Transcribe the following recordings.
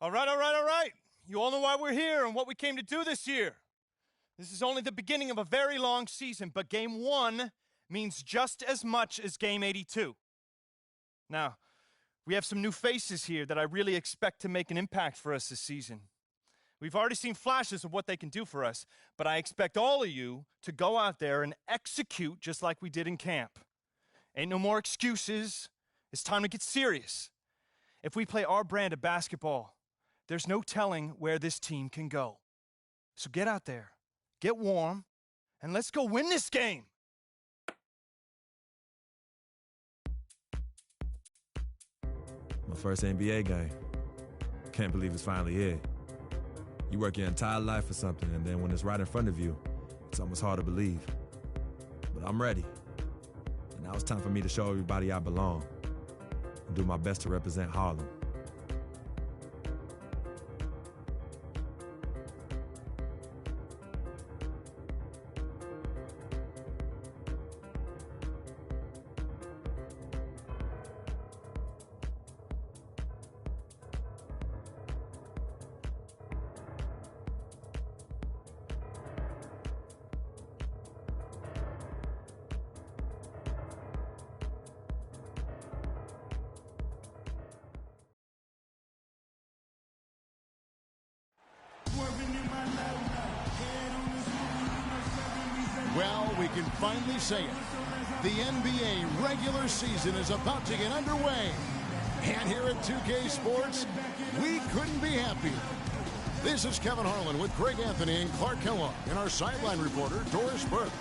All right. You all know why we're here and what we came to do this year. This is only the beginning of a very long season, but Game 1 means just as much as Game 82. Now, we have some new faces here that I really expect to make an impact for us this season. We've already seen flashes of what they can do for us, but I expect all of you to go out there and execute just like we did in camp. Ain't no more excuses. It's time to get serious. If we play our brand of basketball, there's no telling where this team can go. So get out there, get warm, and let's go win this game. My first NBA game. Can't believe it's finally here. You work your entire life for something, and then when it's right in front of you, it's almost hard to believe. But I'm ready. And now it's time for me to show everybody I belong and do my best to represent Harlem. Well, we can finally say it. The NBA regular season is about to get underway. And here at 2kSports, we couldn't be happier. This is Kevin Harlan with Greg Anthony and Clark Kellogg and our sideline reporter, Doris Burke.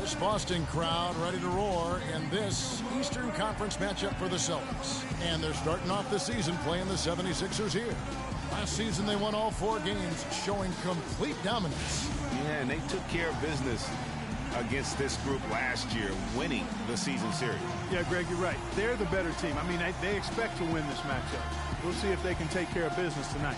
This Boston crowd ready to roar in this Eastern Conference matchup for the Celtics. And they're starting off the season playing the 76ers here. Last season, they won all 4 games, showing complete dominance. Yeah, and they took care of business against this group last year, winning the season series. Yeah, Greg, you're right. They're the better team. I mean, they expect to win this matchup. We'll see if they can take care of business tonight.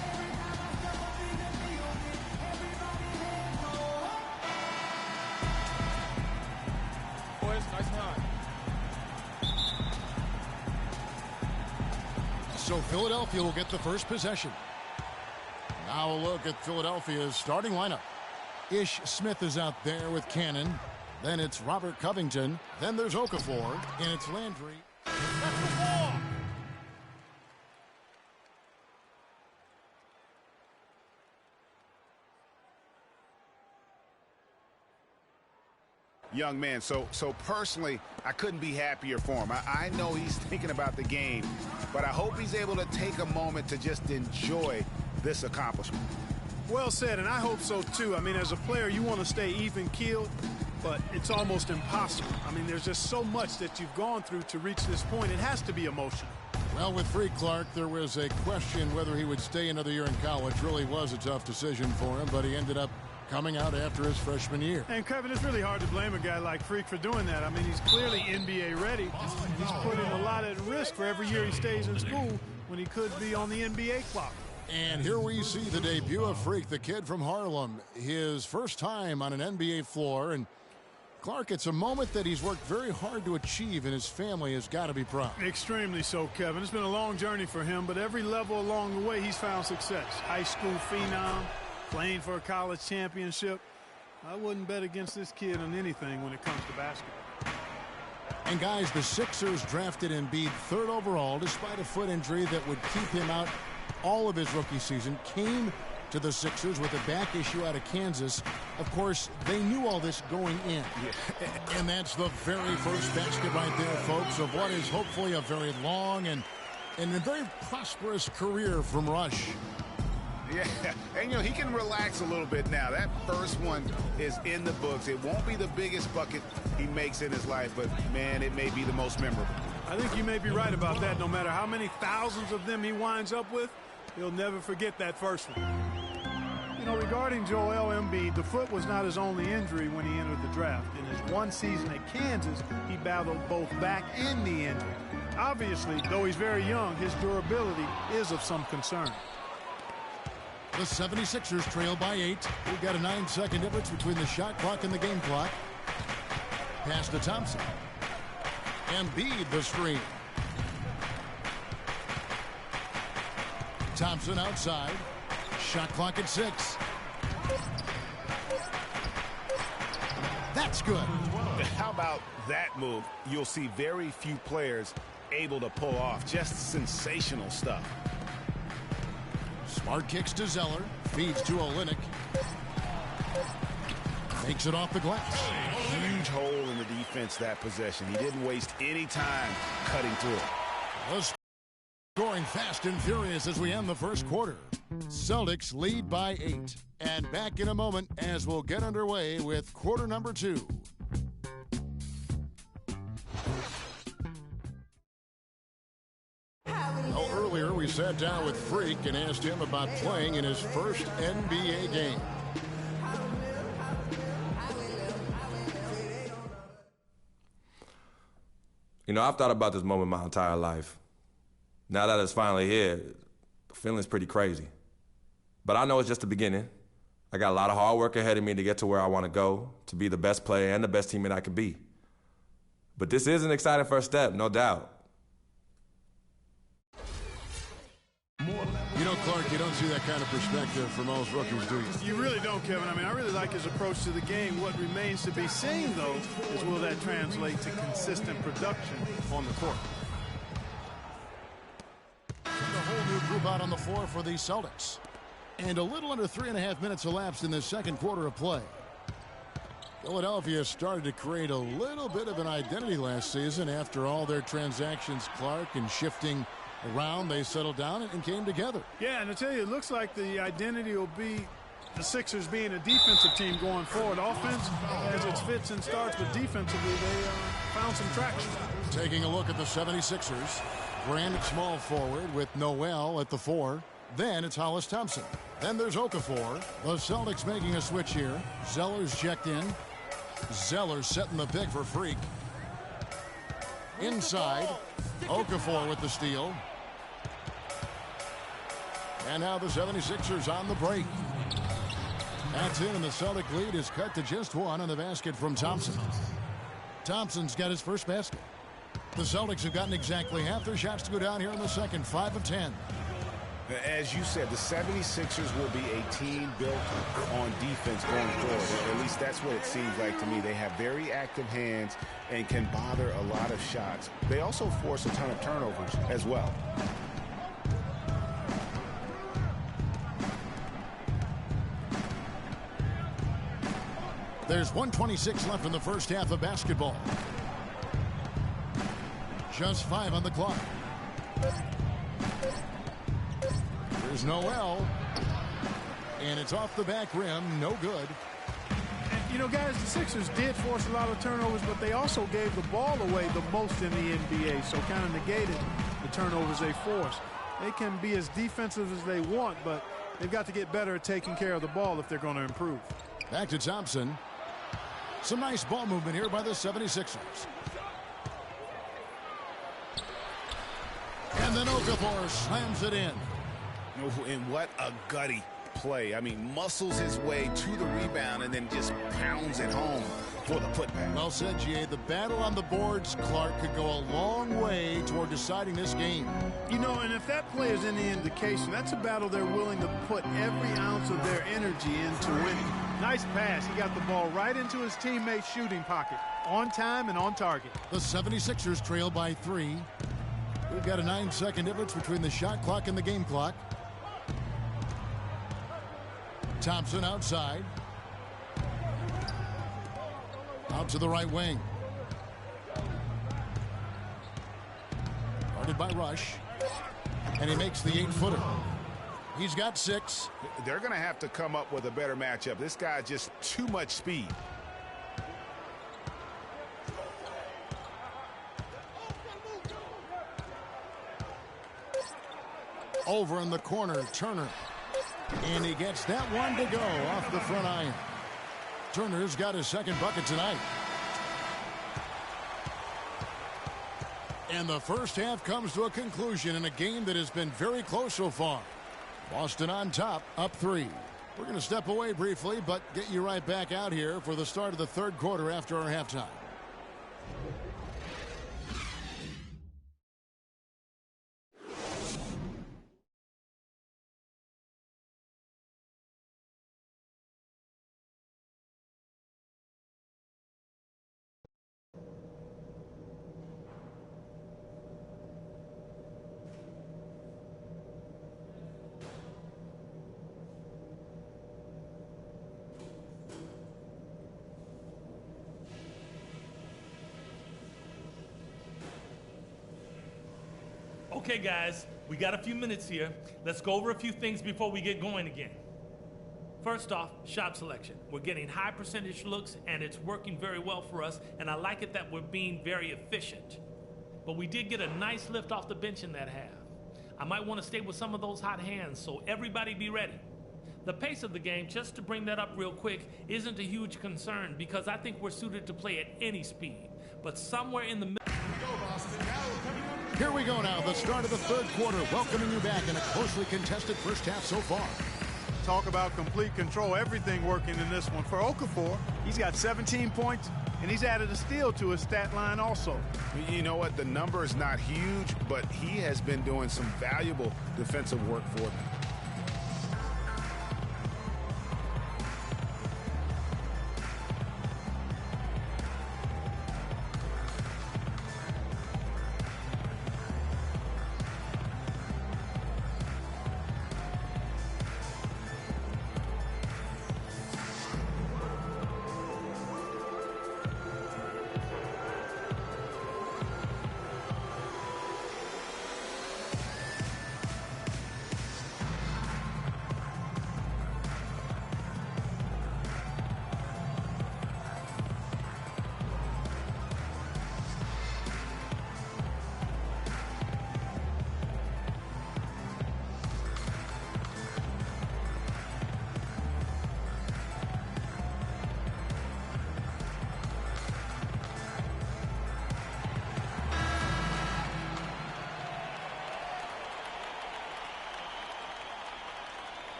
Boys, nice run. So Philadelphia will get the first possession. Now a look at Philadelphia's starting lineup. Ish Smith is out there with Cannon. Then it's Robert Covington. Then there's Okafor. And it's Landry. That's the ball. Young man, so personally, I couldn't be happier for him. I know he's thinking about the game, but I hope he's able to take a moment to just enjoy this accomplishment. Well said, and I hope so too. I mean, as a player, you want to stay even-keeled, but it's almost impossible. I mean, there's just so much that you've gone through to reach this point. It has to be emotional. Well, with Freq, Clark, there was a question whether he would stay another year in college. Really was a tough decision for him, but he ended up coming out after his freshman year. And, Kevin, it's really hard to blame a guy like Freq for doing that. I mean, he's clearly NBA ready. He's putting a lot at risk for every year he stays in school when he could be on the NBA clock. And here we see the debut of Freq, the kid from Harlem. His first time on an NBA floor. And, Clark, it's a moment that he's worked very hard to achieve, and his family has got to be proud. Extremely so, Kevin. It's been a long journey for him, but every level along the way he's found success. High school phenom, playing for a college championship. I wouldn't bet against this kid on anything when it comes to basketball. And, guys, the Sixers drafted Embiid 3rd overall despite a foot injury that would keep him out all of his rookie season. Came to the Sixers with a back issue out of Kansas. Of course, they knew all this going in. Yeah. And that's the very first basket right there, folks, of what is hopefully a very long and a very prosperous career from Rush. Yeah, and he can relax a little bit now. That first one is in the books. It won't be the biggest bucket he makes in his life, but, man, it may be the most memorable. I think you may be right about that. No matter how many thousands of them he winds up with, he'll never forget that first one. Regarding Joel Embiid, the foot was not his only injury when he entered the draft. In his one season at Kansas, he battled both back and knee injury. Obviously, though he's very young, his durability is of some concern. The 76ers trail by 8. We've got a 9-second difference between the shot clock and the game clock. Pass to Thompson. Embiid the screen. Thompson outside. Shot clock at 6. That's good. How about that move? You'll see very few players able to pull off. Just sensational stuff. Smart kicks to Zeller. Feeds to Olynyk. Takes it off the glass. Huge hole in the defense that possession. He didn't waste any time cutting through it. The scoring fast and furious as we end the first quarter. Celtics lead by 8. And back in a moment as we'll get underway with quarter number 2. Well, earlier we sat down with Freq and asked him about playing in his first NBA game. You know, I've thought about this moment my entire life. Now that it's finally here, the feeling's pretty crazy. But I know it's just the beginning. I got a lot of hard work ahead of me to get to where I want to go, to be the best player and the best teammate I could be. But this is an exciting first step, no doubt. You know, Clark, you don't see that kind of perspective from most rookies, do you? You really don't, Kevin. I mean, I really like his approach to the game. What remains to be seen, though, is will that translate to consistent production on the court. A whole new group out on the floor for the Celtics. And a little under 3.5 minutes elapsed in the second quarter of play. Philadelphia started to create a little bit of an identity last season after all their transactions, Clark, and shifting around. They settled down and came together. Yeah, and I tell you, it looks like the identity will be the Sixers being a defensive team going forward. Offense, as it fits and starts, but defensively, they found some traction. Taking a look at the 76ers. Grant small forward with Noel at the 4. Then it's Hollis Thompson. Then there's Okafor. The Celtics making a switch here. Zeller's checked in. Zeller setting the pick for Freq. Inside, Okafor with the steal. And now the 76ers on the break. That's in, and the Celtic lead is cut to just 1 on the basket from Thompson. Thompson's got his first basket. The Celtics have gotten exactly half their shots to go down here in the second, 5 of 10. As you said, the 76ers will be a team built on defense going forward. At least that's what it seems like to me. They have very active hands and can bother a lot of shots. They also force a ton of turnovers as well. There's 1:26 left in the first half of basketball. Just 5 on the clock. There's Noel. And it's off the back rim. No good. And, you know, guys, the Sixers did force a lot of turnovers, but they also gave the ball away the most in the NBA, so kind of negated the turnovers they forced. They can be as defensive as they want, but they've got to get better at taking care of the ball if they're going to improve. Back to Thompson. Some nice ball movement here by the 76ers. And then Okafor slams it in. And what a gutty play. I mean, muscles his way to the rebound and then just pounds it home for the putback. Well said, G.A. The battle on the boards, Clark, could go a long way toward deciding this game. You know, and if that play is any indication, that's a battle they're willing to put every ounce of their energy into winning. Nice pass. He got the ball right into his teammate's shooting pocket. On time and on target. The 76ers trail by 3. We've got a 9-second difference between the shot clock and the game clock. Thompson outside. Out to the right wing. Guarded by Rush. And he makes the 8-footer. He's got 6. They're going to have to come up with a better matchup. This guy just too much speed. Over in the corner, Turner. And he gets that one to go off the front iron. Turner's got his second bucket tonight. And the first half comes to a conclusion in a game that has been very close so far. Boston on top, up 3. We're going to step away briefly, but get you right back out here for the start of the third quarter after our halftime. Okay, guys, we got a few minutes here. Let's go over a few things before we get going again. First off, shot selection. We're getting high percentage looks, and it's working very well for us, and I like it that we're being very efficient. But we did get a nice lift off the bench in that half. I might want to stay with some of those hot hands, so everybody be ready. The pace of the game, just to bring that up real quick, isn't a huge concern because I think we're suited to play at any speed. But somewhere in the middle... Here we go now, the start of the third quarter, welcoming you back in a closely contested first half so far. Talk about complete control, everything working in this one. For Okafor, he's got 17 points, and he's added a steal to his stat line also. You know what? The number is not huge, but he has been doing some valuable defensive work for them.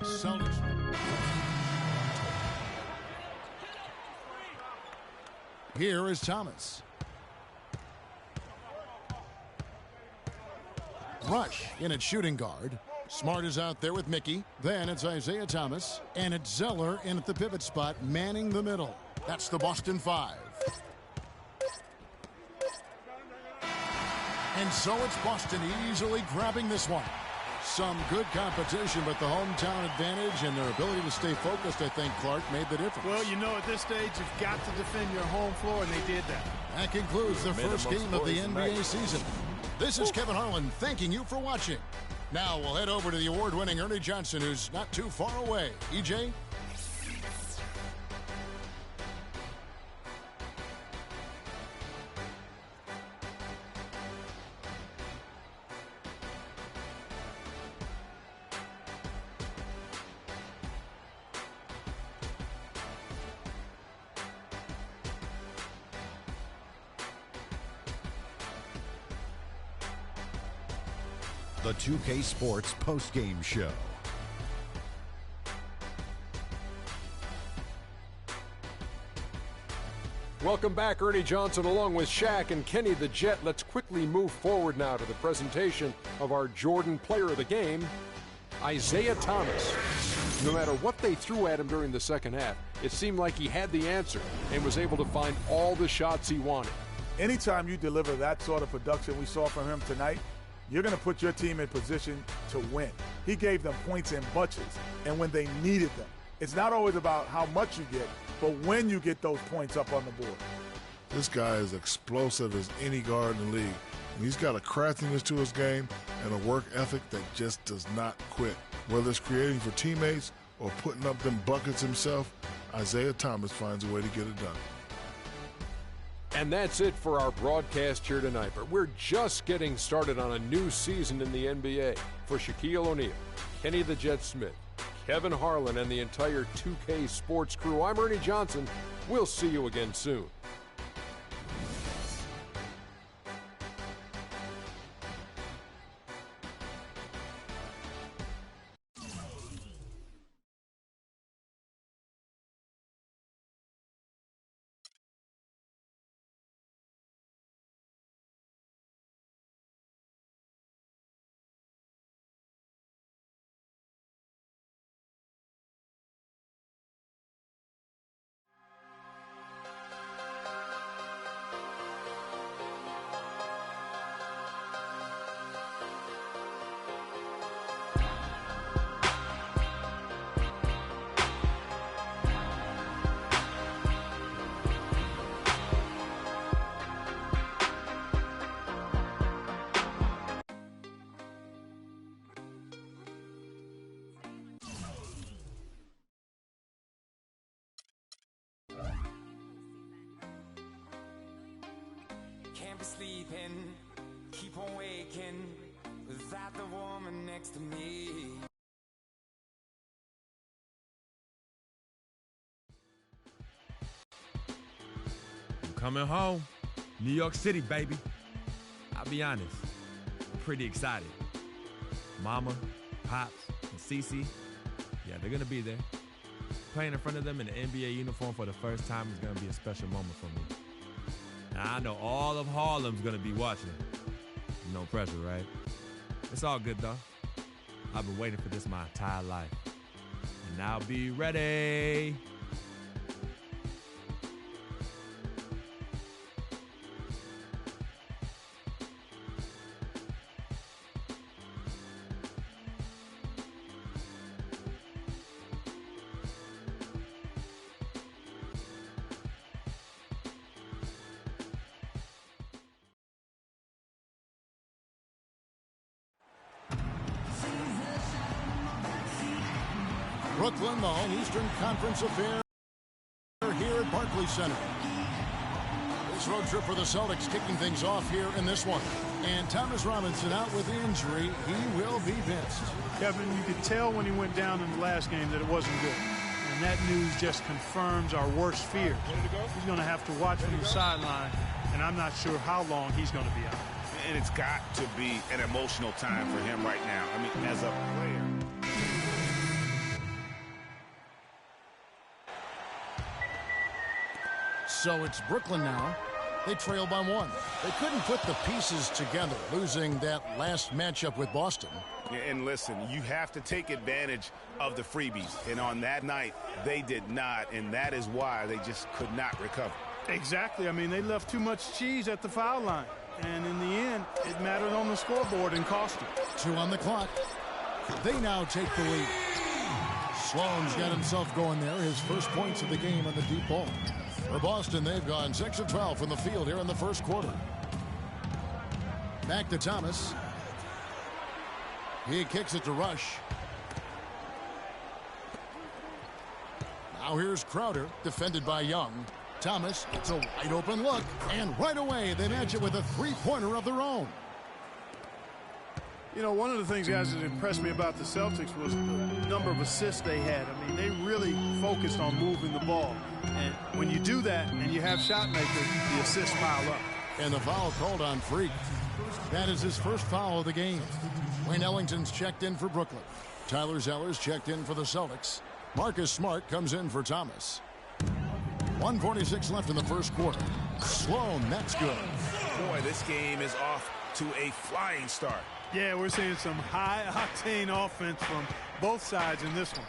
Celtics. Here is Thomas. Rush in at shooting guard. Smart is out there with Mickey. Then it's Isaiah Thomas. And it's Zeller in at the pivot spot, manning the middle. That's the Boston 5. And so it's Boston easily grabbing this one. Some good competition, but the hometown advantage and their ability to stay focused, I think, Clark, made the difference. Well, you know, at this stage, you've got to defend your home floor, and they did that. That concludes the first game of the NBA season. This is Kevin Harlan thanking you for watching. Now we'll head over to the award-winning Ernie Johnson, who's not too far away. EJ? The 2kSports postgame show. Welcome back, Ernie Johnson along with Shaq and Kenny the Jet. Let's quickly move forward now to the presentation of our Jordan player of the game, Isaiah Thomas. No matter what they threw at him during the second half, it seemed like he had the answer and was able to find all the shots he wanted. Anytime you deliver that sort of production we saw from him tonight, you're going to put your team in position to win. He gave them points in bunches, and when they needed them. It's not always about how much you get, but when you get those points up on the board. This guy is explosive as any guard in the league. And he's got a craftiness to his game and a work ethic that just does not quit. Whether it's creating for teammates or putting up them buckets himself, Isaiah Thomas finds a way to get it done. And that's it for our broadcast here tonight. But we're just getting started on a new season in the NBA. For Shaquille O'Neal, Kenny the Jet Smith, Kevin Harlan, and the entire 2K Sports crew, I'm Ernie Johnson. We'll see you again soon. can't be sleeping, keep on waking without the woman next to me. I'm coming home. New York City, baby. I'll be honest, I'm pretty excited. Mama, Pops, and Cece, yeah, they're gonna be there. Playing in front of them in an NBA uniform for the first time is gonna be a special moment for me. Now, I know all of Harlem's gonna be watching. No pressure, right? It's all good, though. I've been waiting for this my entire life. And I'll be ready. Brooklyn, the All-Eastern Conference affair here at Barclays Center. This road trip for the Celtics kicking things off here in this one. And Thomas Robinson out with injury. He will be missed. Kevin, you could tell when he went down in the last game that it wasn't good. And that news just confirms our worst fears. He's going to have to watch from the sideline, and I'm not sure how long he's going to be out. And it's got to be an emotional time for him right now. I mean, as a player. So it's Brooklyn now. They trail by 1. They couldn't put the pieces together, losing that last matchup with Boston. Yeah, and listen, you have to take advantage of the freebies. And on that night, they did not, and that is why they just could not recover. Exactly. I mean, they left too much cheese at the foul line. And in the end, it mattered on the scoreboard and cost them. 2 on the clock. They now take the lead. Sloan's got himself going there. His first points of the game on the deep ball. For Boston, they've gone 6 of 12 from the field here in the first quarter. Back to Thomas. He kicks it to Rush. Now here's Crowder, defended by Young. Thomas, it's a wide open look, and right away they match it with a three-pointer of their own. You know, one of the things, guys, that impressed me about the Celtics was the number of assists they had. I mean, they really focused on moving the ball. And when you do that and you have shot makers, the assists pile up. And the foul called on Freq. That is his first foul of the game. Wayne Ellington's checked in for Brooklyn. Tyler Zeller's checked in for the Celtics. Marcus Smart comes in for Thomas. 1:46 left in the first quarter. Sloan, that's good. Boy, this game is off to a flying start. Yeah, we're seeing some high-octane offense from both sides in this one.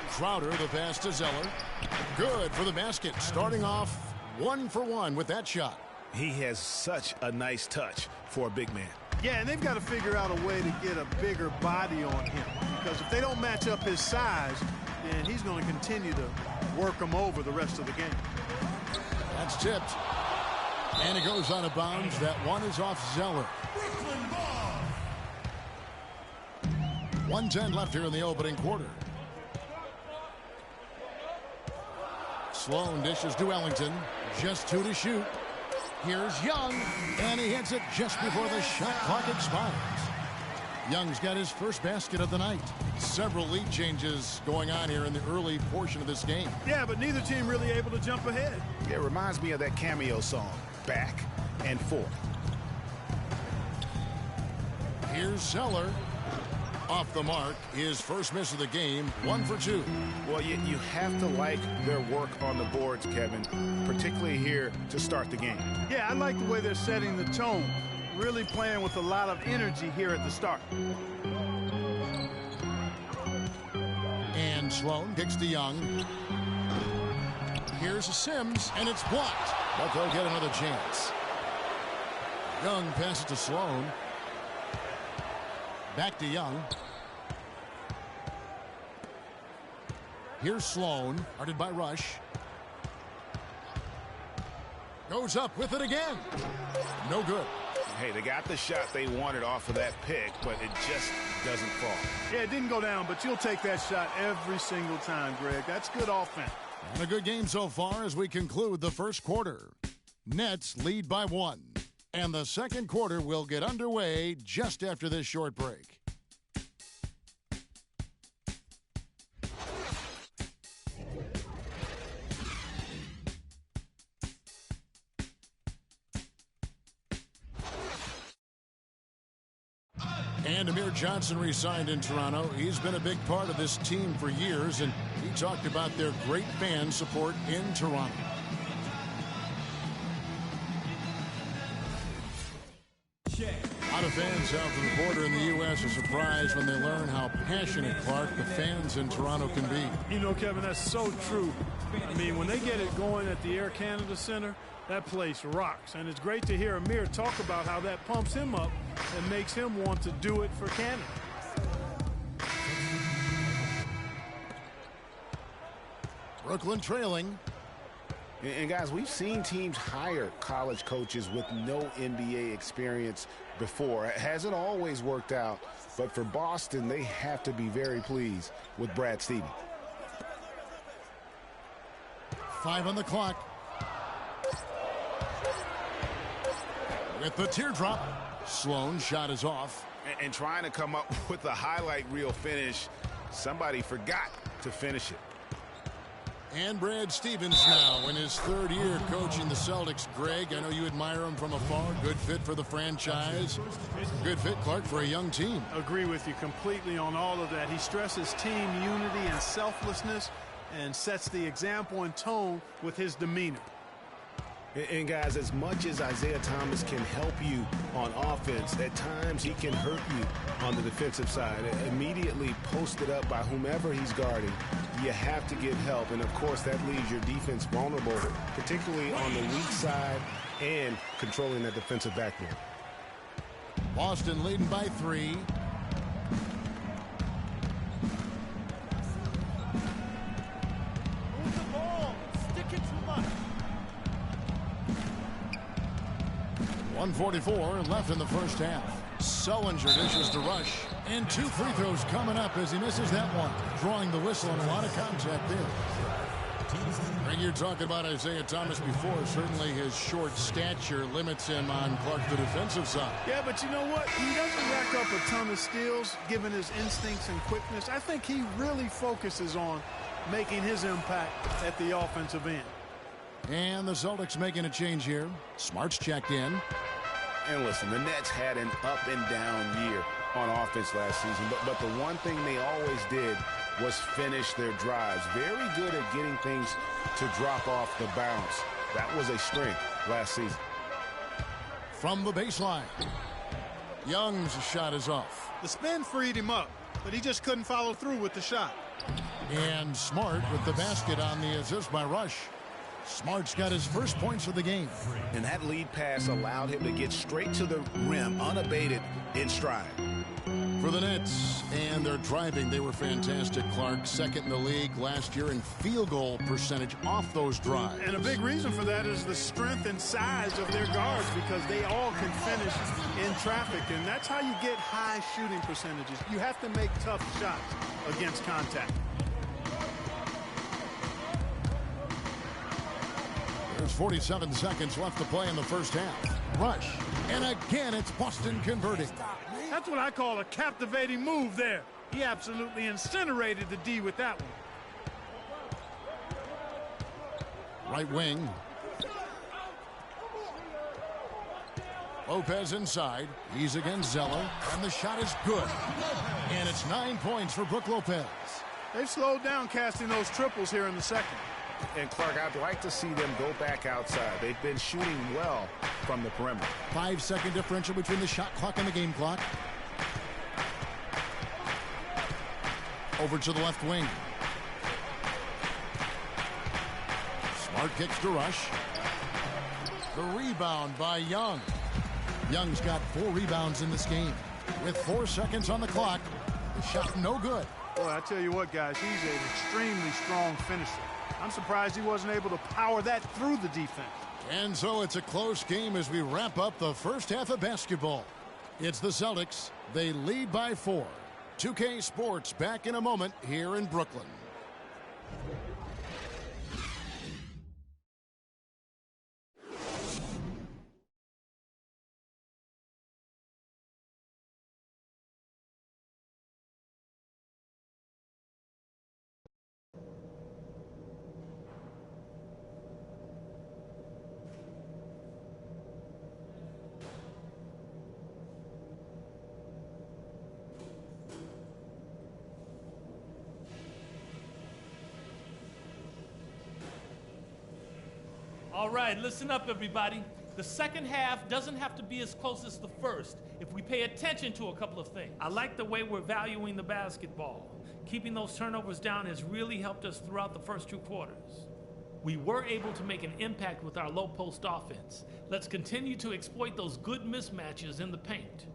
Crowder, the pass to Zeller. Good for the basket. Starting off 1 for 1 with that shot. He has such a nice touch for a big man. Yeah, and they've got to figure out a way to get a bigger body on him. Because if they don't match up his size, then he's going to continue to work him over the rest of the game. That's tipped. And it goes out of bounds. That one is off Zeller. 1:10 left here in the opening quarter. Sloan dishes to Ellington. Just 2 to shoot. Here's Young, and he hits it just before the shot clock expires. Young's got his first basket of the night. Several lead changes going on here in the early portion of this game. Yeah, but neither team really able to jump ahead. It reminds me of that cameo song, Back and Forth. Here's Zeller. Off the mark, his first miss of the game, 1 for 2. Well, you have to like their work on the boards, Kevin, particularly here to start the game. Yeah, I like the way they're setting the tone, really playing with a lot of energy here at the start. And Sloan kicks to Young. Here's Sims, and it's blocked, but they'll get another chance. Young passes to Sloan. Back to Young. Here's Sloan, guarded by Rush. Goes up with it again. No good. Hey, they got the shot they wanted off of that pick, but it just doesn't fall. Yeah, it didn't go down, but you'll take that shot every single time, Greg. That's good offense. And a good game so far as we conclude the first quarter. Nets lead by 1. And the second quarter will get underway just after this short break. And Amir Johnson re-signed in Toronto. He's been a big part of this team for years, and he talked about their great fan support in Toronto. A lot of fans south of the border in the U.S. are surprised when they learn how passionate, Clark, the fans in Toronto can be. You know, Kevin, that's so true. I mean, when they get it going at the Air Canada Center, that place rocks. And it's great to hear Amir talk about how that pumps him up and makes him want to do it for Canada. Brooklyn trailing. And guys, we've seen teams hire college coaches with no NBA experience before. It hasn't always worked out, but for Boston, they have to be very pleased with Brad Stevens. 5 on the clock. With the teardrop, Sloan's shot is off. And trying to come up with a highlight reel finish, somebody forgot to finish it. And Brad Stevens now in his 3rd year coaching the Celtics. Greg, I know you admire him from afar. Good fit for the franchise. Good fit, Clark, for a young team. Agree with you completely on all of that. He stresses team unity and selflessness and sets the example and tone with his demeanor. And guys, as much as Isaiah Thomas can help you on offense, at times he can hurt you on the defensive side. Immediately posted up by whomever he's guarding, you have to get help. And of course, that leaves your defense vulnerable, particularly on the weak side and controlling that defensive backboard. Boston leading by 3. Move the ball. Stick it too much. 1:44 left in the first half. Sullinger dishes to Rush. And 2 free throws coming up as he misses that one. Drawing the whistle and a lot of contact there. Greg, you're talking about Isaiah Thomas before. Certainly his short stature limits him on Clark, the defensive side. Yeah, but you know what? He doesn't rack up a ton of steals given his instincts and quickness. I think he really focuses on making his impact at the offensive end. And the Celtics making a change here. Smart's checked in. And listen, the Nets had an up and down year on offense last season, but the one thing they always did was finish their drives. Very good at getting things to drop off the bounce. That was a strength last season. From the baseline, Young's shot is off. The spin freed him up, but he just couldn't follow through with the shot. And Smart with the basket on the assist by Rush. Smart's got his first points of the game. And that lead pass allowed him to get straight to the rim, unabated, in stride. For the Nets, and they're driving, they were fantastic, Clark. 2nd in the league last year in field goal percentage off those drives. And a big reason for that is the strength and size of their guards, because they all can finish in traffic, and that's how you get high shooting percentages. You have to make tough shots against contact. There's 47 seconds left to play in the first half. Rush. And again, it's Boston converting. That's what I call a captivating move there. He absolutely incinerated the D with that one. Right wing. Lopez inside. He's against Zeller. And the shot is good. And it's 9 points for Brook Lopez. They've slowed down casting those triples here in the second. And Clark, I'd like to see them go back outside. They've been shooting well from the perimeter. 5-second differential between the shot clock and the game clock. Over to the left wing. Smart kicks to Rush. The rebound by Young. Young's got 4 rebounds in this game. With 4 seconds on the clock, the shot no good. Boy, I tell you what, guys, he's an extremely strong finisher. I'm surprised he wasn't able to power that through the defense. And so it's a close game as we wrap up the first half of basketball. It's the Celtics. They lead by 4. 2K Sports back in a moment here in Brooklyn. All right, listen up, everybody. The second half doesn't have to be as close as the first if we pay attention to a couple of things. I like the way we're valuing the basketball. Keeping those turnovers down has really helped us throughout the first 2 quarters. We were able to make an impact with our low post offense. Let's continue to exploit those good mismatches in the paint.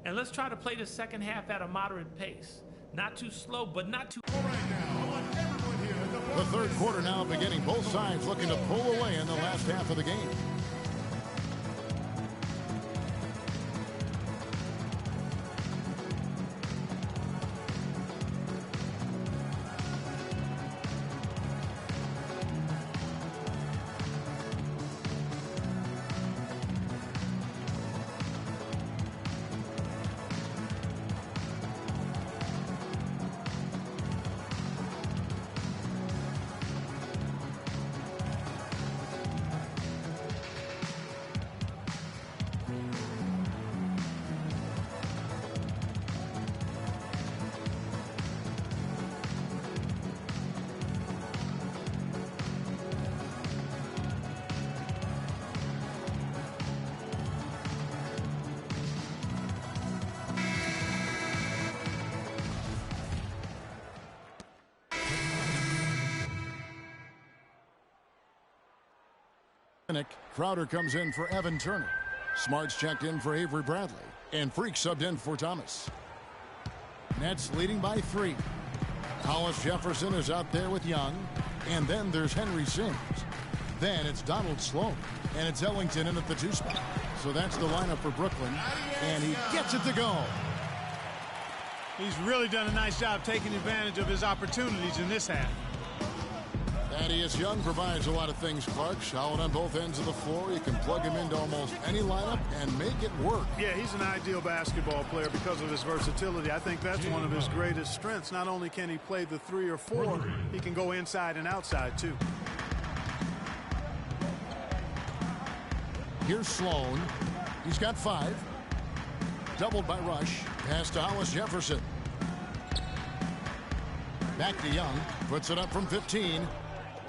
And let's try to play the second half at a moderate pace. Not too slow, but not too... The third quarter now beginning. Both sides looking to pull away in the last half of the game. Crowder comes in for Evan Turner. Smart's checked in for Avery Bradley. And Freq subbed in for Thomas. Nets leading by 3. Hollis Jefferson is out there with Young. And then there's Henry Sims. Then it's Donald Sloan. And it's Ellington in at the 2 spot. So that's the lineup for Brooklyn. And he gets it to go. He's really done a nice job taking advantage of his opportunities in this half. Thaddeus Young provides a lot of things, Clark. Solid on both ends of the floor. You can plug him into almost any lineup and make it work. Yeah, he's an ideal basketball player because of his versatility. I think that's one of his greatest strengths. Not only can he play the 3 or 4, he can go inside and outside, too. Here's Sloan. He's got 5. Doubled by Rush. Pass to Hollis Jefferson. Back to Young. Puts it up from 15.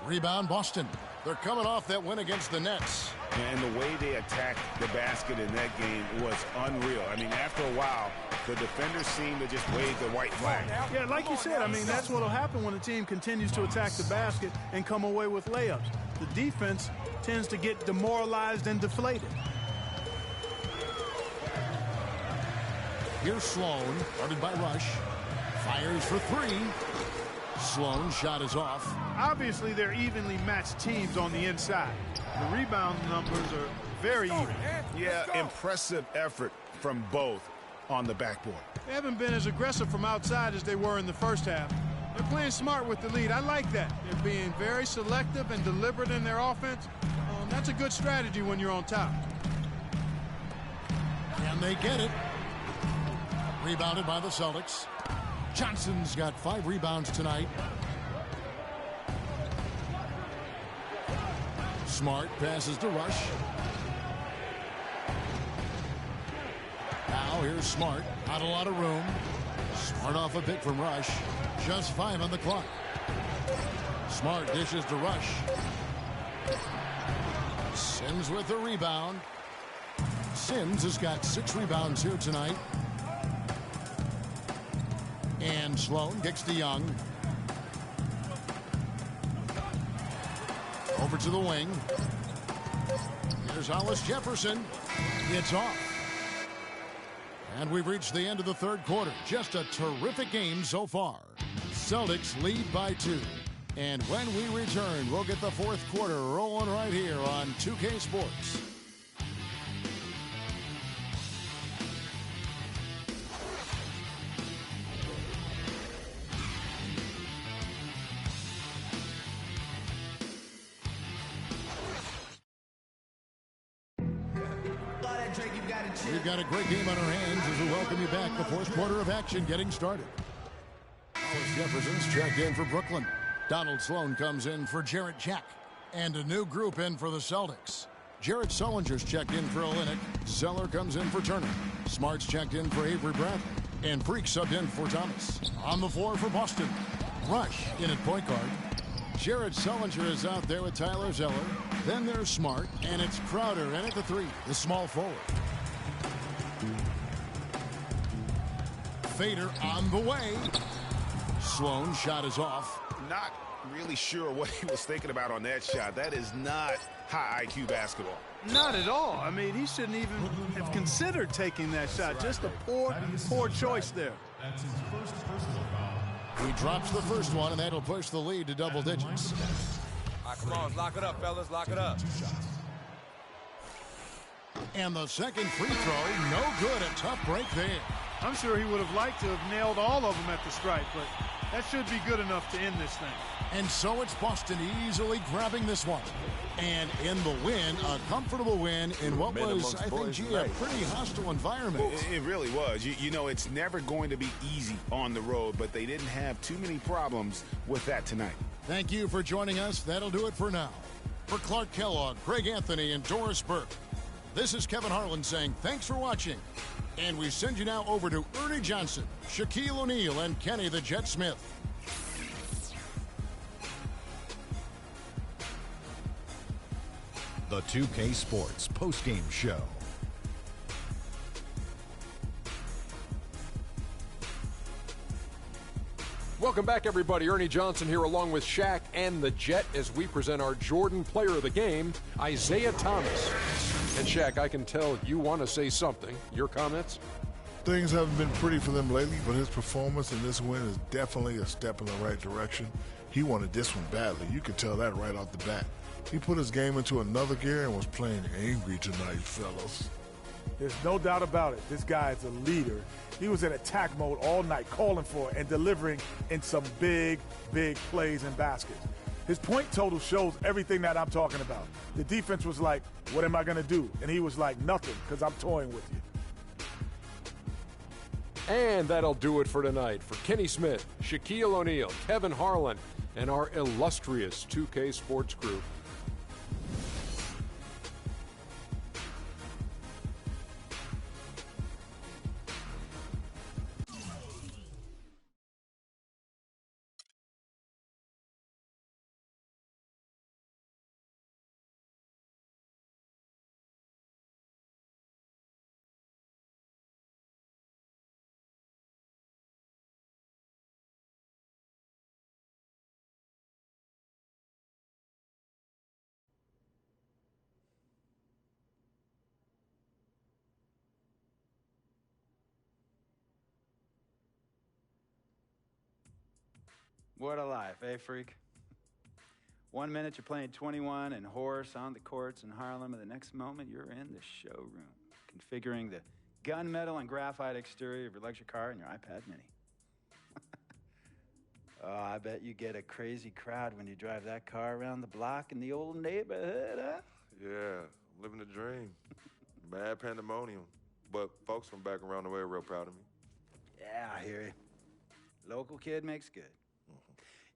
Rebound Boston. They're coming off that win against the Nets. And the way they attacked the basket in that game was unreal. I mean, after a while, the defenders seemed to just wave the white flag. Yeah, like you said, I mean, that's what will happen when a team continues to attack the basket and come away with layups. The defense tends to get demoralized and deflated. Here's Sloan, guarded by Rush. Fires for 3. Sloan's shot is off. Obviously, they're evenly matched teams on the inside. The rebound numbers are very even. Yeah, impressive effort from both on the backboard. They haven't been as aggressive from outside as they were in the first half. They're playing smart with the lead. I like that. They're being very selective and deliberate in their offense. That's a good strategy when you're on top. And they get it. Rebounded by the Celtics. Johnson's got 5 rebounds tonight. Smart passes to Rush. Now here's Smart. Not a lot of room. Smart off a pick from Rush. Just 5 on the clock. Smart dishes to Rush. Sims with the rebound. Sims has got 6 rebounds here tonight. And Sloan kicks to Young. Over to the wing. Here's Hollis Jefferson. It's off. And we've reached the end of the third quarter. Just a terrific game so far. Celtics lead by 2. And when we return, we'll get the fourth quarter rolling right here on 2K Sports. We've got a great game on our hands as we welcome you back. The fourth quarter of action getting started. Hollis Jefferson's checked in for Brooklyn. Donald Sloan comes in for Jarrett Jack. And a new group in for the Celtics. Jared Sullinger's checked in for Olynyk. Zeller comes in for Turner. Smart's checked in for Avery Bradley. And Freq subbed in for Thomas. On the floor for Boston. Rush in at point guard. Jared Sullinger is out there with Tyler Zeller. Then there's Smart, and it's Crowder in at the 3, the small forward. Fader on the way. Sloan shot is off. Not really sure what he was thinking about on that shot. That is not high IQ basketball. Not at all. I mean, he shouldn't even have considered taking that shot. Just a poor choice there. That's his first personal foul. He drops the first one, and that'll push the lead to double digits. All right, come on, lock it up, fellas, lock it up. And the second free throw, no good. A tough break there. I'm sure he would have liked to have nailed all of them at the stripe, but that should be good enough to end this thing. And so it's Boston easily grabbing this one. And in the win, a comfortable win in what was, I think, gee, a pretty hostile environment. It really was. You know, it's never going to be easy on the road, but they didn't have too many problems with that tonight. Thank you for joining us. That'll do it for now. For Clark Kellogg, Greg Anthony, and Doris Burke, this is Kevin Harlan saying thanks for watching. And we send you now over to Ernie Johnson, Shaquille O'Neal, and Kenny the Jet Smith. The 2K Sports postgame show. Welcome back, everybody. Ernie Johnson here along with Shaq and the Jet as we present our Jordan player of the game, Isaiah Thomas. And Shaq, I can tell you want to say something. Your comments? Things haven't been pretty for them lately, but his performance in this win is definitely a step in the right direction. He wanted this one badly. You could tell that right off the bat. He put his game into another gear and was playing angry tonight, fellas. There's no doubt about it. This guy is a leader. He was in attack mode all night, calling for it and delivering in some big, big plays and baskets. His point total shows everything that I'm talking about. The defense was like, what am I going to do? And he was like, nothing, because I'm toying with you. And that'll do it for tonight. For Kenny Smith, Shaquille O'Neal, Kevin Harlan, and our illustrious 2K Sports crew. What a life, eh, Freq? 1 minute you're playing 21 and horse on the courts in Harlem, and the next moment you're in the showroom, configuring the gunmetal and graphite exterior of your luxury car and your iPad mini. Oh, I bet you get a crazy crowd when you drive that car around the block in the old neighborhood, huh? Yeah, living the dream. Bad pandemonium. But folks from back around the way are real proud of me. Yeah, I hear you. Local kid makes good.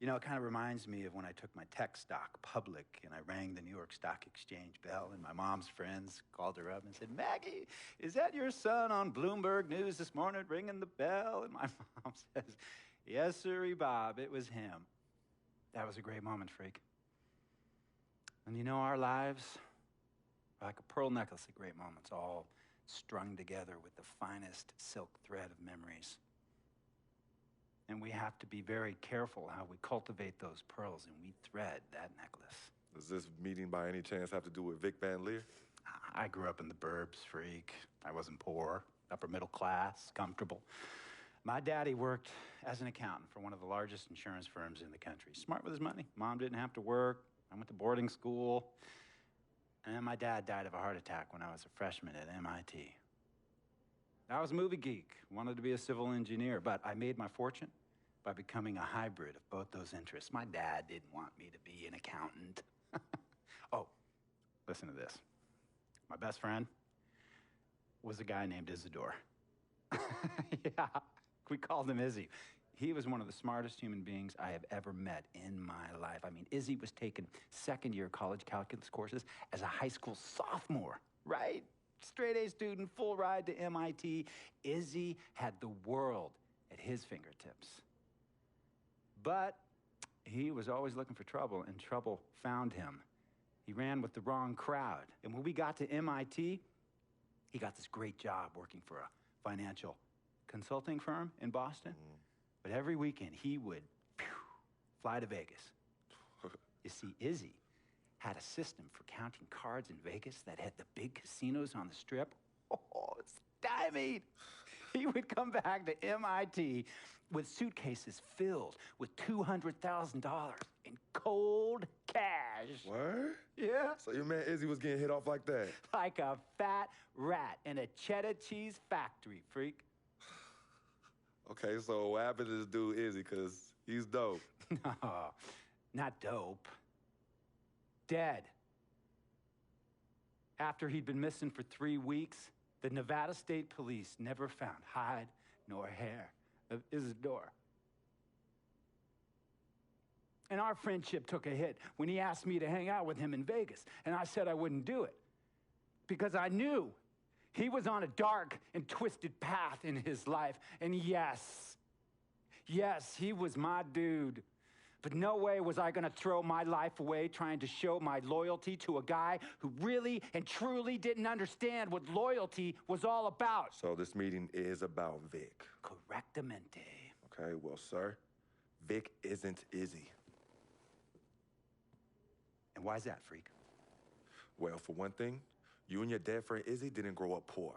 You know, it kind of reminds me of when I took my tech stock public and I rang the New York Stock Exchange bell and my mom's friends called her up and said, Maggie, is that your son on Bloomberg News this morning ringing the bell? And my mom says, yes, sirree, Bob, it was him. That was a great moment, Freq. And you know, our lives are like a pearl necklace of great moments, all strung together with the finest silk thread of memories. And we have to be very careful how we cultivate those pearls and we thread that necklace. Does this meeting by any chance have to do with Vic Van Leer? I grew up in the burbs, Freq. I wasn't poor, upper middle class, comfortable. My daddy worked as an accountant for one of the largest insurance firms in the country. Smart with his money. Mom didn't have to work. I went to boarding school. And my dad died of a heart attack when I was a freshman at MIT. I was a movie geek, wanted to be a civil engineer, but I made my fortune by becoming a hybrid of both those interests. My dad didn't want me to be an accountant. Oh, listen to this. My best friend was a guy named Isidore. Yeah, we called him Izzy. He was one of the smartest human beings I have ever met in my life. I mean, Izzy was taking second-year college calculus courses as a high school sophomore, right? Straight-A student, full ride to MIT. Izzy had the world at his fingertips. But he was always looking for trouble, and trouble found him. He ran with the wrong crowd. And when we got to MIT, he got this great job working for a financial consulting firm in Boston. But every weekend, he would fly to Vegas. You see, Izzy had a system for counting cards in Vegas that had the big casinos on the Strip. Oh, stymied. He would come back to MIT with suitcases filled with $200,000 in cold cash. Word? Yeah. So your man Izzy was getting hit off like that? Like a fat rat in a cheddar cheese factory, freak. Okay, so what happened to this dude Izzy? Because he's dope. No, not dope. Dead. After he'd been missing for 3 weeks, the Nevada State Police never found hide nor hair of Isidore. And our friendship took a hit when he asked me to hang out with him in Vegas, and I said I wouldn't do it because I knew he was on a dark and twisted path in his life. And yes, he was my dude. But no way was I gonna throw my life away trying to show my loyalty to a guy who really and truly didn't understand what loyalty was all about. So this meeting is about Vic. Correctamente. Okay, well, sir, Vic isn't Izzy. And why's that, freak? Well, for one thing, you and your dead friend Izzy didn't grow up poor.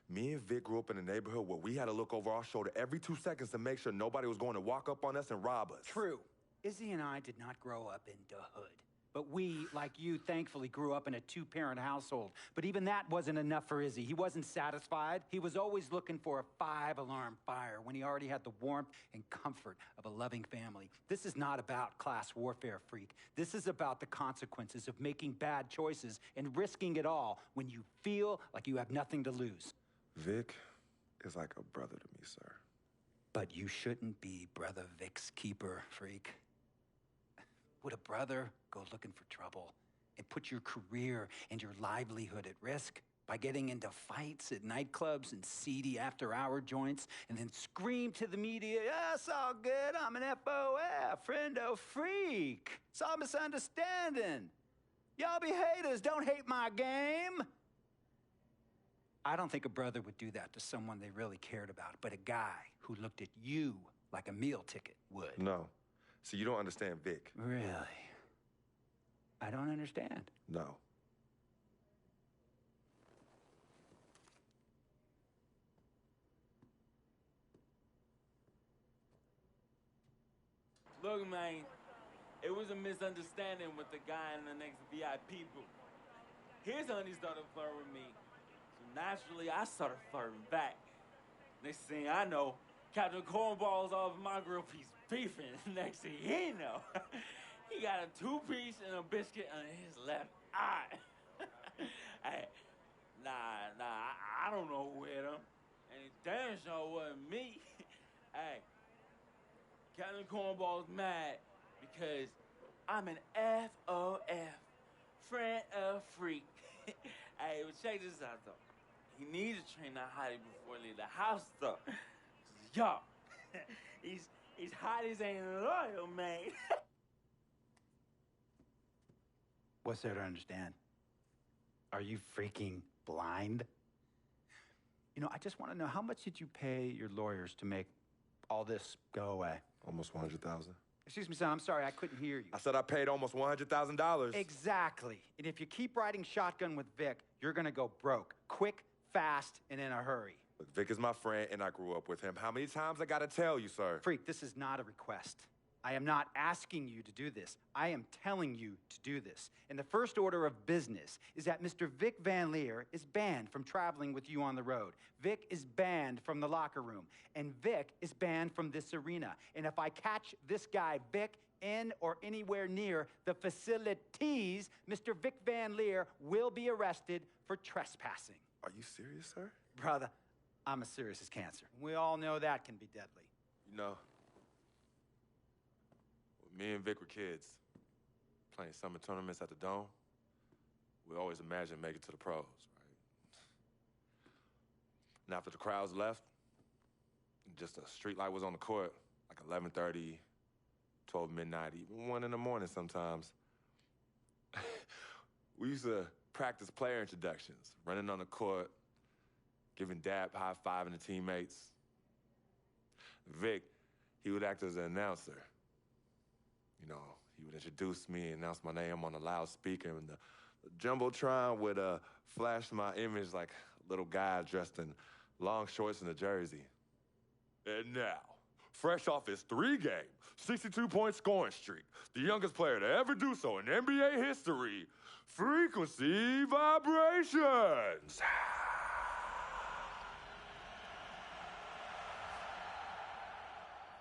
Me and Vic grew up in a neighborhood where we had to look over our shoulder every 2 seconds to make sure nobody was going to walk up on us and rob us. True. Izzy and I did not grow up in the hood. But we, like you, thankfully grew up in a 2-parent household. But even that wasn't enough for Izzy. He wasn't satisfied. He was always looking for a 5-alarm fire when he already had the warmth and comfort of a loving family. This is not about class warfare, freak. This is about the consequences of making bad choices and risking it all when you feel like you have nothing to lose. Vic is like a brother to me, sir. But you shouldn't be Brother Vic's keeper, freak. Would a brother go looking for trouble and put your career and your livelihood at risk by getting into fights at nightclubs and seedy after-hour joints and then scream to the media, "Yeah, it's all good, I'm an FOF, friendo freak. It's all misunderstanding. Y'all be haters, don't hate my game." I don't think a brother would do that to someone they really cared about, but a guy who looked at you like a meal ticket would. No. See, you don't understand Vic. Really? I don't understand. No. Look, man, it was a misunderstanding with the guy in the next VIP booth. His honey started flirting with me, so naturally I started flirting back. Next thing I know, Captain Cornball's off my grill piece beefing. Next thing he know, he got a 2-piece and a biscuit on his left eye. Hey, I don't know who hit him, and it damn sure wasn't me. Hey, Captain Cornball's mad because I'm an FOF, friend of freak. Hey, but check this out though. He needs to train that hottie before he leave the house though. Yo, he's hotties ain't loyal, man. What's there to understand? Are you freaking blind? You know, I just want to know, how much did you pay your lawyers to make all this go away? Almost $100,000. Excuse me, son, I'm sorry, I couldn't hear you. I said I paid almost $100,000. Exactly. And if you keep riding shotgun with Vic, you're gonna go broke. Quick, fast, and in a hurry. Look, Vic is my friend, and I grew up with him. How many times I gotta tell you, sir? Freak, this is not a request. I am not asking you to do this. I am telling you to do this. And the first order of business is that Mr. Vic Van Leer is banned from traveling with you on the road. Vic is banned from the locker room. And Vic is banned from this arena. And if I catch this guy, Vic, in or anywhere near the facilities, Mr. Vic Van Leer will be arrested for trespassing. Are you serious, sir? Brother, I'm as serious as cancer. We all know that can be deadly. You know, when me and Vic were kids, playing summer tournaments at the Dome, we always imagined making it to the pros, right? And after the crowds left, just a street light was on the court, like 11:30, 12 midnight, even 1 in the morning sometimes. We used to practice player introductions, running on the court, giving dap, high-fiving the teammates. Vic, he would act as an announcer. You know, he would introduce me and announce my name on the loudspeaker, and the Jumbotron would flash my image like a little guy dressed in long shorts and a jersey. And now, fresh off his 3-game, 62-point scoring streak, the youngest player to ever do so in NBA history, Frequency Vibrations.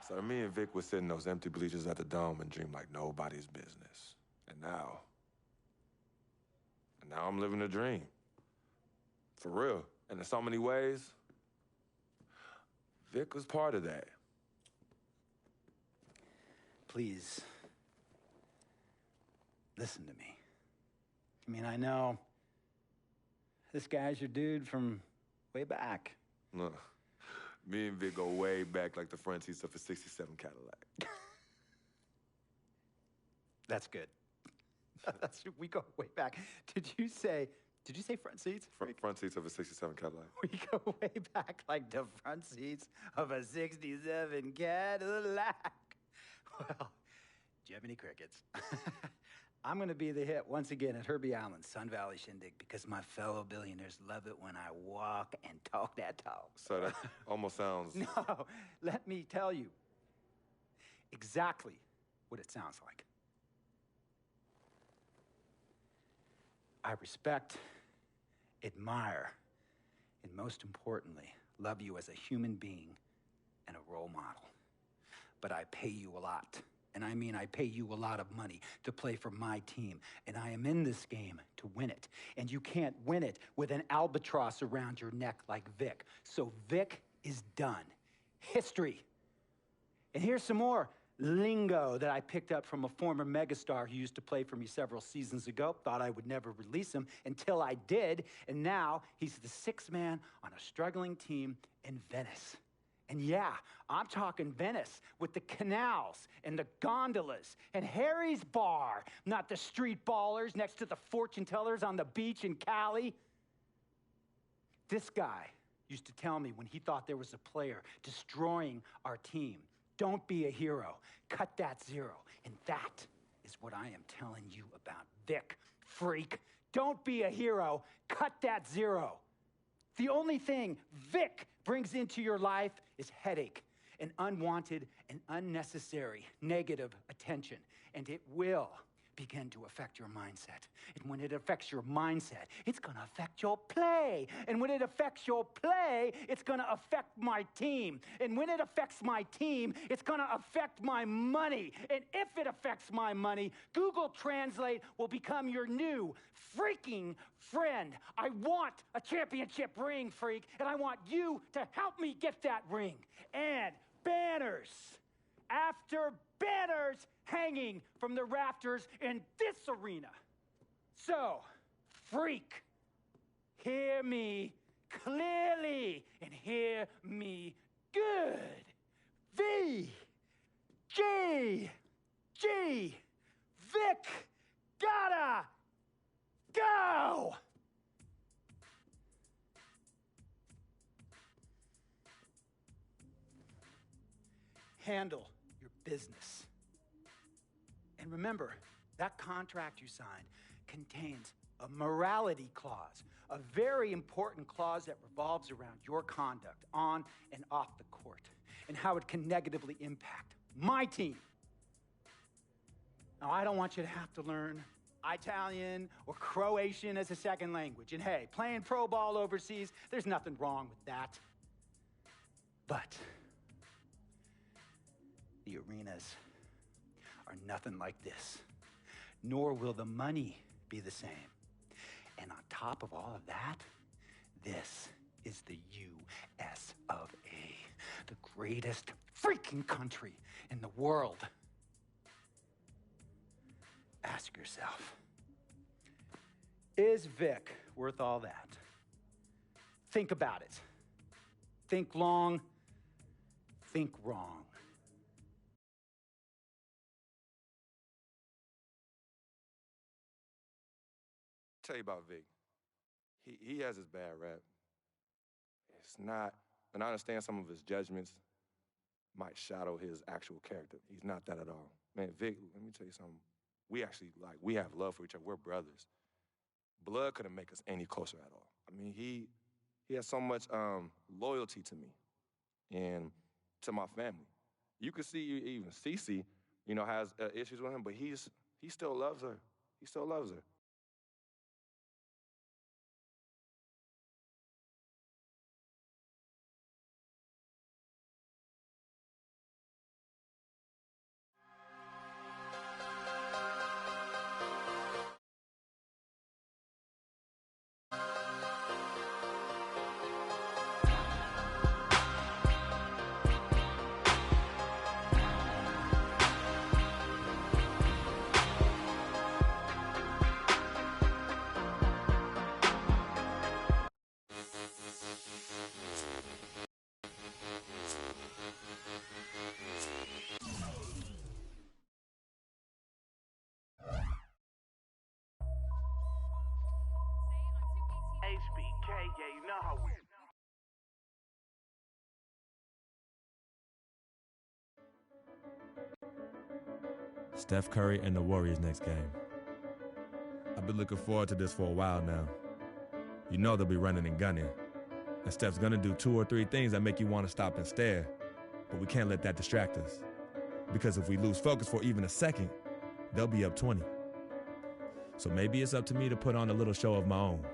So me and Vic would sit in those empty bleachers at the Dome and dream like nobody's business. And now I'm living a dream. For real. And in so many ways, Vic was part of that. Please, listen to me. I mean, I know this guy's your dude from way back. Look, me and Vic go way back like the front seats of a 67 Cadillac. That's good. We go way back. Did you say front seats? Front seats of a 67 Cadillac. We go way back like the front seats of a 67 Cadillac. Well, do you have any crickets? I'm going to be the hit once again at Herbie Allen's Sun Valley Shindig because my fellow billionaires love it when I walk and talk that talk. So that almost sounds... No, let me tell you exactly what it sounds like. I respect, admire, and most importantly, love you as a human being and a role model. But I pay you a lot. And I mean, I pay you a lot of money to play for my team. And I am in this game to win it. And you can't win it with an albatross around your neck like Vic. So Vic is done. History. And here's some more lingo that I picked up from a former megastar who used to play for me several seasons ago. Thought I would never release him until I did. And now he's the sixth man on a struggling team in Venice. And yeah, I'm talking Venice with the canals and the gondolas and Harry's bar, not the street ballers next to the fortune tellers on the beach in Cali. This guy used to tell me when he thought there was a player destroying our team, don't be a hero, cut that zero. And that is what I am telling you about Vic, freak. Don't be a hero, cut that zero. The only thing Vic brings into your life is headache and unwanted and unnecessary negative attention. And it will begin to affect your mindset. And when it affects your mindset, it's going to affect your play. And when it affects your play, it's going to affect my team. And when it affects my team, it's going to affect my money. And if it affects my money, Google Translate will become your new freaking friend. I want a championship ring, freak, and I want you to help me get that ring. And banners after banners hanging from the rafters in this arena. So, freak, hear me clearly and hear me good. V, G, Vic, gotta go! Handle your business. And remember, that contract you signed contains a morality clause, a very important clause that revolves around your conduct on and off the court, and how it can negatively impact my team. Now, I don't want you to have to learn Italian or Croatian as a second language. And hey, playing pro ball overseas, there's nothing wrong with that. But the arenas are nothing like this, nor will the money be the same. And on top of all of that, this is the U.S. of A., the greatest freaking country in the world. Ask yourself, is Vic worth all that? Think about it. Think long, think wrong. tell you about Vic. He has his bad rap. It's not, and I understand some of his judgments might shadow his actual character. He's not that at all. Man, Vic, let me tell you something. We have love for each other. We're brothers. Blood couldn't make us any closer at all. I mean, he has so much loyalty to me and to my family. You can see even Cece, has issues with him, but he still loves her. He still loves her. HBK, yeah, you know how we. Steph Curry and the Warriors next game. I've been looking forward to this for a while now. You know they'll be running and gunning. And Steph's gonna do 2 or 3 things that make you want to stop and stare. But we can't let that distract us. Because if we lose focus for even a second, they'll be up 20. So maybe it's up to me to put on a little show of my own.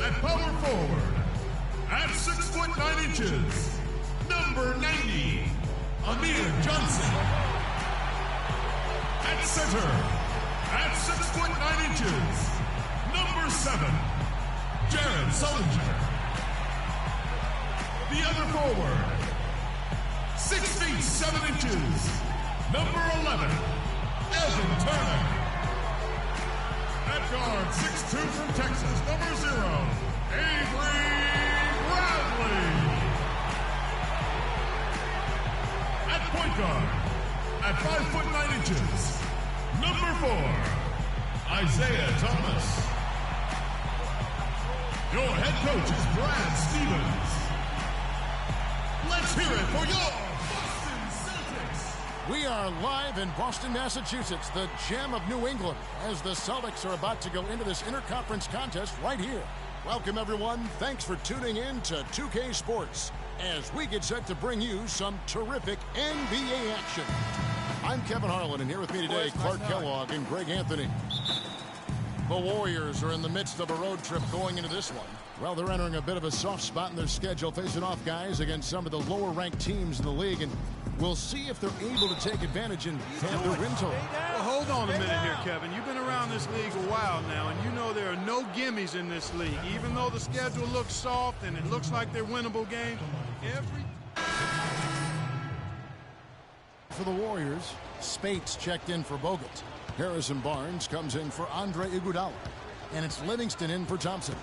At power forward, at 6'9", number 90, Amir Johnson. At center, at 6'9", number 7, Jared Sullinger. The other forward, 6 feet 7 inches, number 11, Evan Turner. At guard, 6'2" from Texas, number 0, Avery Bradley. At point guard, at 5'9", number 4, Isaiah Thomas. Your head coach is Brad Stevens. Let's hear it for your Boston Celtics. We are live in Boston, Massachusetts, the gem of New England, as the Celtics are about to go into this interconference contest right here. Welcome, everyone. Thanks for tuning in to 2kSports as we get set to bring you some terrific NBA action. I'm Kevin Harlan, and here with me today, Clark Kellogg and Greg Anthony. The Warriors are in the midst of a road trip going into this one. Well, they're entering a bit of a soft spot in their schedule, facing off guys against some of the lower-ranked teams in the league, and we'll see if they're able to take advantage and have their win total. Well, hold on a minute here, Kevin. You've been around this league a while now, and you know there are no gimmies in this league. Even though the schedule looks soft and it looks like they're winnable games, For the Warriors, Spates checked in for Bogut. Harrison Barnes comes in for Andre Iguodala. And it's Livingston in for Thompson.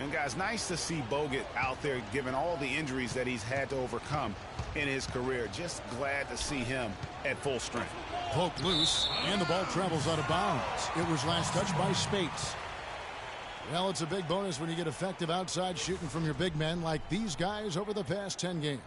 And guys, nice to see Bogut out there given all the injuries that he's had to overcome in his career. Just glad to see him at full strength. Poke loose, and the ball travels out of bounds. It was last touched by Spates. Well, it's a big bonus when you get effective outside shooting from your big men like these guys over the past 10 games.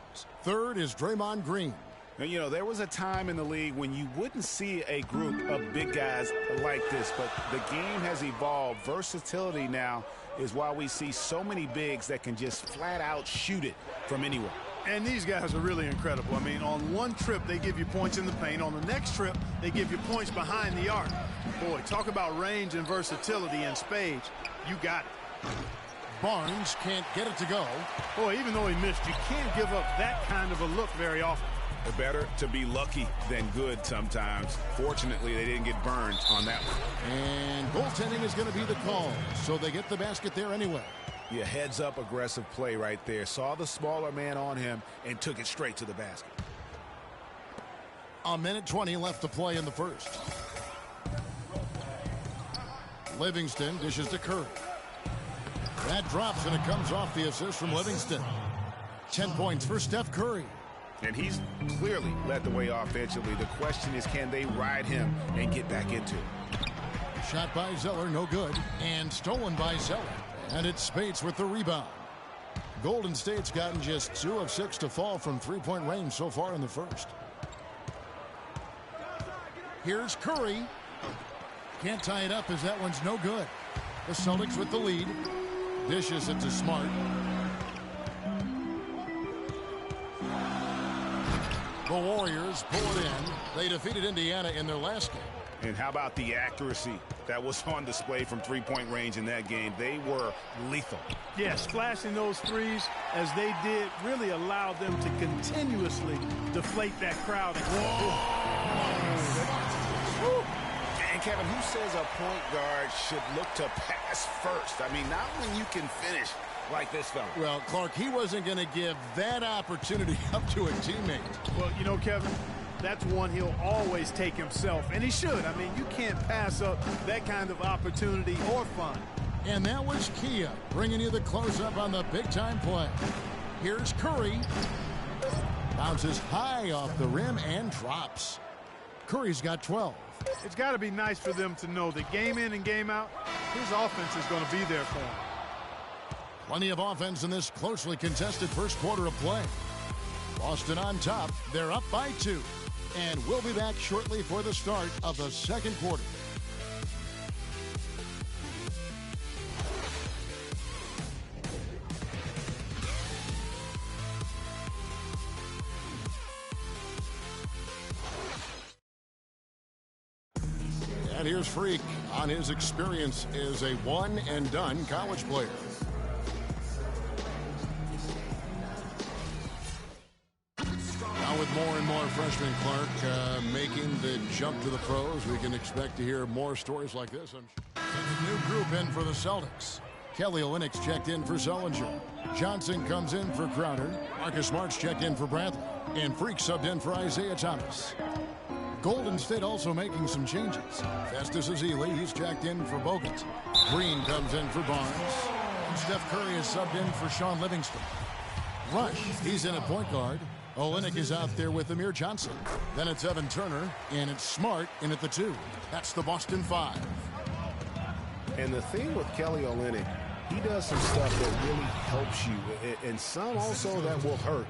Third is Draymond Green. Now, you know, there was a time in the league when you wouldn't see a group of big guys like this, but the game has evolved. Versatility now is why we see so many bigs that can just flat out shoot it from anywhere. And these guys are really incredible. I mean, on one trip, they give you points in the paint. On the next trip, they give you points behind the arc. Boy, talk about range and versatility in spades. You got it. Barnes can't get it to go. Boy, even though he missed, you can't give up that kind of a look very often. Better to be lucky than good sometimes. Fortunately, they didn't get burned on that one. And goaltending is going to be the call, so they get the basket there anyway. Yeah, heads-up aggressive play right there. Saw the smaller man on him and took it straight to the basket. A minute 20 left to play in the first. Livingston dishes to Curry. That drops, and it comes off the assist from Livingston. 10 points for Steph Curry. And he's clearly led the way offensively. The question is, can they ride him and get back into it? Shot by Zeller, no good. And stolen by Zeller. And it's Spates with the rebound. Golden State's gotten just 2 of 6 to fall from three-point range so far in the first. Here's Curry. Can't tie it up as that one's no good. The Celtics with the lead. Dishes it to Smart. The Warriors pull it in. They defeated Indiana in their last game. And how about the accuracy that was on display from three-point range in that game? They were lethal. Yeah, splashing those threes as they did really allowed them to continuously deflate that crowd. And Kevin, who says a point guard should look to pass first? I mean, not when you can finish like this fella. Well, Clark, he wasn't going to give that opportunity up to a teammate. Well, you know, Kevin, that's one he'll always take himself, and he should. I mean, you can't pass up that kind of opportunity or fun. And that was Kia bringing you the close-up on the big-time play. Here's Curry. Bounces high off the rim and drops. Curry's got 12. It's got to be nice for them to know that game in and game out, his offense is going to be there for him. Plenty of offense in this closely contested first quarter of play. Boston on top. They're up by 2. And we'll be back shortly for the start of the second quarter. And here's Freq on his experience as a one-and-done college player. Now with more and more freshmen, Clark, making the jump to the pros, we can expect to hear more stories like this. And a new group in for the Celtics. Kelly Olynyk's checked in for Sullinger. Johnson comes in for Crowder. Marcus Smart's checked in for Bradley. And Freq subbed in for Isaiah Thomas. Golden State also making some changes. Festus Ezeli, he's checked in for Bogut. Green comes in for Barnes. And Steph Curry is subbed in for Sean Livingston. Rush, he's in at point guard. Olynyk is out there with Amir Johnson. Then it's Evan Turner, and it's Smart in at the 2. That's the Boston 5. And the thing with Kelly Olynyk, he does some stuff that really helps you, and some also that will hurt.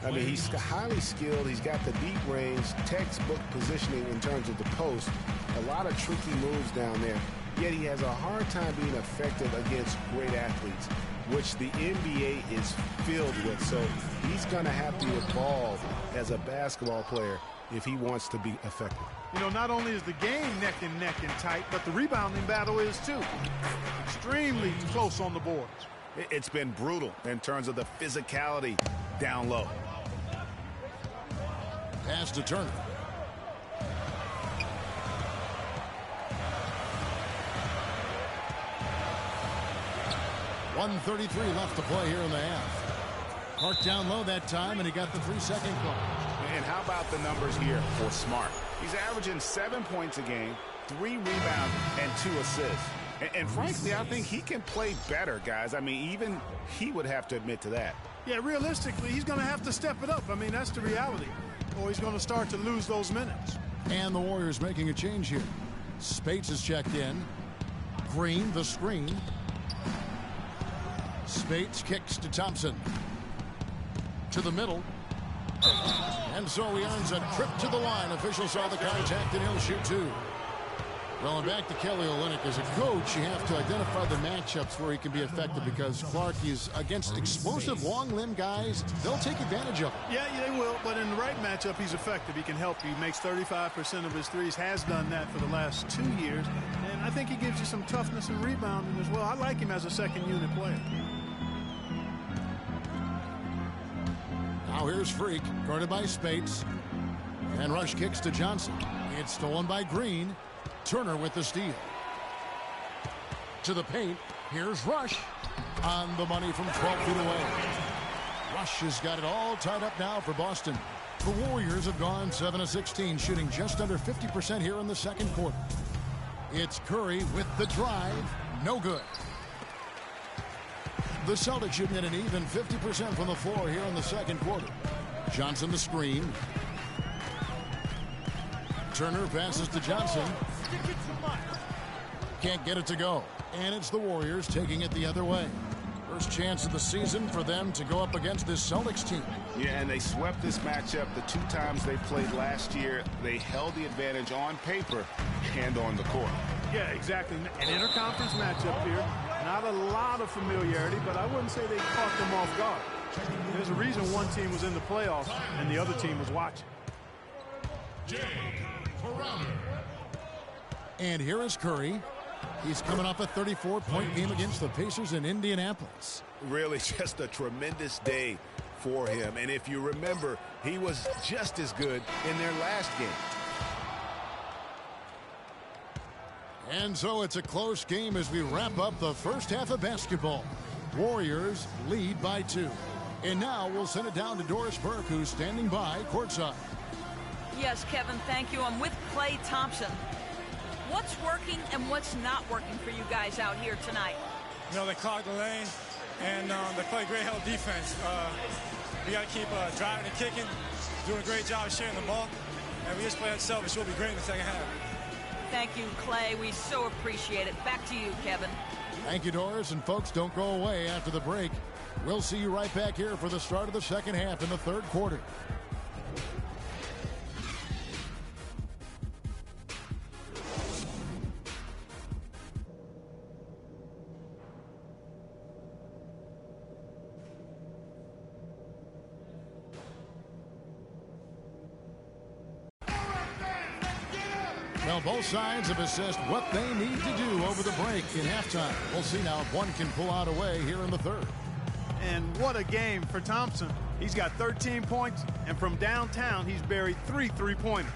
I mean, he's highly skilled. He's got the deep range, textbook positioning in terms of the post. A lot of tricky moves down there. Yet he has a hard time being effective against great athletes, which the NBA is filled with. So he's going to have to evolve as a basketball player if he wants to be effective. You know, not only is the game neck and tight, but the rebounding battle is too. Extremely close on the boards. It's been brutal in terms of the physicality down low. Pass to Turner. .133 left to play here in the half. Clark down low that time, and he got the 3-second call. And how about the numbers here for Smart? He's averaging 7 points a game, 3 rebounds, and 2 assists. And frankly, I think he can play better, guys. I mean, even he would have to admit to that. Yeah, realistically, he's going to have to step it up. I mean, that's the reality. Or he's going to start to lose those minutes. And the Warriors making a change here. Spates is checked in. Green, the screen. Spates kicks to Thompson. To the middle. And so he earns a trip to the line. Officials saw the contact, and he'll shoot 2. Well, and back to Kelly Olynyk. As a coach, you have to identify the matchups where he can be effective, because Clark is against explosive long-limb guys. They'll take advantage of him. Yeah, they will, but in the right matchup, he's effective. He can help you. He makes 35% of his threes, has done that for the last 2 years, and I think he gives you some toughness and rebounding as well. I like him as a second-unit player. Now here's Freq, guarded by Spates. And Rush kicks to Johnson. It's stolen by Green. Turner with the steal. To the paint. Here's Rush. On the money from 12 feet away. Rush has got it all tied up now for Boston. The Warriors have gone 7 of 16, shooting just under 50% here in the second quarter. It's Curry with the drive. No good. The Celtics shooting at an even 50% from the floor here in the second quarter. Johnson the screen. Turner passes to Johnson. Can't get it to go. And it's the Warriors taking it the other way. First chance of the season for them to go up against this Celtics team. Yeah, and they swept this matchup the 2 times they played last year. They held the advantage on paper and on the court. Yeah, exactly. An interconference matchup here. Not a lot of familiarity, but I wouldn't say they caught them off guard. There's a reason one team was in the playoffs and the other team was watching. And here is Curry. He's coming off a 34-point game against the Pacers in Indianapolis. Really just a tremendous day for him. And if you remember, he was just as good in their last game. And so it's a close game as we wrap up the first half of basketball. Warriors lead by 2. And now we'll send it down to Doris Burke, who's standing by courtside. Yes, Kevin, thank you. I'm with Klay Thompson. What's working and what's not working for you guys out here tonight? You know, they clog the lane, and they play great help defense. We got to keep driving and kicking, doing a great job sharing the ball, and we just play ourselves. We'll be great in the second half. Thank you, Klay. We so appreciate it. Back to you, Kevin. Thank you, Doris. And folks, don't go away after the break. We'll see you right back here for the start of the second half in the third quarter. Well, both sides have assessed what they need to do over the break in halftime. We'll see now if one can pull out away here in the third. And what a game for Thompson. He's got 13 points, and from downtown, he's buried 3 3-pointers.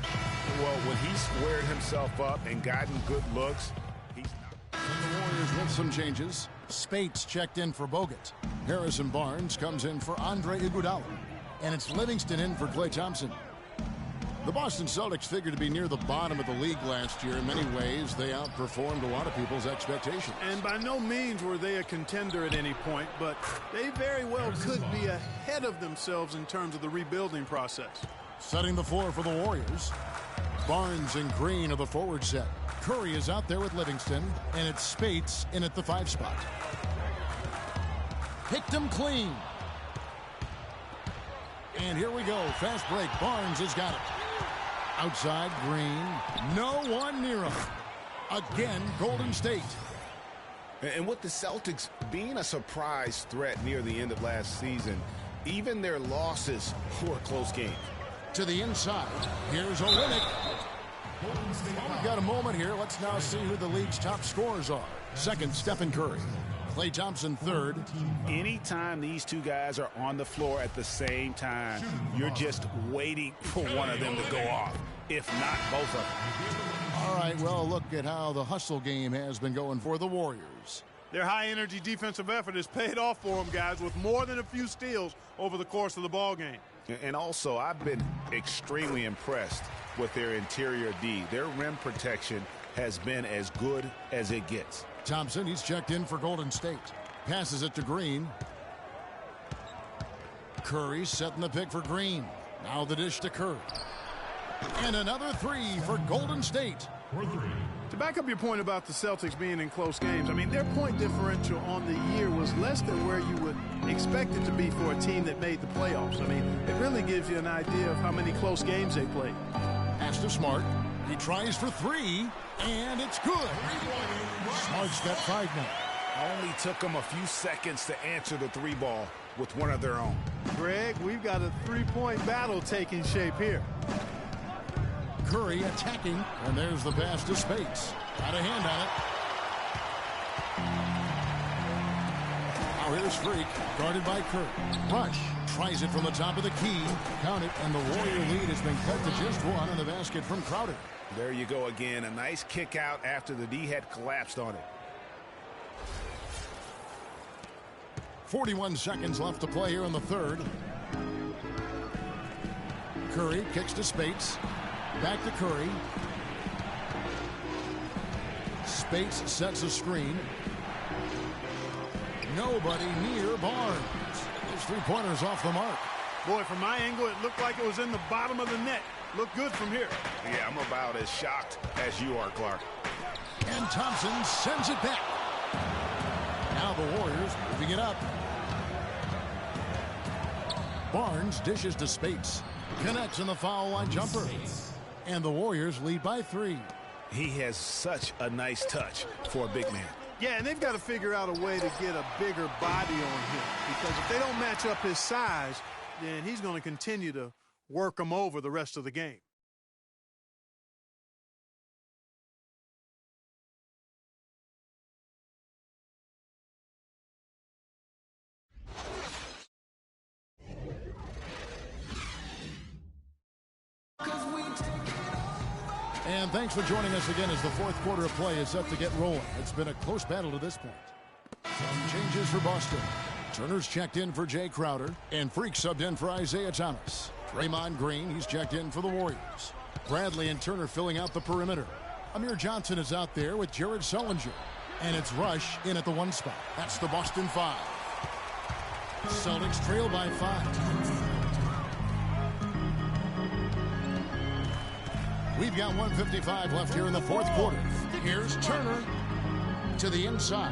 Well, when he's squared himself up and gotten good looks, he's not. And the Warriors with some changes. Spates checked in for Bogut. Harrison Barnes comes in for Andre Iguodala. And it's Livingston in for Klay Thompson. The Boston Celtics figured to be near the bottom of the league last year. In many ways, they outperformed a lot of people's expectations. And by no means were they a contender at any point, but they very well could be ahead of themselves in terms of the rebuilding process. Setting the floor for the Warriors. Barnes and Green are the forward set. Curry is out there with Livingston, and it's Spates in at the 5 spot. Picked him clean. And here we go. Fast break. Barnes has got it. Outside, Green. No one near him. Again, Golden State. And with the Celtics being a surprise threat near the end of last season, even their losses were close games. To the inside. Here's Olynyk. Well, we've got a moment here. Let's now see who the league's top scorers are. Second, Stephen Curry. Klay Thompson third. Anytime these two guys are on the floor at the same time, you're just waiting for one of them to go off, if not both of them. All right, well, look at how the hustle game has been going for the Warriors. Their high-energy defensive effort has paid off for them, guys, with more than a few steals over the course of the ball game. And also, I've been extremely impressed with their interior D. Their rim protection has been as good as it gets. Thompson, he's checked in for Golden State. Passes it to Green. Curry setting the pick for Green. Now the dish to Curry. And another 3 for Golden State. To back up your point about the Celtics being in close games, I mean, their point differential on the year was less than where you would expect it to be for a team that made the playoffs. I mean, it really gives you an idea of how many close games they played. Pass to Smart. He tries for 3, and it's good. Smart's got 5 now. Only took them a few seconds to answer the 3 ball with one of their own. Greg, we've got a 3-point battle taking shape here. Curry attacking, and there's the pass to Spates. Got a hand Now here's Freq, guarded by Kurt. Rush tries it from the top of the key. Count it, and the Warrior lead has been cut to just one on the basket from Crowder. There you go again. A nice kick out after the D had collapsed on it. 41 seconds left to play here in the third. Curry kicks to Spates. Back to Curry. Spates sets a screen. Nobody near Barnes. Those three-pointers off the mark. Boy, from my angle, it looked like it was in the bottom of the net. Looked good from here. Yeah, I'm about as shocked as you are, Clark. And Thompson sends it back. Now the Warriors moving it up. Barnes dishes to Spates. Connects in the foul line jumper. And the Warriors lead by 3. He has such a nice touch for a big man. Yeah, and they've got to figure out a way to get a bigger body on him, because if they don't match up his size, then he's going to continue to work him over the rest of the game. And thanks for joining us again as the fourth quarter of play is set to get rolling. It's been a close battle to this point. Some changes for Boston. Turner's checked in for Jay Crowder, and Freq subbed in for Isaiah Thomas. Draymond Green, he's checked in for the Warriors. Bradley and Turner filling out the perimeter. Amir Johnson is out there with Jared Sullinger. And it's Rush in at the 1 spot. That's the Boston 5. Celtics trail by 5. We've got 1:55 left here in the fourth quarter. Here's Turner to the inside.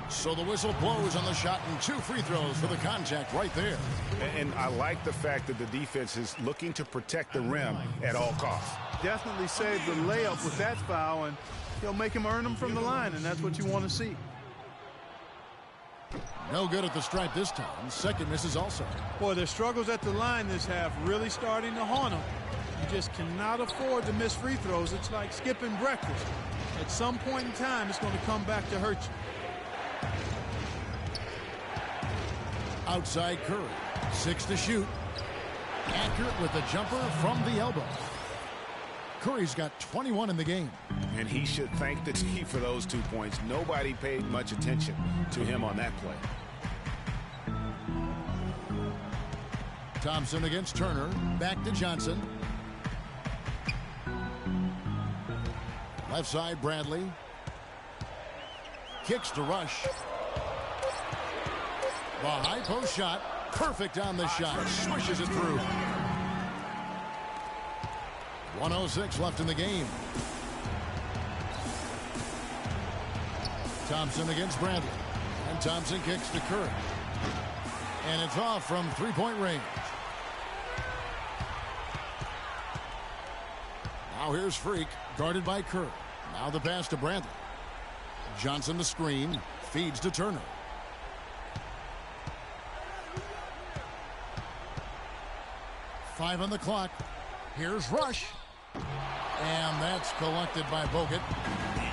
So the whistle blows on the shot, and 2 free throws for the contact right there. And I like the fact that the defense is looking to protect the rim at all costs. Definitely saved the layup with that foul, and he'll make him earn them from the line, and that's what you want to see. No good at the stripe this time. Second misses also. Boy, their struggles at the line this half really starting to haunt them. You just cannot afford to miss free throws. It's like skipping breakfast. At some point in time, it's going to come back to hurt you. Outside Curry. 6 to shoot. Accurate with the jumper from the elbow. Curry's got 21 in the game. And he should thank the team for those 2 points. Nobody paid much attention to him on that play. Thompson against Turner. Back to Johnson. Left side, Bradley. Kicks to Rush. The high post shot. Perfect on the shot. Swishes it through. 1:06 left in the game. Thompson against Bradley. And Thompson kicks to Curry. And it's off from three-point range. Now here's Freq, guarded by Curry. Now the pass to Bradley. Johnson the screen. Feeds to Turner. Five on the clock. Here's Rush. And that's collected by Bogut.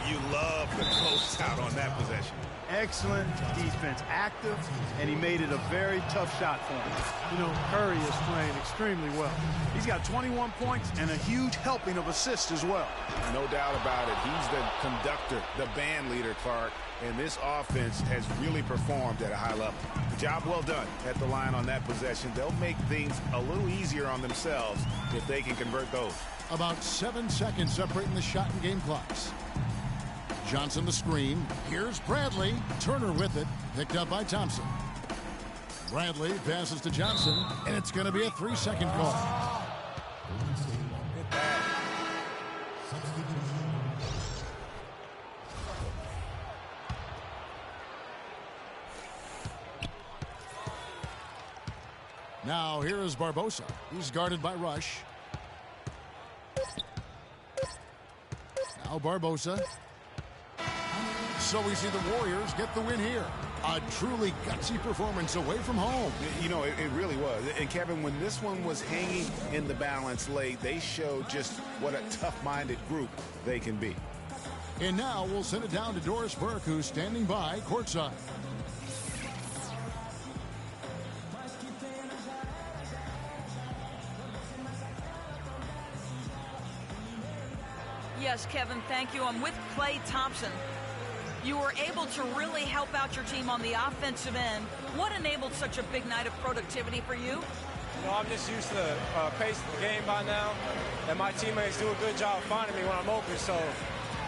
You love the close out on that possession. Excellent defense, active, and he made it a very tough shot for him. You know, Curry is playing extremely well. He's got 21 points and a huge helping of assists as well. No doubt about it. He's the conductor, the band leader, Clark, and this offense has really performed at a high level. Job well done at the line on that possession. They'll make things a little easier on themselves if they can convert those. About 7 seconds separating the shot and game clocks. Johnson the screen. Here's Bradley. Turner with it. Picked up by Thompson. Bradley passes to Johnson, and it's going to be a 3-second call. Now here is Barbosa. He's guarded by Rush. Now Barbosa. So we see the Warriors get the win here. A truly gutsy performance away from home. You know, it really was. And Kevin, when this one was hanging in the balance late, they showed just what a tough-minded group they can be. And now we'll send it down to Doris Burke, who's standing by courtside. Yes, Kevin, thank you. I'm with Klay Thompson. You were able to really help out your team on the offensive end. What enabled such a big night of productivity for you? You know, I'm just used to the pace of the game by now, and my teammates do a good job finding me when I'm open, so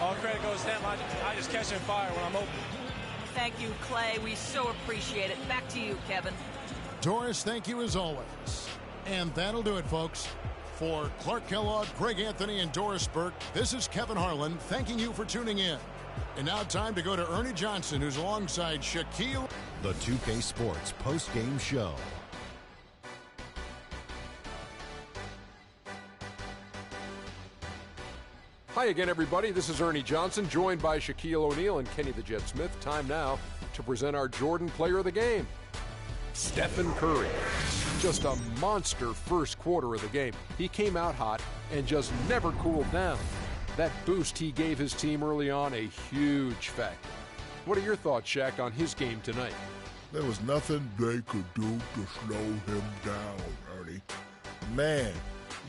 all credit goes to them. I just catch and fire when I'm open. Thank you, Klay. We so appreciate it. Back to you, Kevin. Doris, thank you as always. And that'll do it, folks. For Clark Kellogg, Craig Anthony, and Doris Burke, this is Kevin Harlan thanking you for tuning in. And now time to go to Ernie Johnson, who's alongside Shaquille. The 2K Sports post-game show. Hi again, everybody. This is Ernie Johnson, joined by Shaquille O'Neal and Kenny the Jet Smith. Time now to present our Jordan Player of the Game, Stephen Curry. Just a monster first quarter of the game. He came out hot and just never cooled down. That boost he gave his team early on, a huge factor. What are your thoughts, Shaq, on his game tonight? There was nothing they could do to slow him down, Ernie. Man,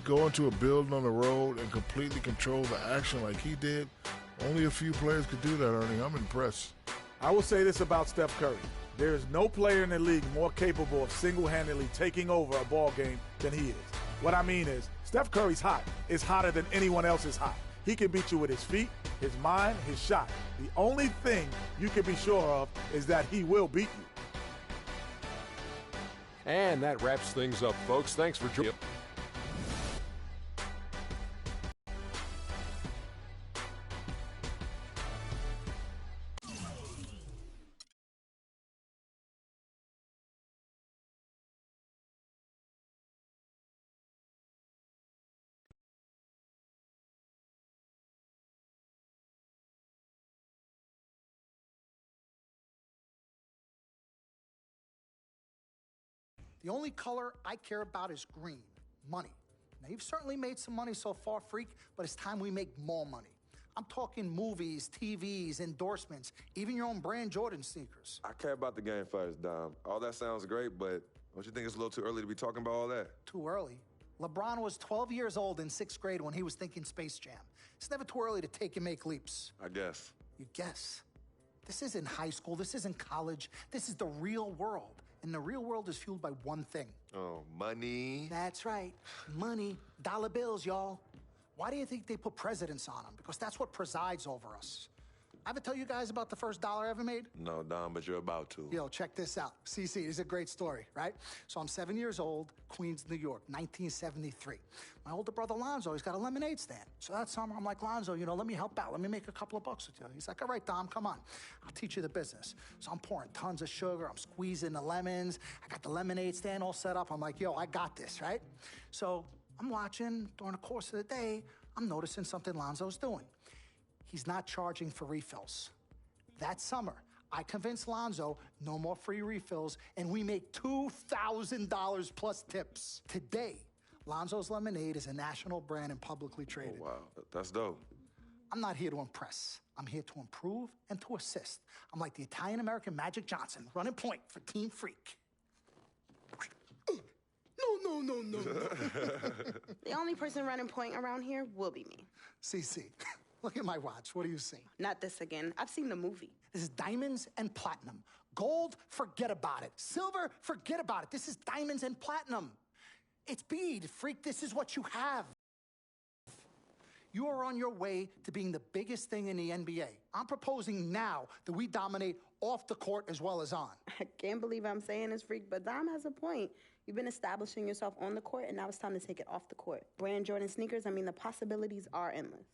go into a building on the road and completely control the action like he did. Only a few players could do that, Ernie. I'm impressed. I will say this about Steph Curry. There is no player in the league more capable of single-handedly taking over a ball game than he is. What I mean is, Steph Curry's hot. Is hotter than anyone else is hot. He can beat you with his feet, his mind, his shot. The only thing you can be sure of is that he will beat you. And that wraps things up, folks. Thanks for joining. The only color I care about is green, money. Now, you've certainly made some money so far, Freak, but it's time we make more money. I'm talking movies, TVs, endorsements, even your own brand Jordan sneakers. I care about the game first, Dom. All that sounds great, but don't you think it's a little too early to be talking about all that? Too early? LeBron was 12 years old in 6th grade when he was thinking Space Jam. It's never too early to take and make leaps. I guess. You guess? This isn't high school. This isn't college. This is the real world. And the real world is fueled by one thing. Oh, money. That's right. Money. Dollar bills, y'all. Why do you think they put presidents on them? Because that's what presides over us. I ever tell you guys about the first dollar I ever made? No, Dom, but you're about to. Yo, check this out. CC, this is a great story, right? So I'm 7 years old, Queens, New York, 1973. My older brother, Lonzo, he's got a lemonade stand. So that summer, I'm like, Lonzo, you know, let me help out. Let me make a couple of bucks with you. He's like, all right, Dom, come on. I'll teach you the business. So I'm pouring tons of sugar. I'm squeezing the lemons. I got the lemonade stand all set up. I'm like, yo, I got this, right? So I'm watching during the course of the day. I'm noticing something Lonzo's doing. He's not charging for refills. That summer, I convinced Lonzo no more free refills, and we make $2,000 plus tips. Today, Lonzo's Lemonade is a national brand and publicly traded. Oh, wow. That's dope. I'm not here to impress. I'm here to improve and to assist. I'm like the Italian-American Magic Johnson, running point for Team Freak. No. The only person running point around here will be me. CC, look at my watch. What do you see? Not this again. I've seen the movie. This is diamonds and platinum. Gold, forget about it. Silver, forget about it. This is diamonds and platinum. It's bead, Freak. This is what you have. You are on your way to being the biggest thing in the NBA. I'm proposing now that we dominate off the court as well as on. I can't believe I'm saying this, Freak, but Dom has a point. You've been establishing yourself on the court, and now it's time to take it off the court. Brand Jordan sneakers, I mean, the possibilities are endless.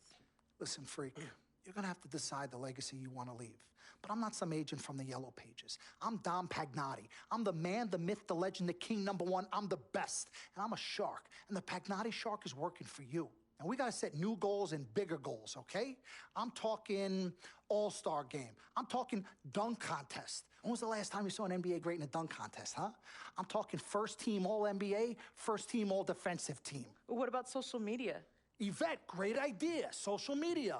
Listen, Freak, you're going to have to decide the legacy you want to leave. But I'm not some agent from the Yellow Pages. I'm Dom Pagnotti. I'm the man, the myth, the legend, the king, #1. I'm the best. And I'm a shark. And the Pagnotti shark is working for you. And we got to set new goals and bigger goals, okay? I'm talking all-star game. I'm talking dunk contest. When was the last time you saw an NBA great in a dunk contest, huh? I'm talking first team All-NBA, first team All-Defensive team. What about social media? Yvette, great idea. Social media.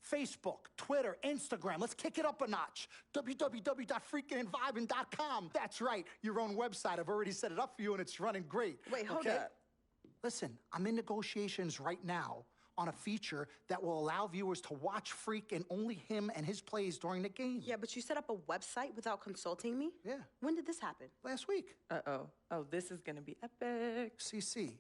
Facebook, Twitter, Instagram. Let's kick it up a notch. www.freakandvibing.com. That's right, your own website. I've already set it up for you, and it's running great. Wait, hold okay? up. Listen, I'm in negotiations right now on a feature that will allow viewers to watch Freq and only him and his plays during the game. Yeah, but you set up a website without consulting me? Yeah. When did this happen? Last week. Uh-oh. Oh, this is gonna be epic. CC,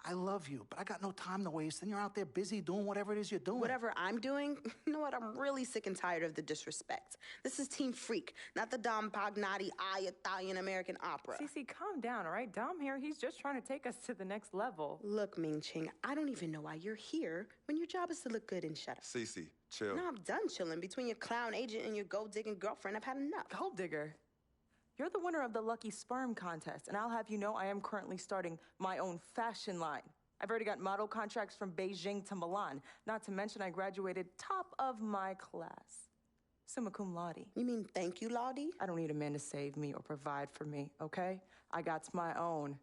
I love you, but I got no time to waste. And you're out there busy doing whatever it is you're doing. Whatever I'm doing, you know what? I'm really sick and tired of the disrespect. This is Team Freq, not the Dom Pagnotti Italian-American opera. Cece, calm down, all right? Dom here, he's just trying to take us to the next level. Look, Ming Ching, I don't even know why you're here when your job is to look good and shut up. Cece, chill. No, I'm done chilling. Between your clown agent and your gold-digging girlfriend, I've had enough. Gold digger? You're the winner of the Lucky Sperm contest, and I'll have you know I am currently starting my own fashion line. I've already got model contracts from Beijing to Milan, not to mention I graduated top of my class. Summa cum laude. You mean thank you, Laude? I don't need a man to save me or provide for me, okay? I got my own,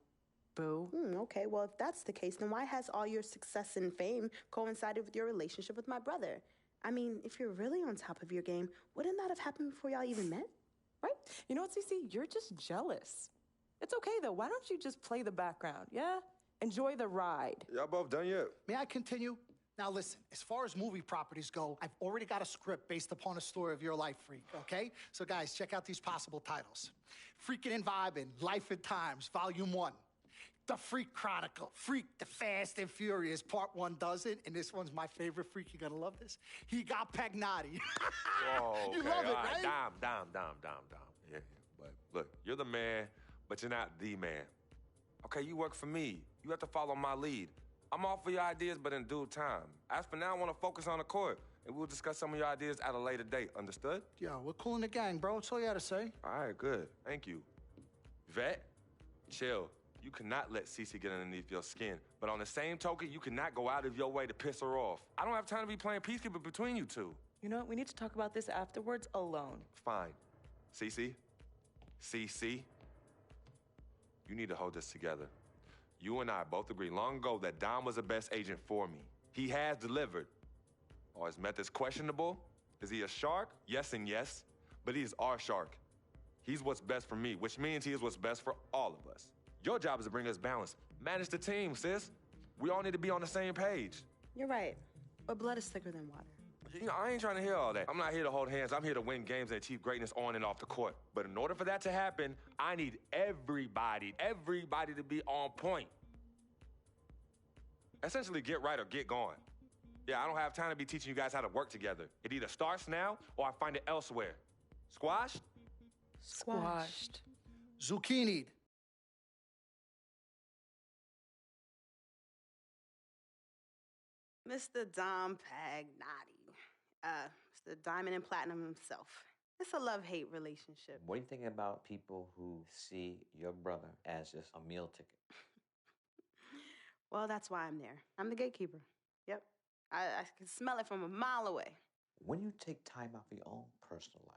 boo. Okay, well, if that's the case, then why has all your success and fame coincided with your relationship with my brother? I mean, if you're really on top of your game, wouldn't that have happened before y'all even met? Right? You know what, Cece? You're just jealous. It's okay, though. Why don't you just play the background, yeah? Enjoy the ride. Y'all both done yet? May I continue? Now listen, as far as movie properties go, I've already got a script based upon a story of your life, Freq, okay? So guys, check out these possible titles. Freakin' and Vibin', Life and Times, Volume 1. The Freq Chronicle, Freq the Fast and Furious, Part 1 does it, and this one's my favorite, Freq, you're gonna love this. He got Pagnotti. Whoa, You okay, love it, all right? Dom. Yeah, but look, you're the man, but you're not the man. Okay, you work for me. You have to follow my lead. I'm all for your ideas, but in due time. As for now, I want to focus on the court, and we'll discuss some of your ideas at a later date. Understood? Yo, we're cool in the gang, bro. That's all you had to say. All right, good. Thank you. Vet, chill. You cannot let Cece get underneath your skin. But on the same token, you cannot go out of your way to piss her off. I don't have time to be playing peacekeeper between you two. You know what? We need to talk about this afterwards alone. Fine. Cece, you need to hold this together. You and I both agreed long ago that Dom was the best agent for me. He has delivered. Are his methods questionable? Is he a shark? Yes and yes. But he is our shark. He's what's best for me, which means he is what's best for all of us. Your job is to bring us balance. Manage the team, sis. We all need to be on the same page. You're right, but blood is thicker than water. You know, I ain't trying to hear all that. I'm not here to hold hands. I'm here to win games and achieve greatness on and off the court. But in order for that to happen, I need everybody to be on point. Essentially, get right or get gone. Yeah, I don't have time to be teaching you guys how to work together. It either starts now or I find it elsewhere. Squashed? Squashed. Zucchini'd. Mr. Dom Pagnotti. Mr. Diamond and Platinum himself. It's a love-hate relationship. What are you thinking about people who see your brother as just a meal ticket? Well, that's why I'm there. I'm the gatekeeper. Yep. I can smell it from a mile away. When you take time out for your own personal life,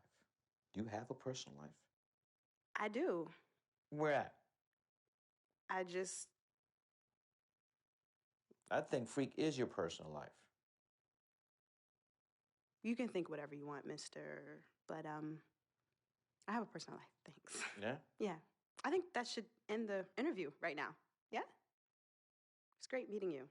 do you have a personal life? I do. Where at? I think Freq is your personal life. You can think whatever you want, mister. But, I have a personal life. Thanks. Yeah? Yeah. I think that should end the interview right now. Yeah? It's great meeting you.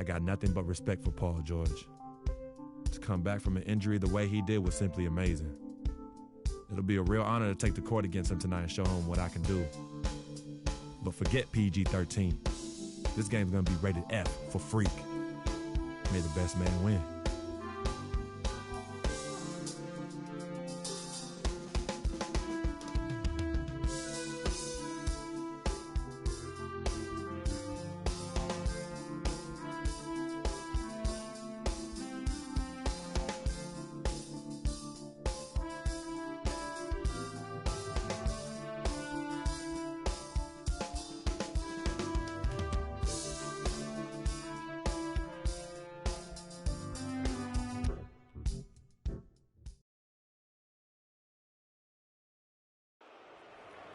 I got nothing but respect for Paul George. To come back from an injury the way he did was simply amazing. It'll be a real honor to take the court against him tonight and show him what I can do. But forget PG-13. This game's gonna be rated F for Freq. May the best man win.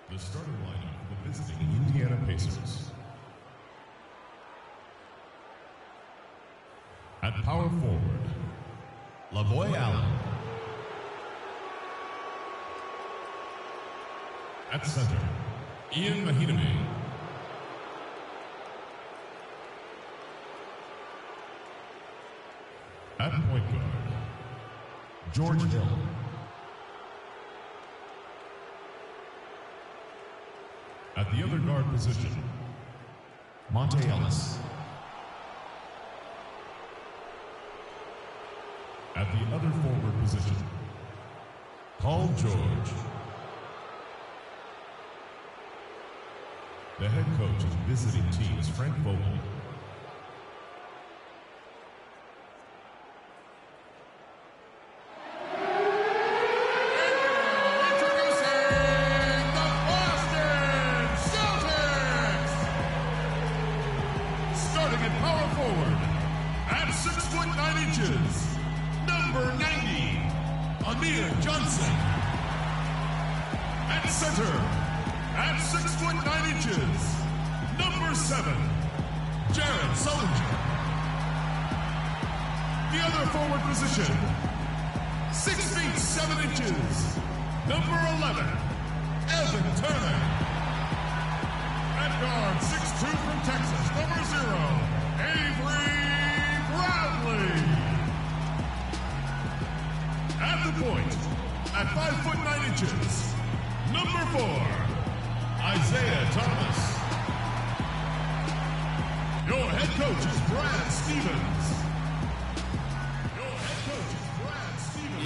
The starting lineup for the visiting Indiana Pacers. At power forward, LaVoy Allen. At center, Ian Mahinami. At point guard, George Hill. At the other guard position, Monte Ellis. At the other forward position, Paul George. The head coach of visiting teams, Frank Vogel.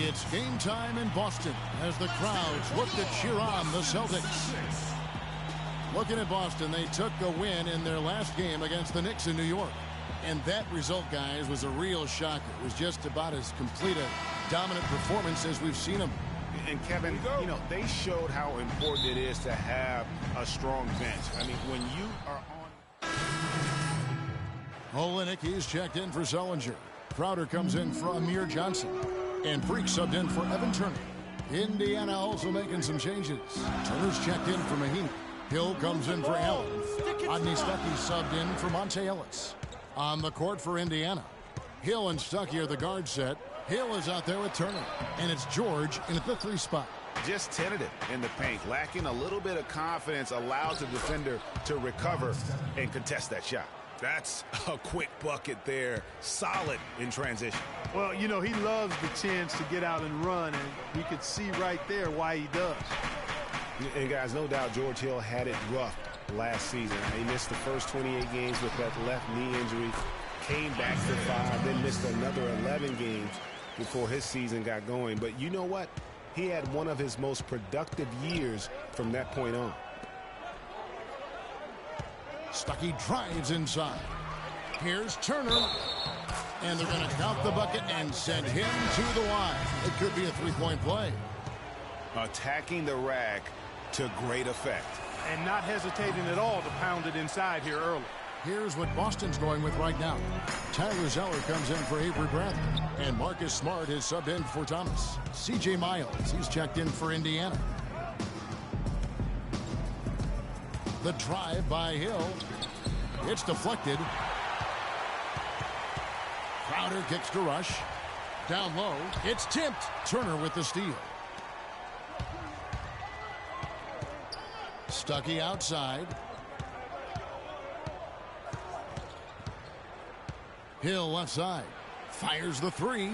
It's game time in Boston as the crowds look to cheer on the Celtics. Looking at Boston, they took a win in their last game against the Knicks in New York. And that result, guys, was a real shocker. It was just about as complete a dominant performance as we've seen them. And Kevin, you know, they showed how important it is to have a strong bench. I mean, when you are on... Olenek, he's checked in for Sullinger. Crowder comes in for Amir Johnson. And Freq subbed in for Evan Turner. Indiana also making some changes. Turner's checked in for Mahinmi. Hill comes in for Allen. Odney Stuckey subbed in for Monte Ellis. On the court for Indiana, Hill and Stuckey are the guard set. Hill is out there with Turner. And it's George in at the 3 spot. Just tentative in the paint, lacking a little bit of confidence, allowed the defender to recover and contest that shot. That's a quick bucket there. Solid in transition. Well, you know, he loves the chance to get out and run, and we could see right there why he does. And, guys, no doubt George Hill had it rough last season. He missed the first 28 games with that left knee injury, came back for 5, then missed another 11 games before his season got going. But you know what? He had one of his most productive years from that point on. Stuckey drives inside. Here's Turner. And they're going to count the bucket and send him to the line. It could be a 3-point play. Attacking the rack to great effect. And not hesitating at all to pound it inside here early. Here's what Boston's going with right now. Tyler Zeller comes in for Avery Bradley. And Marcus Smart is subbed in for Thomas. C.J. Miles, he's checked in for Indiana. The drive by Hill. It's deflected. Crowder kicks to Rush. Down low. It's tipped. Turner with the steal. Stuckey outside. Hill left side. Fires the three.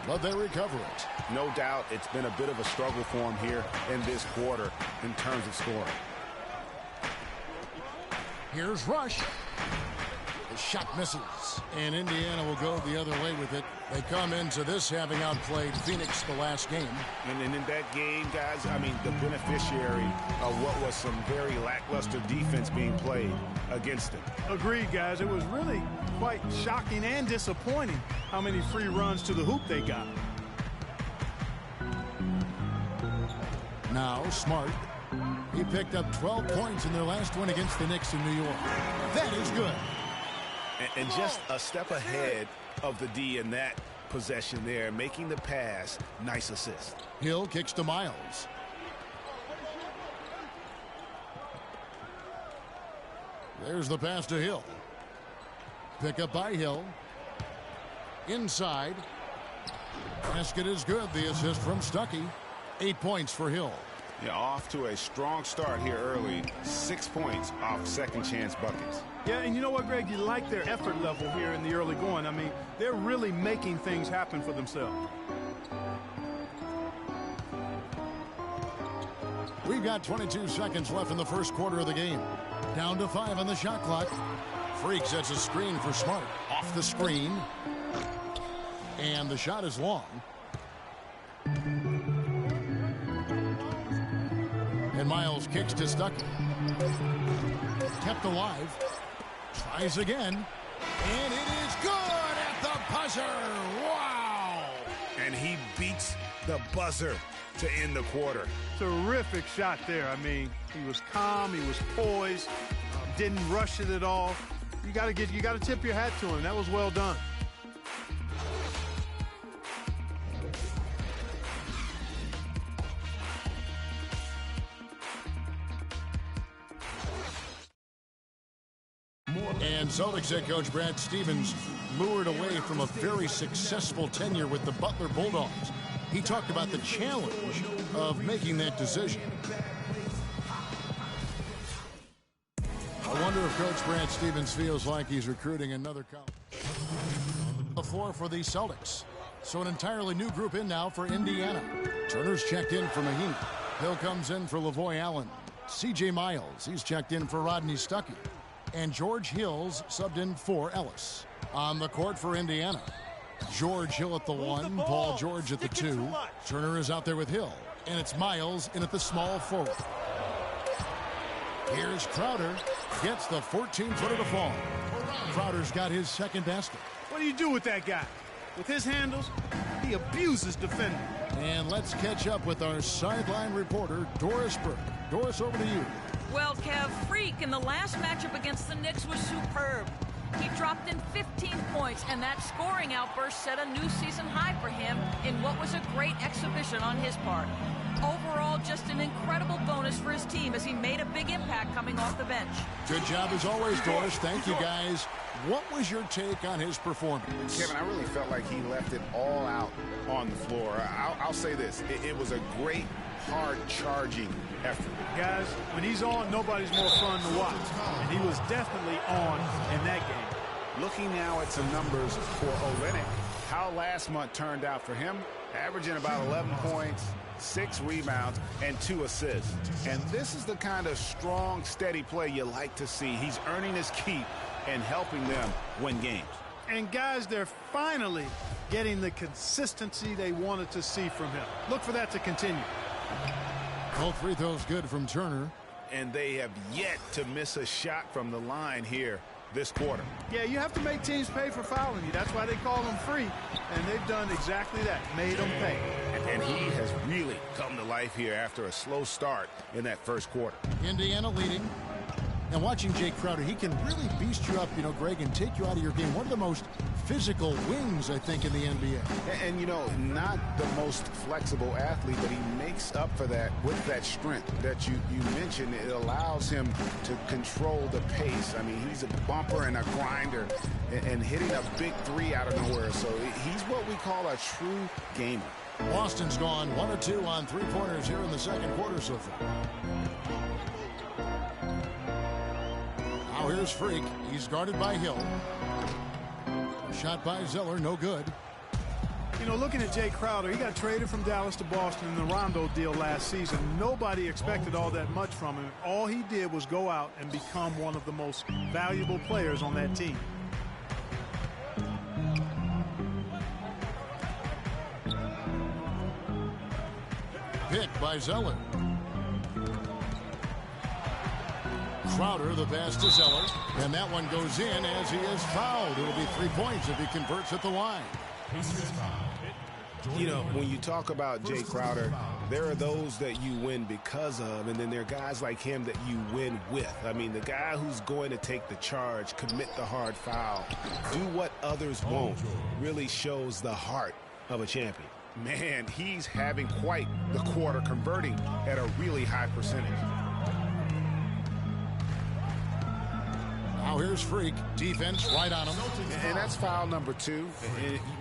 But they recover it. No doubt it's been a bit of a struggle for him here in this quarter in terms of scoring. Here's Rush. The shot misses. And Indiana will go the other way with it. They come into this having outplayed Phoenix the last game. And in that game, guys, I mean, the beneficiary of what was some very lackluster defense being played against them. Agreed, guys. It was really quite shocking and disappointing how many free runs to the hoop they got. Now Smart. He picked up 12 points in their last one against the Knicks in New York. That is good. And just a step ahead of the D in that possession there, making the pass. Nice assist. Hill kicks to Miles. There's the pass to Hill. Pick up by Hill. Inside. Basket is good. The assist from Stuckey. 8 points for Hill. Yeah, off to a strong start here early. 6 points off second chance buckets. Yeah, and you know what, Greg? You like their effort level here in the early going. I mean, they're really making things happen for themselves. We've got 22 seconds left in the first quarter of the game. Down to 5 on the shot clock. Freq sets a screen for Smart. Off the screen. And the shot is long. And Miles kicks to Stuckey. Kept alive. Tries again. And it is good at the buzzer. Wow! And he beats the buzzer to end the quarter. Terrific shot there. I mean, he was calm. He was poised. Didn't rush it at all. You got to tip your hat to him. That was well done. And Celtics head coach Brad Stevens lured away from a very successful tenure with the Butler Bulldogs. He talked about the challenge of making that decision. I wonder if Coach Brad Stevens feels like he's recruiting another college. The floor for the Celtics. So an entirely new group in now for Indiana. Turner's checked in for Mahinmi. Hill comes in for Lavoy Allen. C.J. Miles, he's checked in for Rodney Stuckey. And George Hill's subbed in for Ellis. On the court for Indiana. George Hill at the 1, Paul George at the 2. Turner is out there with Hill. And it's Miles in at the small forward. Here's Crowder. Gets the 14-footer to fall. Crowder's got his second basket. What do you do with that guy? With his handles, he abuses defenders. And let's catch up with our sideline reporter, Doris Burke. Doris, over to you. Well, Kev, Freq in the last matchup against the Knicks was superb. He dropped in 15 points, and that scoring outburst set a new season high for him in what was a great exhibition on his part. Overall, just an incredible bonus for his team as he made a big impact coming off the bench. Good job as always, Doris. Thank you, guys. What was your take on his performance? Kevin, I really felt like he left it all out on the floor. I'll say this. It was a great, hard-charging effort. Guys, when he's on, nobody's more fun to watch. And he was definitely on in that game. Looking now at some numbers for Olynyk, how last month turned out for him, averaging about 11 points, 6 rebounds, and 2 assists. And this is the kind of strong, steady play you like to see. He's earning his keep and helping them win games. And guys, they're finally getting the consistency they wanted to see from him. Look for that to continue. Both free throws good from Turner. And they have yet to miss a shot from the line here this quarter. Yeah, you have to make teams pay for fouling you. That's why they call them free. And they've done exactly that, made them pay. And he has really come to life here after a slow start in that first quarter. Indiana leading. And watching Jay Crowder, he can really beast you up, Greg, and take you out of your game. One of the most physical wings, I think, in the NBA. And not the most flexible athlete, but he makes up for that with that strength that you mentioned. It allows him to control the pace. I mean, he's a bumper and a grinder and hitting a big three out of nowhere. So he's what we call a true gamer. Boston's gone 1 or 2 on three-pointers here in the second quarter so far. Now here's Freq. He's guarded by Hill. Shot by Zeller, no good. You know, looking at Jay Crowder, he got traded from Dallas to Boston in the Rondo deal last season. Nobody expected all that much from him. All he did was go out and become one of the most valuable players on that team. Pick by Zeller. Crowder, the pass to Zeller. And that one goes in as he is fouled. It'll be 3 points if he converts at the line. You know, when you talk about Jay Crowder, there are those that you win because of, and then there are guys like him that you win with. I mean, the guy who's going to take the charge, commit the hard foul, do what others won't, really shows the heart of a champion. Man, he's having quite the quarter, converting at a really high percentage. Now here's Freq. Defense right on him. And that's foul number 2.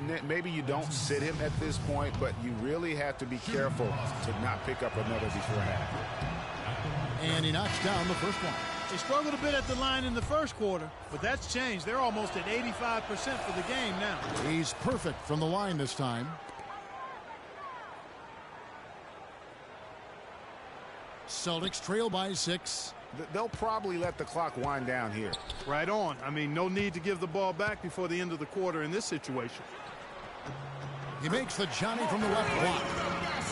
And maybe you don't sit him at this point, but you really have to be careful to not pick up another before half. And he knocks down the first one. They struggled a bit at the line in the first quarter, but that's changed. They're almost at 85% for the game now. He's perfect from the line this time. Celtics trail by 6. They'll probably let the clock wind down here. Right on. I mean, no need to give the ball back before the end of the quarter in this situation. He makes the Johnny from the left block.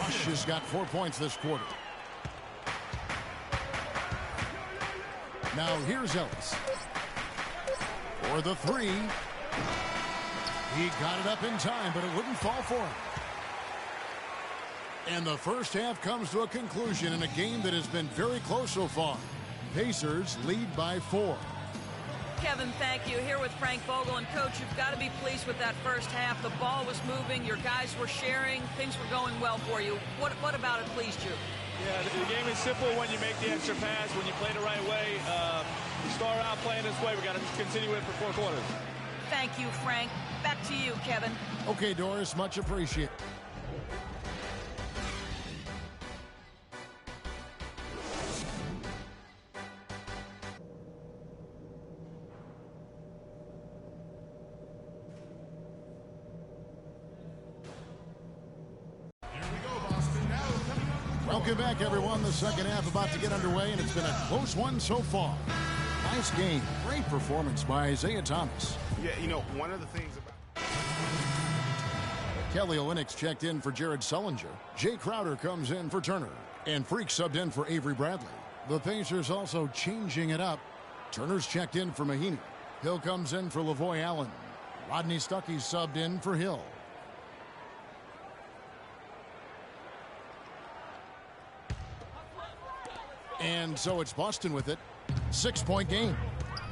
Rush has got 4 points this quarter. Now here's Ellis. For the 3. He got it up in time, but it wouldn't fall for him. And the first half comes to a conclusion in a game that has been very close so far. Pacers lead by 4. Kevin, thank you. Here with Frank Vogel. And, Coach, you've got to be pleased with that first half. The ball was moving. Your guys were sharing. Things were going well for you. What about it pleased you? Yeah, the game is simple when you make the extra pass, when you play the right way. We start out playing this way. We got to continue it for 4 quarters. Thank you, Frank. Back to you, Kevin. Okay, Doris, much appreciated. Welcome back, everyone. The second half about to get underway, and it's been a close one so far. Nice game. Great performance by Isaiah Thomas. Yeah, you know, one of the things about... Kelly Olynyk checked in for Jared Sullinger. Jay Crowder comes in for Turner. And Freq subbed in for Avery Bradley. The Pacers also changing it up. Turner's checked in for Mahinmi. Hill comes in for Lavoy Allen. Rodney Stuckey subbed in for Hill. And so it's Boston with it. 6-point game.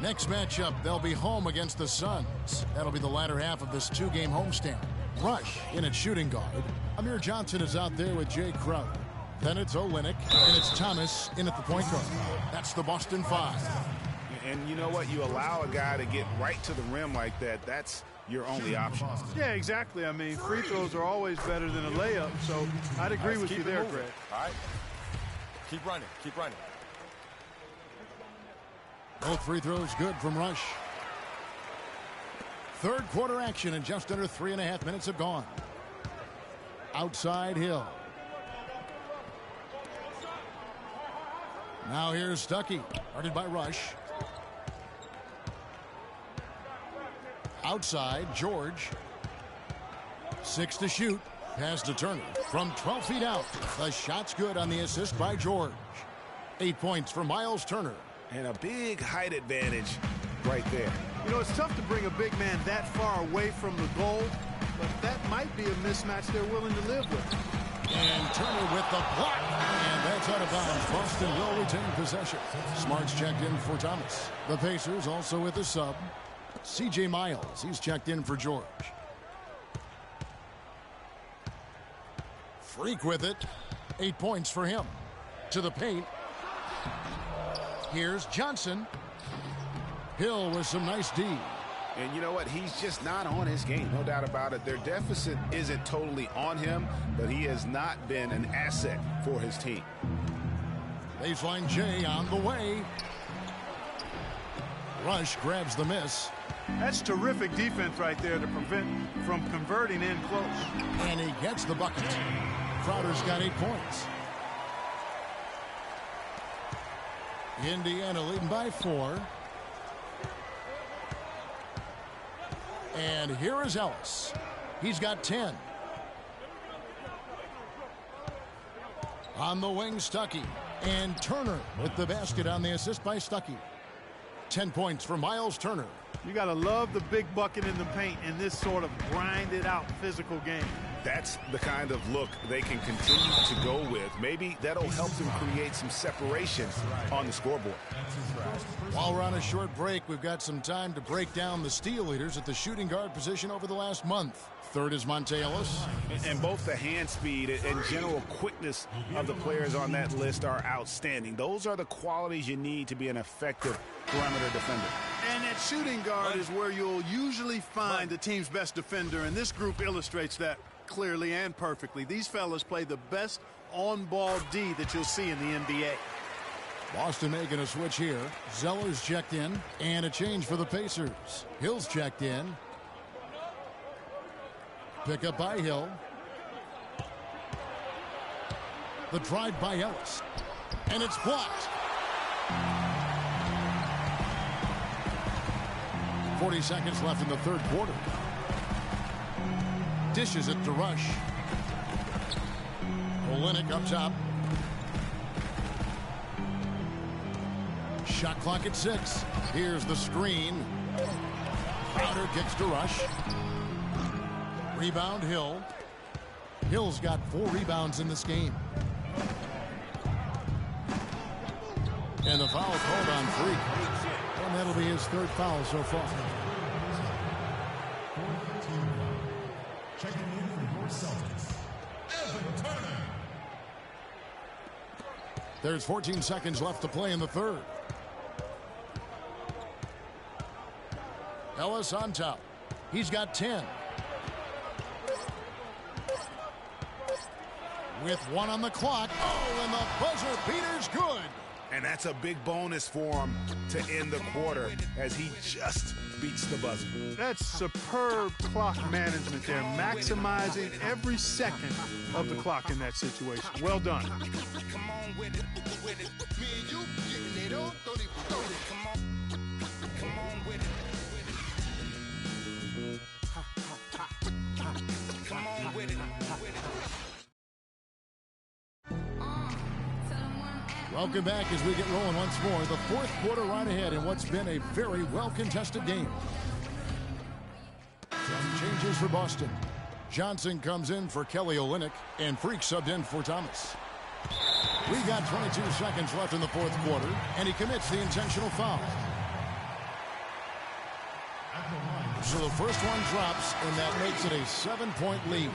Next matchup, they'll be home against the Suns. That'll be the latter half of this 2-game homestand. Rush in at shooting guard. Amir Johnson is out there with Jay Crowder. Then it's Olynyk, and it's Thomas in at the point guard. That's the Boston 5. And you know what? You allow a guy to get right to the rim like that. That's your only option. Yeah, exactly. I mean, free throws are always better than a layup, so I'd agree with you there, Greg. All right. Keep running. Keep running. Both free throws good from Rush. Third quarter action, and just under 3.5 minutes have gone. Outside Hill. Now here's Stuckey, guarded by Rush. Outside, George. 6 to shoot. Pass to Turner from 12 feet out. The shot's good on the assist by George. 8 points for Miles Turner. And a big height advantage right there. You know, it's tough to bring a big man that far away from the goal, but that might be a mismatch they're willing to live with. And Turner with the block. And that's out of bounds. Boston will retain possession. Smart's checked in for Thomas. The Pacers also with a sub. C.J. Miles, he's checked in for George. Freq with it. 8 points for him. To the paint. Here's Johnson. Hill with some nice D. And you know what? He's just not on his game. No doubt about it. Their deficit isn't totally on him, but he has not been an asset for his team. Baseline J on the way. Rush grabs the miss. That's terrific defense right there to prevent from converting in close. And he gets the bucket. Crowder's got 8 points. Indiana leading by 4. And here is Ellis. He's got 10. On the wing, Stuckey. And Turner with the basket on the assist by Stuckey. 10 points for Miles Turner. You got to love the big bucket in the paint in this sort of grinded-out physical game. That's the kind of look they can continue to go with. Maybe that'll help them create some separation on the scoreboard. While we're on a short break, we've got some time to break down the steal leaders at the shooting guard position over the last month. Third is Monte Ellis. And both the hand speed and general quickness of the players on that list are outstanding. Those are the qualities you need to be an effective perimeter defender. And at shooting guard is where you'll usually find the team's best defender, and this group illustrates that clearly and perfectly. These fellas play the best on-ball D that you'll see in the NBA. Boston making a switch here. Zeller's checked in, and a change for the Pacers. Hill's checked in. Pick up by Hill. The drive by Ellis. And it's blocked. 40 seconds left in the third quarter. Dishes it to Rush. Olynyk up top. Shot clock at 6. Here's the screen. Crowder kicks to Rush. Rebound Hill. Hill's got 4 rebounds in this game. And the foul called on Freq. And that'll be his 3rd foul so far. Checking in for your Celtics, Evan Turner. There's 14 seconds left to play in the third. Ellis on top. He's got 10. With 1 on the clock. Oh, and the buzzer beater's good. And that's a big bonus for him to end the quarter as he just beats the buzzer. That's superb clock management there, maximizing every second of the clock in that situation. Well done. Welcome back as we get rolling once more. The fourth quarter right ahead in what's been a very well-contested game. Some changes for Boston. Johnson comes in for Kelly Olynyk, and Freq subbed in for Thomas. We got 22 seconds left in the fourth quarter, and he commits the intentional foul. So the first one drops, and that makes it a 7-point lead.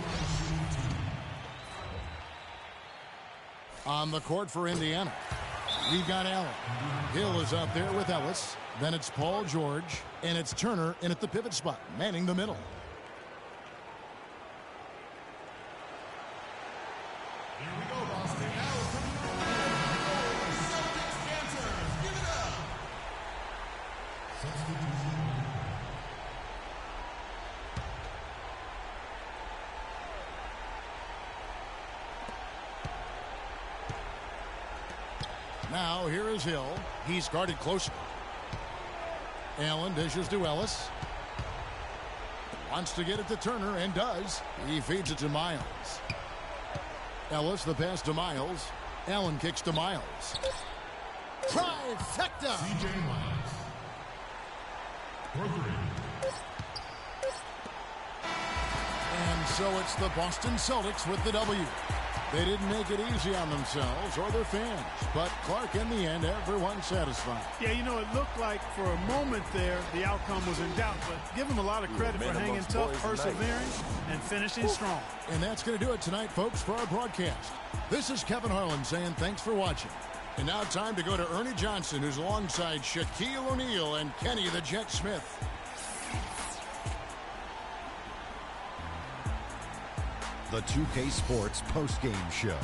On the court for Indiana, we've got Allen. Hill is out there with Ellis. Then it's Paul George, and it's Turner in at the pivot spot, manning the middle. Here we go, Boston. Now Celtics answers. Give it up. Substitution. Now here is Hill. He's guarded closer. Allen dishes to Ellis. Wants to get it to Turner and does. He feeds it to Miles. Ellis the pass to Miles. Allen kicks to Miles. Trifecta. C.J. Miles. For 3. And so it's the Boston Celtics with the W. They didn't make it easy on themselves or their fans, but Clark, in the end, everyone's satisfied. Yeah, you know, it looked like for a moment there the outcome was in doubt, but give them a lot of credit for hanging tough, persevering, and finishing strong. And that's going to do it tonight, folks, for our broadcast. This is Kevin Harlem saying thanks for watching. And now time to go to Ernie Johnson, who's alongside Shaquille O'Neal and Kenny the Jet Smith. The 2kSports postgame show.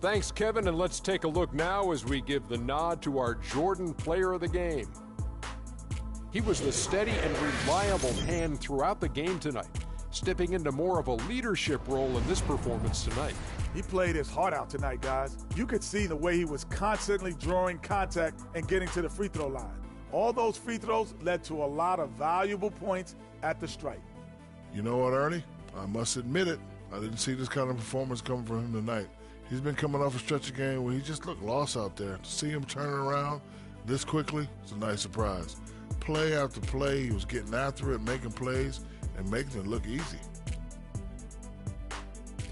Thanks, Kevin, and let's take a look now as we give the nod to our Jordan Player of the Game. He was the steady and reliable hand throughout the game tonight, stepping into more of a leadership role in this performance tonight. He played his heart out tonight, guys. You could see the way he was constantly drawing contact and getting to the free throw line. All those free throws led to a lot of valuable points at the stripe. You know what, Ernie? I must admit it. I didn't see this kind of performance coming from him tonight. He's been coming off a stretch of game where he just looked lost out there. To see him turn around this quickly, it's a nice surprise. Play after play, he was getting after it, making plays, and making it look easy.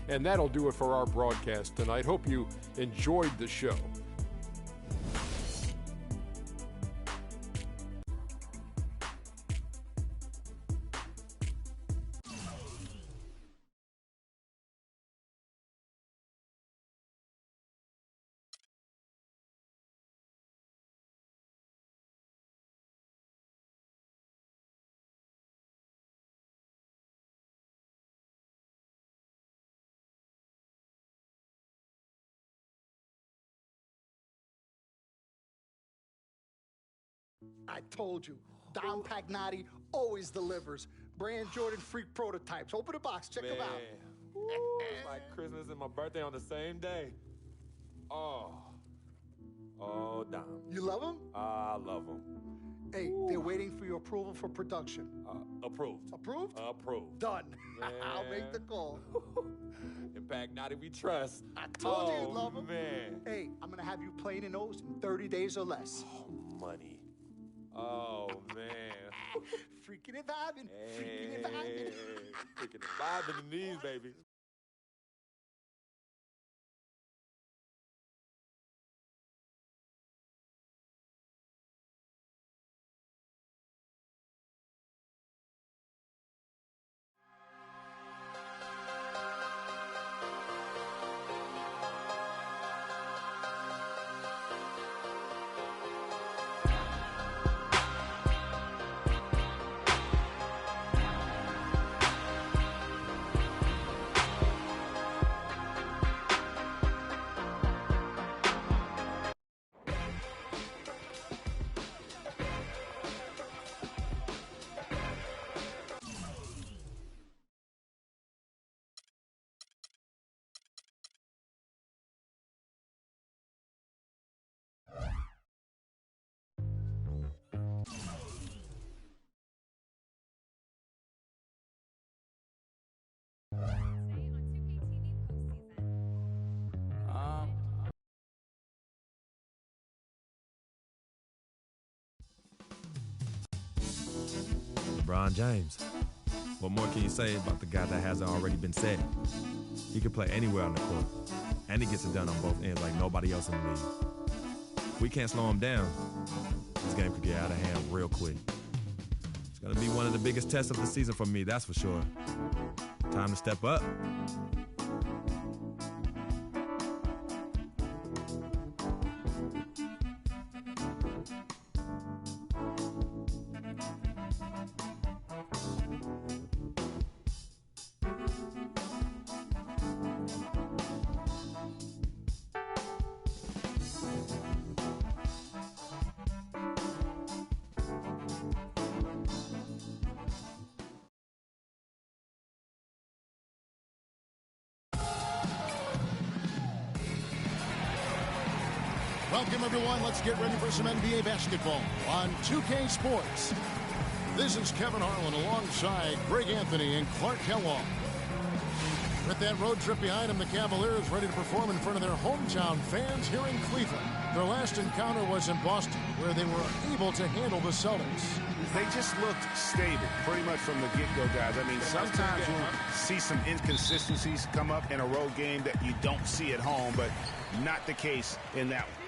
And that'll do it for our broadcast tonight. Hope you enjoyed the show. I told you, Dom Pagnotti always delivers. Brand Jordan Freq prototypes. Open the box, check them out. It's like Christmas and my birthday on the same day. Oh, Dom. You love them? I love them. Hey, they're waiting for your approval for production. Approved. Approved? Approved. Done. I'll make the call. In Pagnotti we trust. I told you you'd love them. Man. Hey, I'm going to have you playing in those in 30 days or less. Money. Oh, man. Freaking and vibing. Freaking and vibing. Freaking and vibing in these, baby. LeBron James. What more can you say about the guy that hasn't already been said? He can play anywhere on the court, and he gets it done on both ends like nobody else in the league. If we can't slow him down, this game could get out of hand real quick. It's going to be one of the biggest tests of the season for me, that's for sure. Time to step up. Welcome, everyone. Let's get ready for some NBA basketball on 2kSports. This is Kevin Harlan alongside Greg Anthony and Clark Kellogg. With that road trip behind them, the Cavaliers ready to perform in front of their hometown fans here in Cleveland. Their last encounter was in Boston, where they were able to handle the Celtics. They just looked stable pretty much from the get-go, guys. I mean, sometimes you'll see some inconsistencies come up in a road game that you don't see at home, but not the case in that one.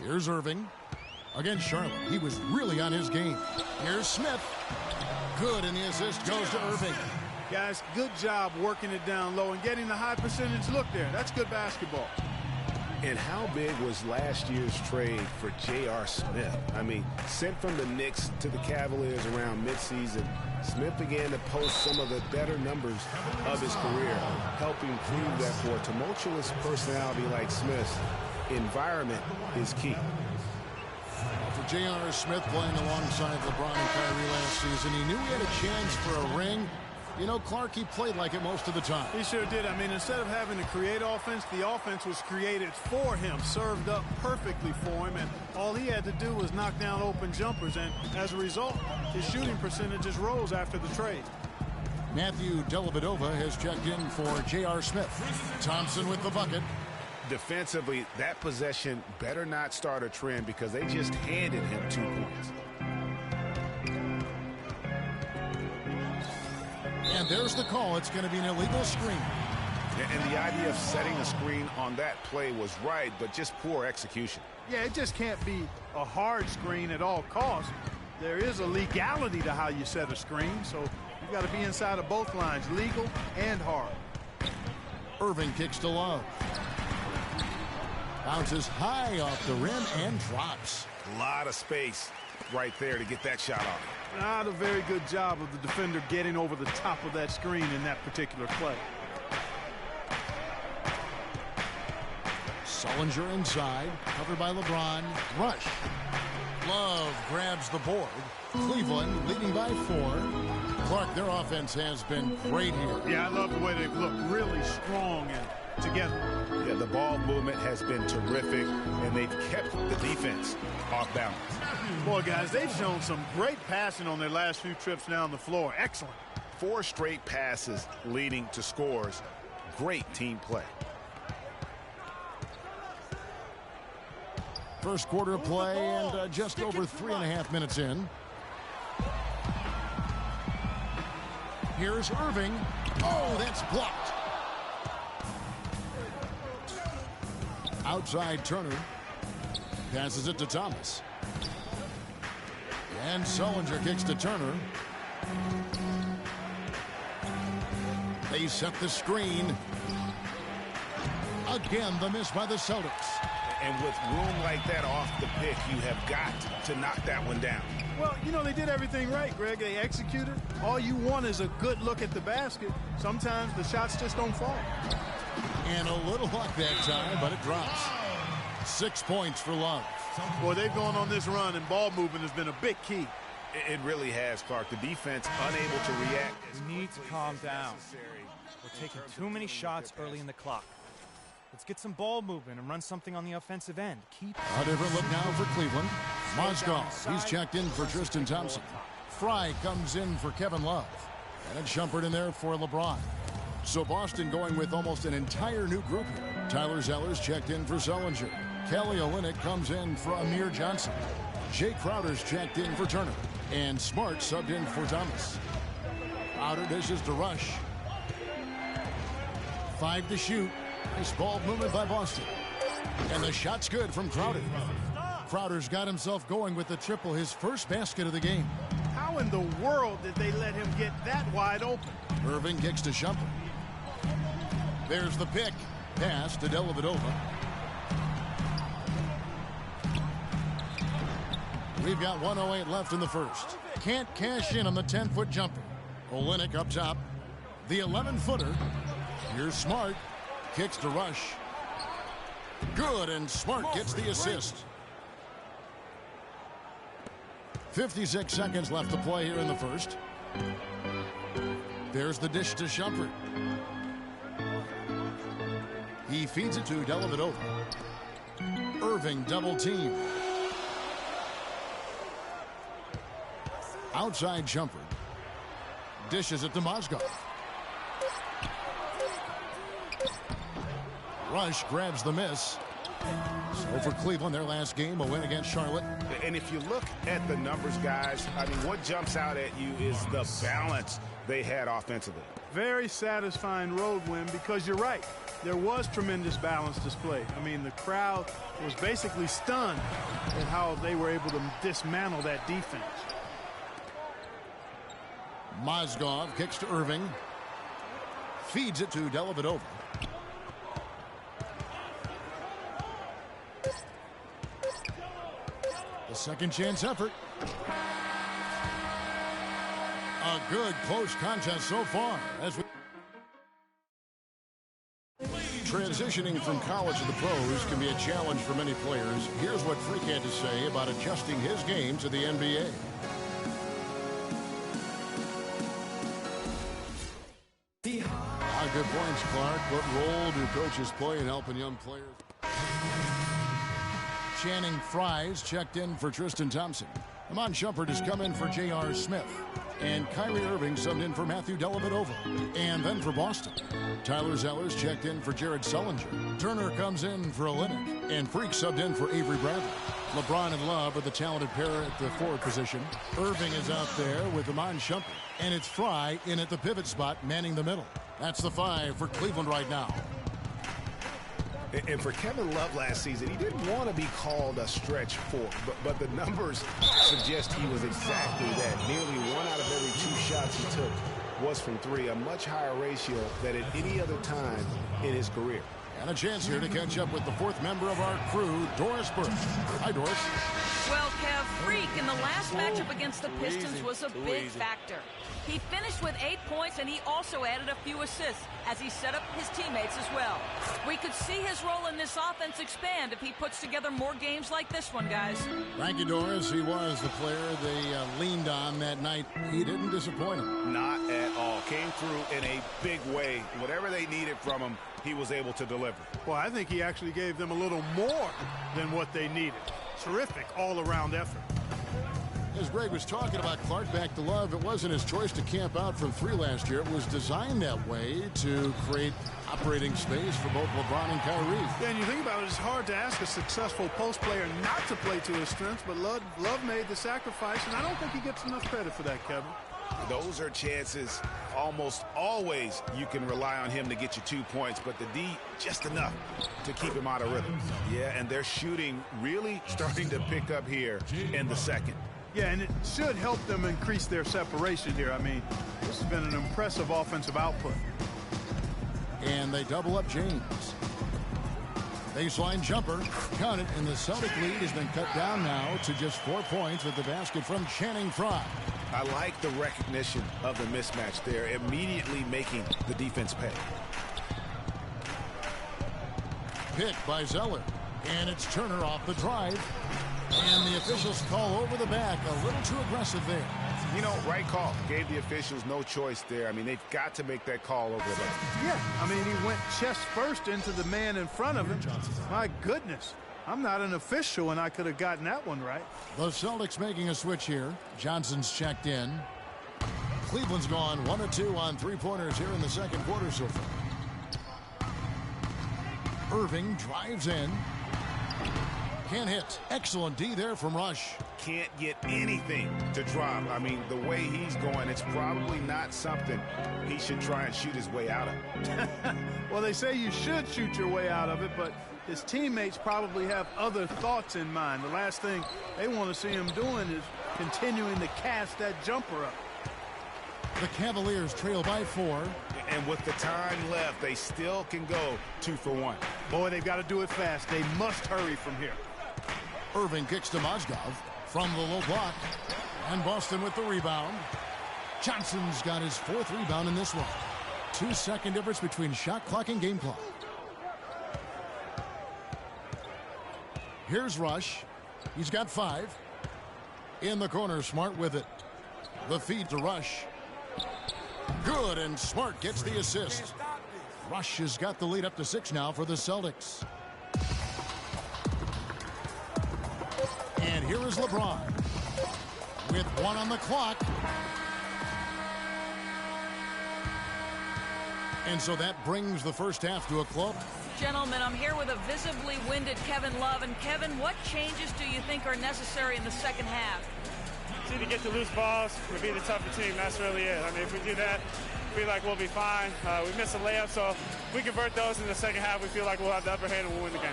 Here's Irving against Charlotte. He was really on his game. Here's Smith. Good, and the assist goes to Irving. Guys, good job working it down low and getting the high percentage look there. That's good basketball. And how big was last year's trade for J.R. Smith? I mean, sent from the Knicks to the Cavaliers around midseason, Smith began to post some of the better numbers of his career, helping prove that for a tumultuous personality like Smith's, environment is key. For J.R. Smith playing alongside LeBron and Kyrie last season, he knew he had a chance for a ring. You know, Clark, he played like it most of the time. He sure did. I mean, instead of having to create offense, the offense was created for him, served up perfectly for him, and all he had to do was knock down open jumpers, and as a result, his shooting percentages rose after the trade. Matthew Dellavedova has checked in for J.R. Smith. Thompson with the bucket. Defensively, that possession better not start a trend because they just handed him 2 points. And there's the call. It's going to be an illegal screen. And the idea of setting a screen on that play was right, but just poor execution. Yeah, it just can't be a hard screen at all costs. There is a legality to how you set a screen, so you've got to be inside of both lines, legal and hard. Irving kicks to Love. Bounces high off the rim and drops. A lot of space right there to get that shot off. Not a very good job of the defender getting over the top of that screen in that particular play. Sullinger inside, covered by LeBron. Rush. Love grabs the board. Cleveland leading by 4. Clark, their offense has been great here. Yeah, I love the way they've looked really strong and together. Yeah, the ball movement has been terrific, and they've kept the defense off balance. Boy, guys, they've shown some great passing on their last few trips down the floor. Excellent. 4 straight passes leading to scores. Great team play. First quarter of play and just over 3.5 minutes in. Here's Irving. Oh, that's blocked. Outside Turner. Passes it to Thomas. And Sullinger kicks to Turner. They set the screen. Again, the miss by the Celtics. And with room like that off the pick, you have got to knock that one down. Well, you know, they did everything right, Greg. They executed. All you want is a good look at the basket. Sometimes the shots just don't fall. And a little luck that time, but it drops. 6 points for Love. Boy, they've gone on this run, and ball movement has been a big key. It really has, Clark. The defense unable to react. We need to calm down. We're taking too many shots early in the clock. Let's get some ball movement and run something on the offensive end. A different look now for Cleveland. Mozgov, he's checked in for Tristan Thompson. Fry comes in for Kevin Love. And it's Shumpert in there for LeBron. So Boston going with almost an entire new group here. Tyler Zeller's checked in for Sullinger. Kelly Olynyk comes in for Amir Johnson. Jay Crowder's checked in for Turner. And Smart subbed in for Thomas. Outer dishes to Rush. 5 to shoot. Nice ball movement by Boston. And the shot's good from Crowder. Crowder's got himself going with the triple, his first basket of the game. How in the world did they let him get that wide open? Irving kicks to Shumpert. There's the pick. Pass to Dellavedova. We've got 1:08 left in the first. Can't cash in on the 10-foot jumper. Olynyk up top. The 11-footer. Here's Smart. Kicks to Rush. Good, and Smart gets the assist. 56 seconds left to play here in the first. There's the dish to Shumpert. He feeds it to Dellavedova. Irving double team. Outside Shumpert. Dishes it to Mozgov. Rush grabs the miss. So for Cleveland, their last game, a win against Charlotte. And if you look at the numbers, guys, I mean, what jumps out at you is the balance they had offensively. Very satisfying road win because you're right. There was tremendous balance displayed. I mean, the crowd was basically stunned at how they were able to dismantle that defense. Mozgov kicks to Irving. Feeds it to Dellavedova. second chance effort. A good close contest so far. Transitioning from college to the pros can be a challenge for many players. Here's what Freq had to say about adjusting his game to the NBA. Good points, Clark. What role do coaches play in helping young players? Channing Frye's checked in for Tristan Thompson. Amon Shumpert has come in for J.R. Smith. And Kyrie Irving subbed in for Matthew Dellavedova. And then for Boston, Tyler Zeller's checked in for Jared Sullinger. Turner comes in for Olynyk. And Freq subbed in for Avery Bradley. LeBron and Love are the talented pair at the forward position. Irving is out there with Amon Shumpert. And it's Frye in at the pivot spot, manning the middle. That's the 5 for Cleveland right now. And for Kevin Love last season, he didn't want to be called a stretch 4, but the numbers suggest he was exactly that. Nearly 1 out of every 2 shots he took was from 3, a much higher ratio than at any other time in his career. And a chance here to catch up with the 4th member of our crew, Doris Burke. Hi, Doris. Well, Kev, Freq in the last matchup against the Pistons was a big factor. He finished with 8 points, and he also added a few assists as he set up his teammates as well. We could see his role in this offense expand if he puts together more games like this one, guys. Thank you, Doris. He was the player they leaned on that night. He didn't disappoint them. Not at all. Came through in a big way. Whatever they needed from him, he was able to deliver. Well, I think he actually gave them a little more than what they needed. Terrific all-around effort. As Greg was talking about Clark, back to Love, it wasn't his choice to camp out from 3 last year. It was designed that way to create operating space for both LeBron and Kyrie. Yeah, and you think about it, it's hard to ask a successful post player not to play to his strengths, but Love made the sacrifice, and I don't think he gets enough credit for that, Kevin. Those are chances almost always you can rely on him to get you 2 points, but the D just enough to keep him out of rhythm. Yeah, and their shooting really starting to pick up here in the second. Yeah, and it should help them increase their separation here. I mean, this has been an impressive offensive output. And they double up James. Baseline jumper, count it, and the Celtic lead has been cut down now to just 4 points with the basket from Channing Frye. I like the recognition of the mismatch there, immediately making the defense pay. Pick by Zeller, and it's Turner off the drive. And the officials call over the back, a little too aggressive there. You know, right call. Gave the officials no choice there. I mean, they've got to make that call over the back. Yeah, I mean, he went chest first into the man in front of him. My goodness. I'm not an official, and I could have gotten that one right. The Celtics making a switch here. Johnson's checked in. Cleveland's gone 1 of 2 on 3-pointers here in the second quarter so far. Irving drives in. Can't hit. Excellent D there from Rush. Can't get anything to drop. I mean, the way he's going, it's probably not something he should try and shoot his way out of. Well, they say you should shoot your way out of it, but his teammates probably have other thoughts in mind. The last thing they want to see him doing is continuing to cast that jumper up. The Cavaliers trail by 4. And with the time left, they still can go 2 for 1. Boy, they've got to do it fast. They must hurry from here. Irving kicks to Mozgov from the low block. And Boston with the rebound. Johnson's got his 4th rebound in this one. 2-second difference between shot clock and game clock. Here's Rush. He's got 5. In the corner, Smart with it. The feed to Rush. Good, and Smart gets the assist. Rush has got the lead up to 6 now for the Celtics. And here is LeBron with 1 on the clock. And so that brings the first half to a close. Gentlemen, I'm here with a visibly winded Kevin Love. And Kevin, what changes do you think are necessary in the second half? It's either get to loose balls or be the tougher team. That's really it. I mean, if we do that, I feel like we'll be fine. We missed a layup, so if we convert those in the second half, we feel like we'll have the upper hand and we'll win the game.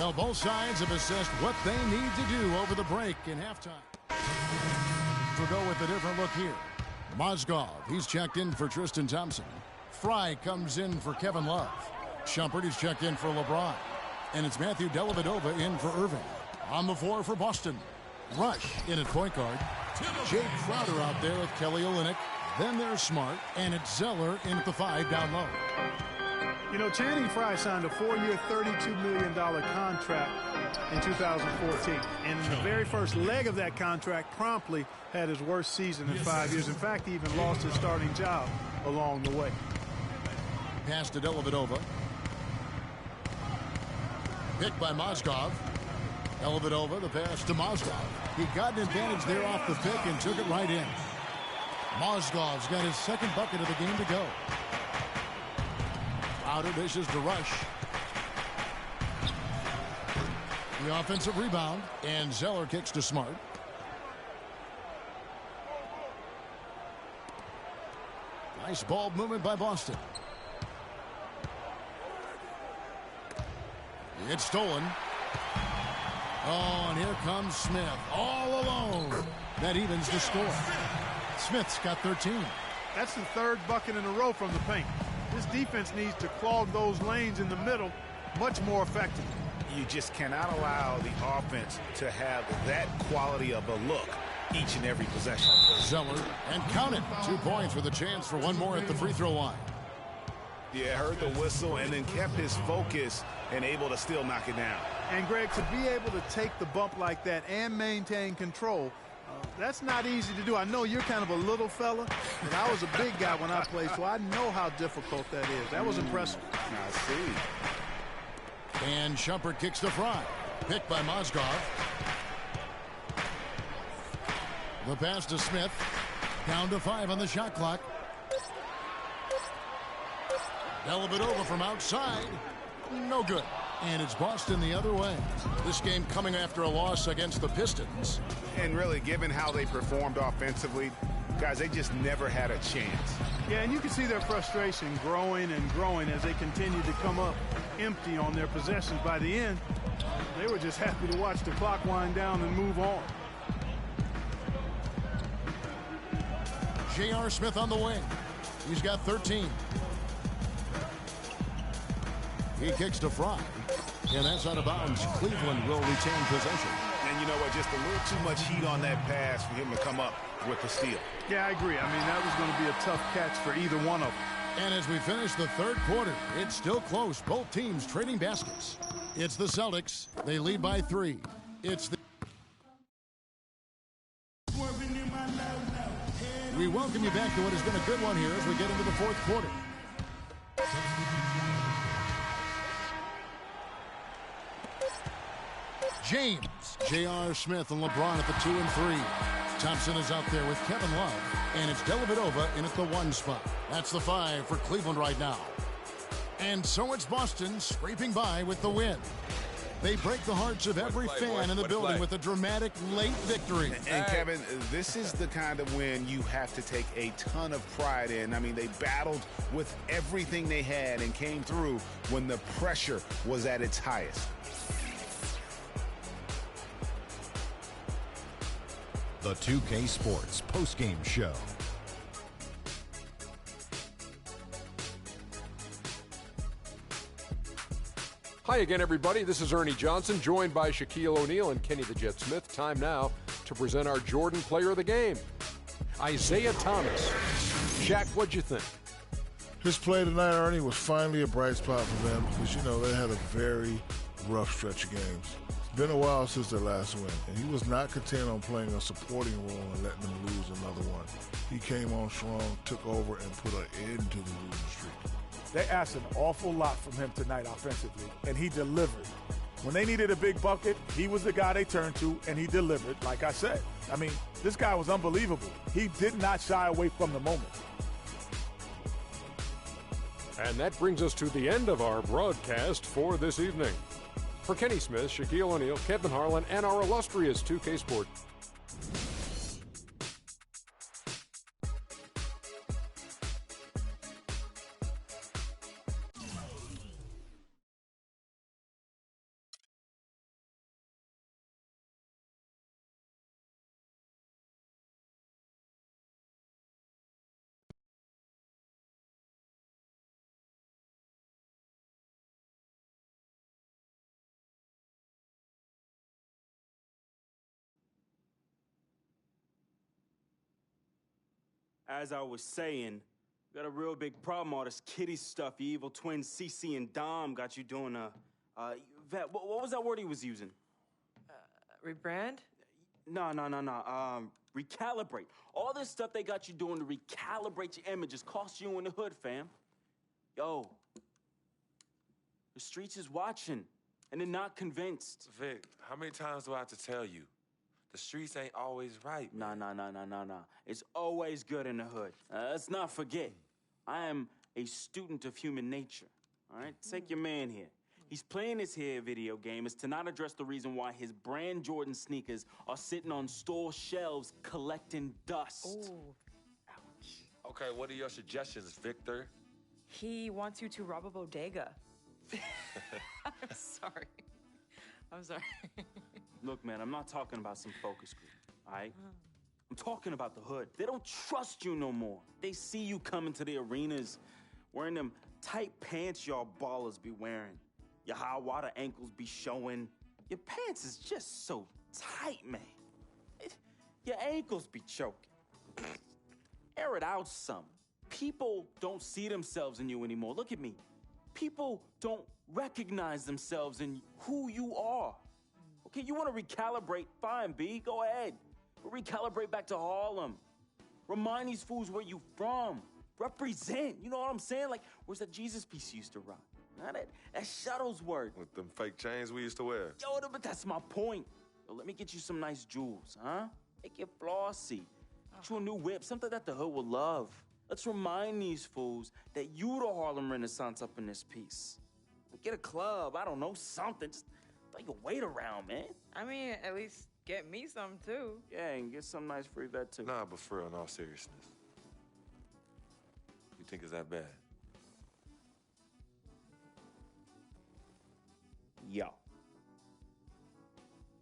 Well, both sides have assessed what they need to do over the break in halftime. We'll go with a different look here. Mozgov, he's checked in for Tristan Thompson. Fry comes in for Kevin Love. Shumpert is checked in for LeBron. And it's Matthew Dellavedova in for Irving. On the floor for Boston. Rush in at point guard. Jake Crowder out there with Kelly Olynyk. Then there's Smart. And it's Zeller in at the 5 down low. You know, Channing Frye signed a 4-year, $32 million contract in 2014. And in the very first leg of that contract, promptly had his worst season in 5 years. In fact, he even lost his starting job along the way. Pass to Dellavedova. Picked by Mozgov. Dellavedova, the pass to Mozgov. He got an advantage there off the pick and took it right in. Mozgov's got his second bucket of the game to go. Crowder dishes to Rush. The offensive rebound, and Zeller kicks to Smart. Nice ball movement by Boston. It's stolen. Oh, and here comes Smith all alone. That evens the score. Smith's got 13. That's the third bucket in a row from the paint. This defense needs to clog those lanes in the middle much more effectively. You just cannot allow the offense to have that quality of a look each and every possession. Zeller, and count it. 2 points with a chance for one more at the free throw line. Yeah, heard the whistle and then kept his focus and able to still knock it down. And, Greg, to be able to take the bump like that and maintain control, that's not easy to do. I know you're kind of a little fella, but I was a big guy when I played, so I know how difficult that is. That was impressive. I see. And Shumpert kicks to Fry. Picked by Mozgov. The pass to Smith. Down to 5 on the shot clock. Dellavedova from outside. No good. And it's Boston the other way. This game coming after a loss against the Pistons. And really, given how they performed offensively, guys, they just never had a chance. Yeah, and you can see their frustration growing and growing as they continue to come up empty on their possessions. By the end, they were just happy to watch the clock wind down and move on. J.R. Smith on the wing. He's got 13. He kicks to Fry. And that's out of bounds. Cleveland will retain possession. And you know what? Just a little too much heat on that pass for him to come up with the steal. Yeah, I agree. I mean, that was going to be a tough catch for either one of them. And as we finish the third quarter, it's still close. Both teams trading baskets. It's the Celtics. They lead by 3. It's the... We welcome you back to what has been a good one here as we get into the fourth quarter. James, J.R. Smith, and LeBron at the 2 and 3. Thompson is out there with Kevin Love, and it's Dellavedova in at the 1 spot. That's the 5 for Cleveland right now. And so it's Boston scraping by with the win. They break the hearts of every fan in the building with a dramatic late victory. And Kevin, this is the kind of win you have to take a ton of pride in. I mean, they battled with everything they had and came through when the pressure was at its highest. The 2K Sports postgame show. Hi again, everybody. This is Ernie Johnson, joined by Shaquille O'Neal and Kenny the Jet Smith. Time now to present our Jordan Player of the Game, Isaiah Thomas. Shaq, what'd you think? His play tonight, Ernie, was finally a bright spot for them because, you know, they had a very rough stretch of games. It's been a while since their last win, and he was not content on playing a supporting role and letting them lose another one. He came on strong, took over, and put an end to the losing streak. They asked an awful lot from him tonight offensively, and he delivered. When they needed a big bucket, he was the guy they turned to, and he delivered, like I said. I mean, this guy was unbelievable. He did not shy away from the moment. And that brings us to the end of our broadcast for this evening. For Kenny Smith, Shaquille O'Neal, Kevin Harlan, and our illustrious 2K Sports as I was saying, got a real big problem, all this kitty stuff. Your evil twins, CC and Dom, got you doing Vet, what was that word he was using? Rebrand? No. Recalibrate. All this stuff they got you doing to recalibrate your image is cost you in the hood, fam. Yo, the streets is watching, and they're not convinced. Vic, how many times do I have to tell you? The streets ain't always right. Nah. It's always good in the hood. Let's not forget, I am a student of human nature, all right? Take your man here. He's playing this here video game is to not address the reason why his brand Jordan sneakers are sitting on store shelves collecting dust. Oh, ouch. Okay, what are your suggestions, Victor? He wants you to rob a bodega. I'm sorry. Look, man, I'm not talking about some focus group, all right? I'm talking about the hood. They don't trust you no more. They see you coming to the arenas wearing them tight pants y'all ballers be wearing. Your high water ankles be showing. Your pants is just so tight, man. Your ankles be choking. Air it out some. People don't see themselves in you anymore. Look at me. People don't recognize themselves in who you are. Okay, you want to recalibrate? Fine, B, go ahead. But recalibrate back to Harlem. Remind these fools where you from. Represent, you know what I'm saying? Like, where's that Jesus piece you used to rock? Nah, that Shuttlesworth. With them fake chains we used to wear. Yo, but that's my point. Yo, let me get you some nice jewels, huh? Make it flossy. Get you a new whip, something that the hood will love. Let's remind these fools that you the Harlem Renaissance up in this piece. Get a club, I don't know, something. Just throw your weight around, man. I mean, at least get me some, too. Yeah, and get some nice free vet, too. Nah, but for real, in all seriousness. You think it's that bad? Yo.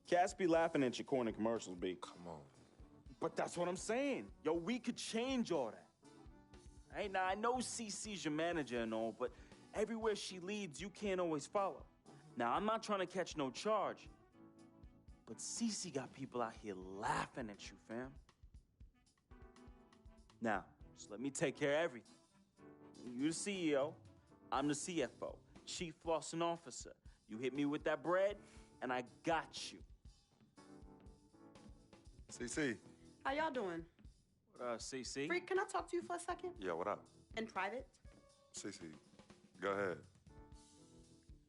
Cats be laughing at your corny commercials, B. Come on. But that's what I'm saying. Yo, we could change all that. Hey, now, I know CC's your manager and all, but everywhere she leads, you can't always follow. Now, I'm not trying to catch no charge, but CC got people out here laughing at you, fam. Now, just let me take care of everything. You the CEO, I'm the CFO, Chief Flossing Officer. You hit me with that bread, and I got you. CC. How y'all doing? What, CC? Freq, can I talk to you for a second? Yeah, what up? In private? CC, go ahead.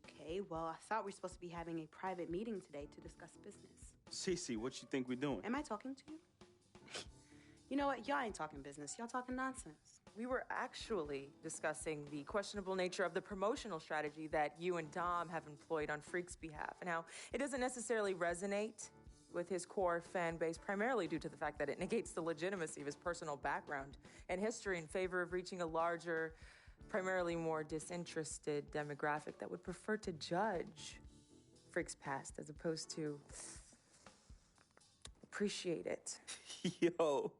Okay, well, I thought we were supposed to be having a private meeting today to discuss business. CC, what you think we're doing? Am I talking to you? You know what? Y'all ain't talking business. Y'all talking nonsense. We were actually discussing the questionable nature of the promotional strategy that you and Dom have employed on Freq's behalf, and how it doesn't necessarily resonate with his core fan base, primarily due to the fact that it negates the legitimacy of his personal background and history in favor of reaching a larger, primarily more disinterested demographic that would prefer to judge Freq's past as opposed to appreciate it. Yo,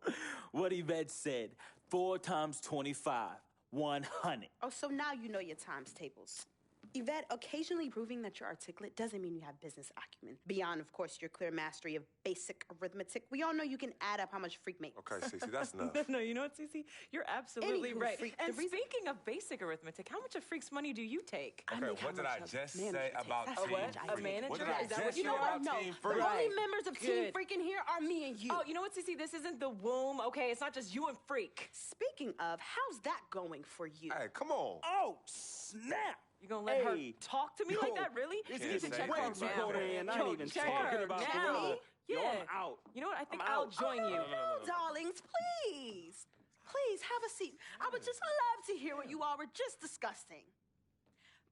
what Yvette said, 4 times 25, 100. Oh, so now you know your times tables. Yvette, occasionally proving that you're articulate doesn't mean you have business acumen. Beyond, of course, your clear mastery of basic arithmetic. We all know you can add up how much Freq makes. Okay, Cece, that's enough. No, you know what, Cece? You're absolutely Anywho, right. Freq, And speaking of basic arithmetic, how much of Freq's money do you take? Okay, what did I just say about A Team what? Freq? A manager? What did I Is that just what you say know about No, Team the Freq? only members of Team Good. Freq in here are me and you. Oh, you know what, Cece? This isn't the womb, okay? It's not just you and Freq. Speaking of, how's that going for you? Hey, come on. Oh, snap. You gonna let her Hey. talk to me like that, really? This You need is to check way her too now. cold in. I ain't even check talking her about now. Gorilla. Yeah. Yo, I'm out. You know what? I think I'm I'll out. join you. Oh, darlings, please. Please, have a seat. I would just love to hear what you all were just discussing.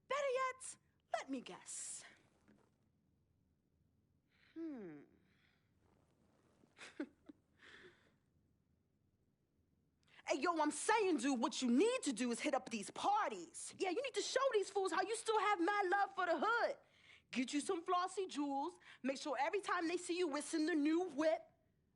Better yet, let me guess. Hey, yo, I'm saying, dude, what you need to do is hit up these parties. Yeah, you need to show these fools how you still have mad love for the hood. Get you some flossy jewels. Make sure every time they see you whistling the new whip.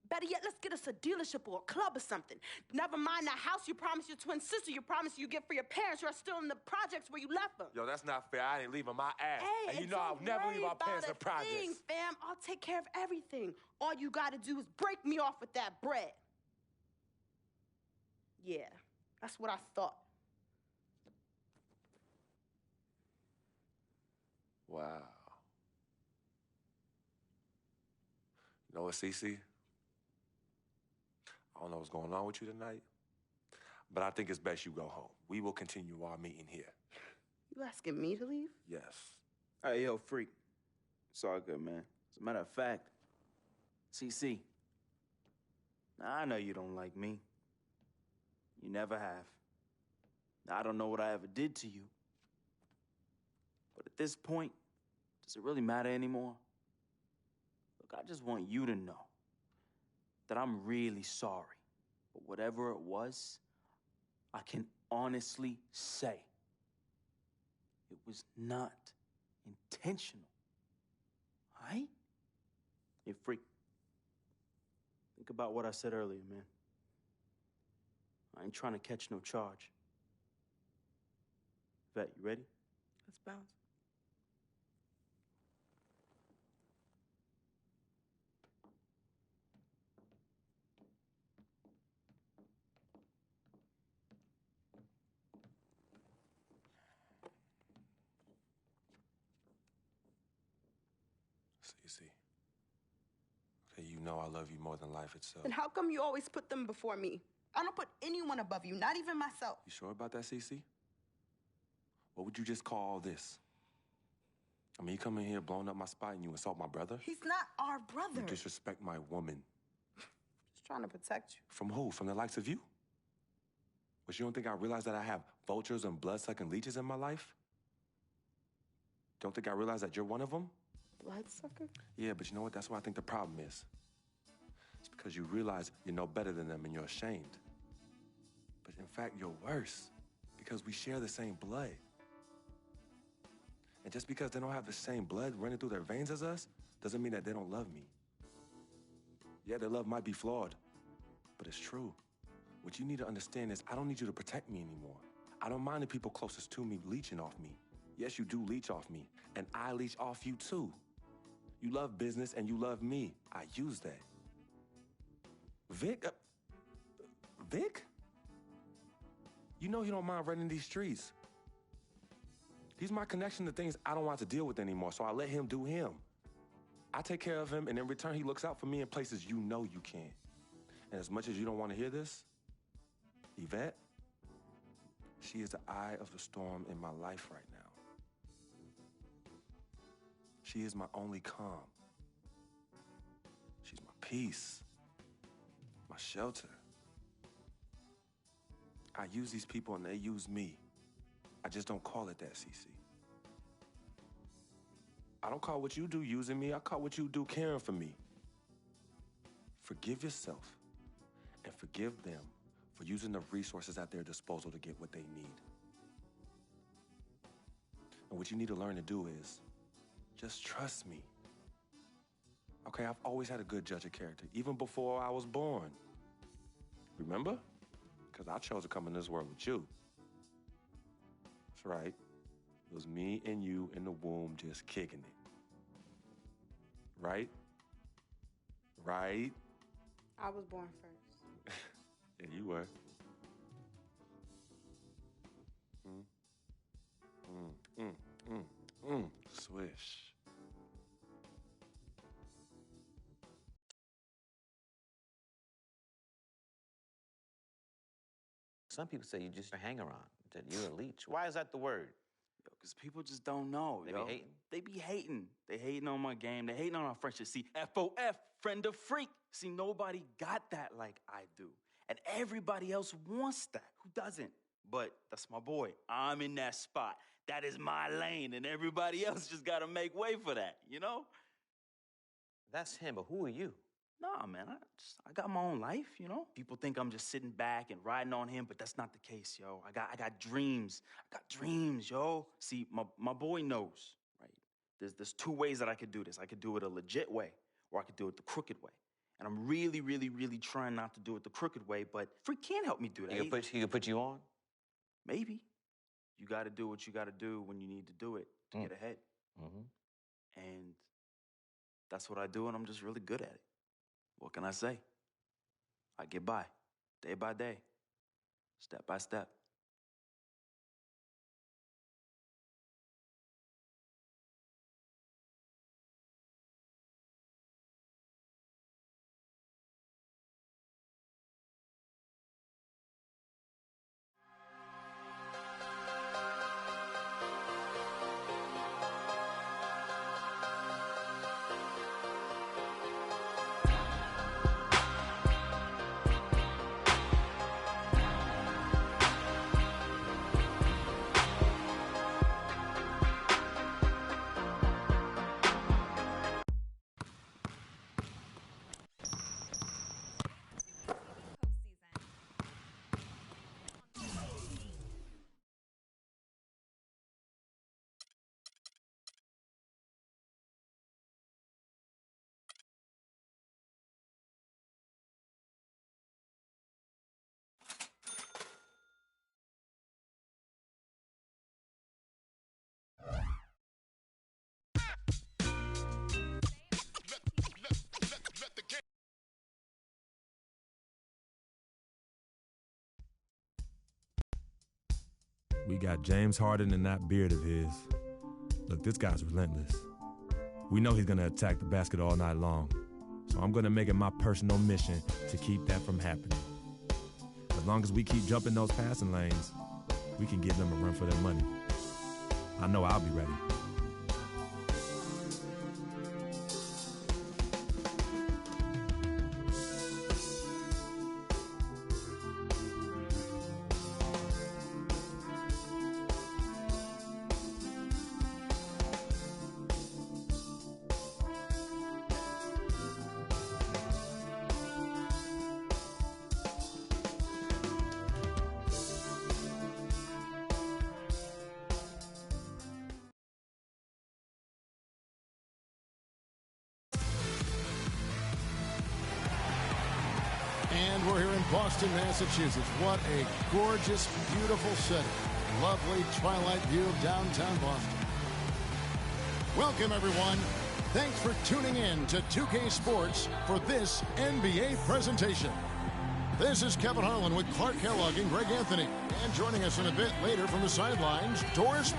Better yet, let's get us a dealership or a club or something. Never mind that house you promised your twin sister you promised you get for your parents who are still in the projects where you left them. Yo, that's not fair. I ain't leaving my ass. Hey, and you know I'll never leave our parents in projects. Thing, fam. I'll take care of everything. All you gotta do is break me off with that bread. Yeah, that's what I thought. Wow. You know what, Cece? I don't know what's going on with you tonight, but I think it's best you go home. We will continue our meeting here. You asking me to leave? Yes. Hey, yo, Freq. It's all good, man. As a matter of fact, CC, I know you don't like me. You never have. I don't know what I ever did to you. But at this point, does it really matter anymore? Look, I just want you to know that I'm really sorry. But whatever it was, I can honestly say it was not intentional. All right? Hey, Freq. Think about what I said earlier, man. I ain't trying to catch no charge. Vet, you ready? Let's bounce. Cece. Okay, you know I love you more than life itself. Then how come you always put them before me? I don't put anyone above you, not even myself. You sure about that, Cece? What would you just call all this? I mean, you come in here blowing up my spot and you insult my brother? He's not our brother. You disrespect my woman. Just trying to protect you. From who? From the likes of you? But you don't think I realize that I have vultures and blood-sucking leeches in my life? Don't think I realize that you're one of them? Bloodsucker? Yeah, but you know what? That's what I think the problem is. It's because you realize you're no better than them and you're ashamed. But in fact, you're worse because we share the same blood. And just because they don't have the same blood running through their veins as us, doesn't mean that they don't love me. Yeah, their love might be flawed, but it's true. What you need to understand is I don't need you to protect me anymore. I don't mind the people closest to me leeching off me. Yes, you do leech off me, and I leech off you too. You love business and you love me. I use that. Vic? Vic? You know he don't mind running these streets. He's my connection to things I don't want to deal with anymore, so I let him do him. I take care of him, and in return, he looks out for me in places you know you can't. And as much as you don't want to hear this, Yvette, she is the eye of the storm in my life right now. She is my only calm. She's my peace, my shelter. I use these people and they use me. I just don't call it that, Cece. I don't call what you do using me. I call what you do caring for me. Forgive yourself and forgive them for using the resources at their disposal to get what they need. And what you need to learn to do is just trust me. Okay, I've always had a good judge of character, even before I was born. Remember? Because I chose to come in this world with you. That's right. It was me and you in the womb just kicking it. Right? Right? I was born first. Yeah, you were. Swish. Some people say you just a hanger-on, that you're a leech. Why is that the word? Yo, because people just don't know, They yo. be hating? They be hating. They hating on my game. They hating on our friendship. See, FOF, friend of Freq. See, nobody got that like I do. And everybody else wants that. Who doesn't? But that's my boy. I'm in that spot. That is my lane, and everybody else just got to make way for that, you know? That's him, but who are you? Nah, man, I got my own life, you know? People think I'm just sitting back and riding on him, but that's not the case, yo. I got dreams. I got dreams, yo. See, my boy knows, right? There's two ways that I could do this. I could do it a legit way, or I could do it the crooked way. And I'm really, really, really trying not to do it the crooked way, but Freq can't help me do that. He could put you on? Maybe. You got to do what you got to do when you need to do it to get ahead. Mm-hmm. And that's what I do, and I'm just really good at it. What can I say? I get by, day by day. step by step. We got James Harden and that beard of his. Look, this guy's relentless. We know he's going to attack the basket all night long. So I'm going to make it my personal mission to keep that from happening. As long as we keep jumping those passing lanes, we can give them a run for their money. I know I'll be ready. And we're here in Boston, Massachusetts. What a gorgeous, beautiful city. Lovely twilight view of downtown Boston. Welcome, everyone. Thanks for tuning in to 2K Sports for this NBA presentation. This is Kevin Harlan with Clark Kellogg and Greg Anthony. And joining us in a bit later from the sidelines, Boris.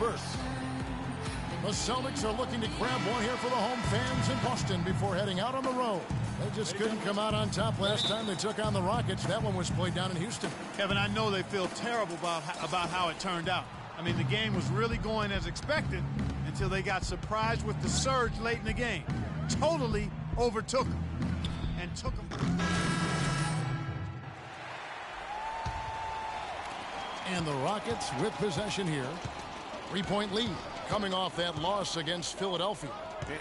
The Celtics are looking to grab one here for the home fans in Boston before heading out on the road. They just couldn't come out on top last time they took on the Rockets. That one was played down in Houston. Kevin, I know they feel terrible about how it turned out. I mean, the game was really going as expected until they got surprised with the surge late in the game. Totally overtook them and took them. And the Rockets with possession here. 3-point lead coming off that loss against Philadelphia.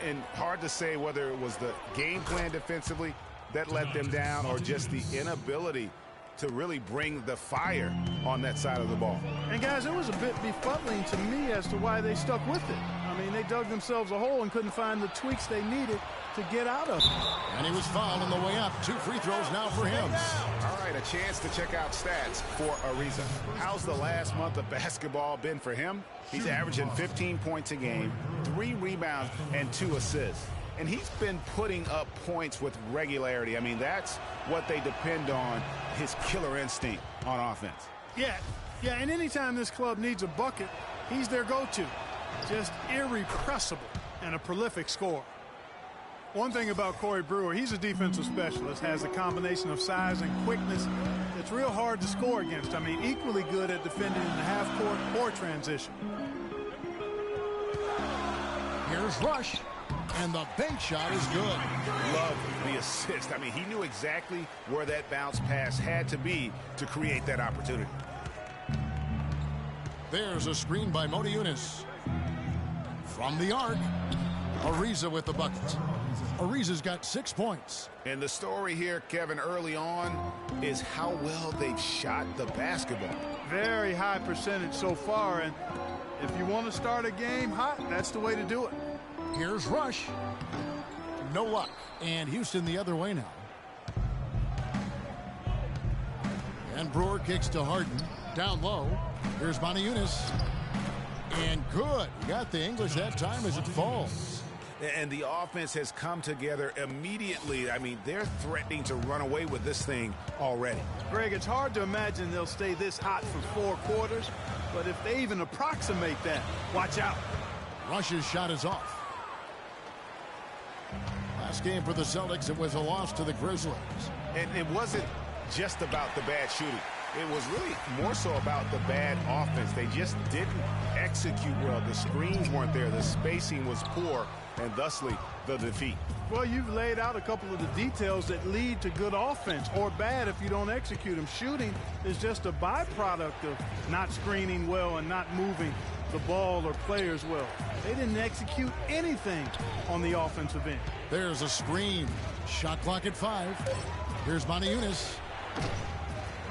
And hard to say whether it was the game plan defensively that let them down or just the inability to really bring the fire on that side of the ball. And guys, it was a bit befuddling to me as to why they stuck with it. I mean, they dug themselves a hole and couldn't find the tweaks they needed to get out of it. And he was fouled on the way up. 2 free throws now for him. All right, a chance to check out stats for Ariza. How's the last month of basketball been for him? He's averaging 15 points a game, 3 rebounds, and 2 assists. And he's been putting up points with regularity. I mean, that's what they depend on, his killer instinct on offense. Yeah, and anytime this club needs a bucket, he's their go-to. Just irrepressible and a prolific scorer. One thing about Corey Brewer, he's a defensive specialist, has a combination of size and quickness that's real hard to score against. I mean, equally good at defending in the half court or transition. Here's Rush, and the bank shot is good. Love the assist. I mean, he knew exactly where that bounce pass had to be to create that opportunity. There's a screen by Modiunas. From the arc, Ariza with the bucket. Ariza's got 6 points. And the story here, Kevin, early on is how well they've shot the basketball. Very high percentage so far, and if you want to start a game hot, that's the way to do it. Here's Rush. No luck. And Houston the other way now. And Brewer kicks to Harden. Down low. Here's Modiunas. And good. He got the English that time as it falls. and the offense has come together immediately. I mean, they're threatening to run away with this thing already. Greg, it's hard to imagine they'll stay this hot for 4 quarters, but if they even approximate that, watch out. Rush's shot is off. Last game for the Celtics, it was a loss to the Grizzlies. And it wasn't just about the bad shooting. It was really more so about the bad offense. They just didn't execute well. The screens weren't there. The spacing was poor, and thusly the defeat. Well, you've laid out a couple of the details that lead to good offense, or bad if you don't execute them. Shooting is just a byproduct of not screening well and not moving the ball or players well. They didn't execute anything on the offensive end. There's a screen. Shot clock at 5. Here's Moulded.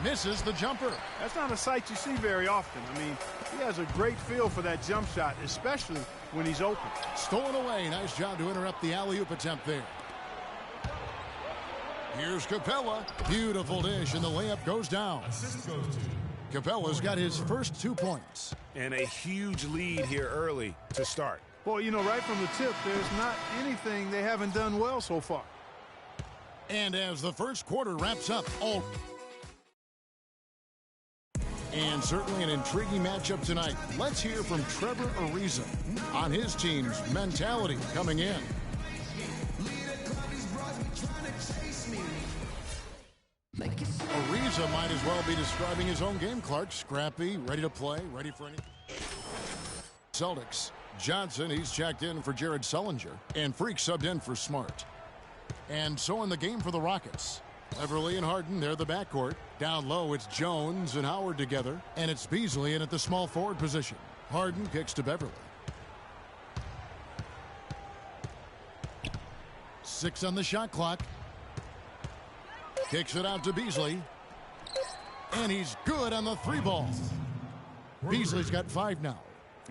Misses the jumper. That's not a sight you see very often. I mean, he has a great feel for that jump shot, especially when he's open. Stolen away. Nice job to interrupt the alley-oop attempt there. Here's Capella. Beautiful dish, and the layup goes down. Capella's got his first 2 points. And a huge lead here early to start. Boy, you know, right from the tip, there's not anything they haven't done well so far. And as the first quarter wraps up, and certainly an intriguing matchup tonight. Let's hear from Trevor Ariza on his team's mentality coming in. Ariza might as well be describing his own game, Clark. Scrappy, ready to play, ready for any. Celtics. Johnson, he's checked in for Jared Sullinger. And Freq subbed in for Smart. And so in the game for the Rockets. Beverly and Harden, they're the backcourt. Down low, it's Jones and Howard together. And it's Beasley in at the small forward position. Harden kicks to Beverly. 6 on the shot clock. Kicks it out to Beasley. And he's good on the 3 ball. Beasley's got 5 now.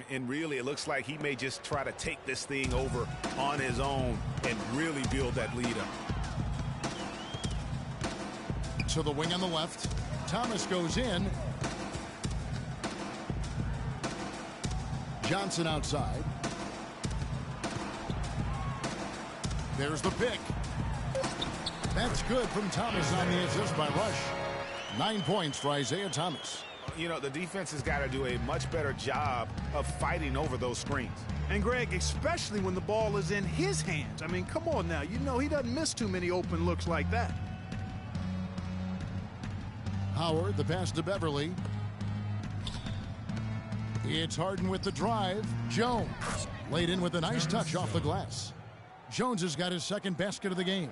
And really, it looks like he may just try to take this thing over on his own and really build that lead up. To the wing on the left. Thomas goes in. Johnson outside. There's the pick. That's good from Thomas on the assist by Rush. 9 points for Isaiah Thomas. You know, the defense has got to do a much better job of fighting over those screens. And, Greg, especially when the ball is in his hands. I mean, come on now. You know he doesn't miss too many open looks like that. Howard, the pass to Beverly. It's Harden with the drive. Jones laid in with a nice touch off the glass. Jones has got his second basket of the game.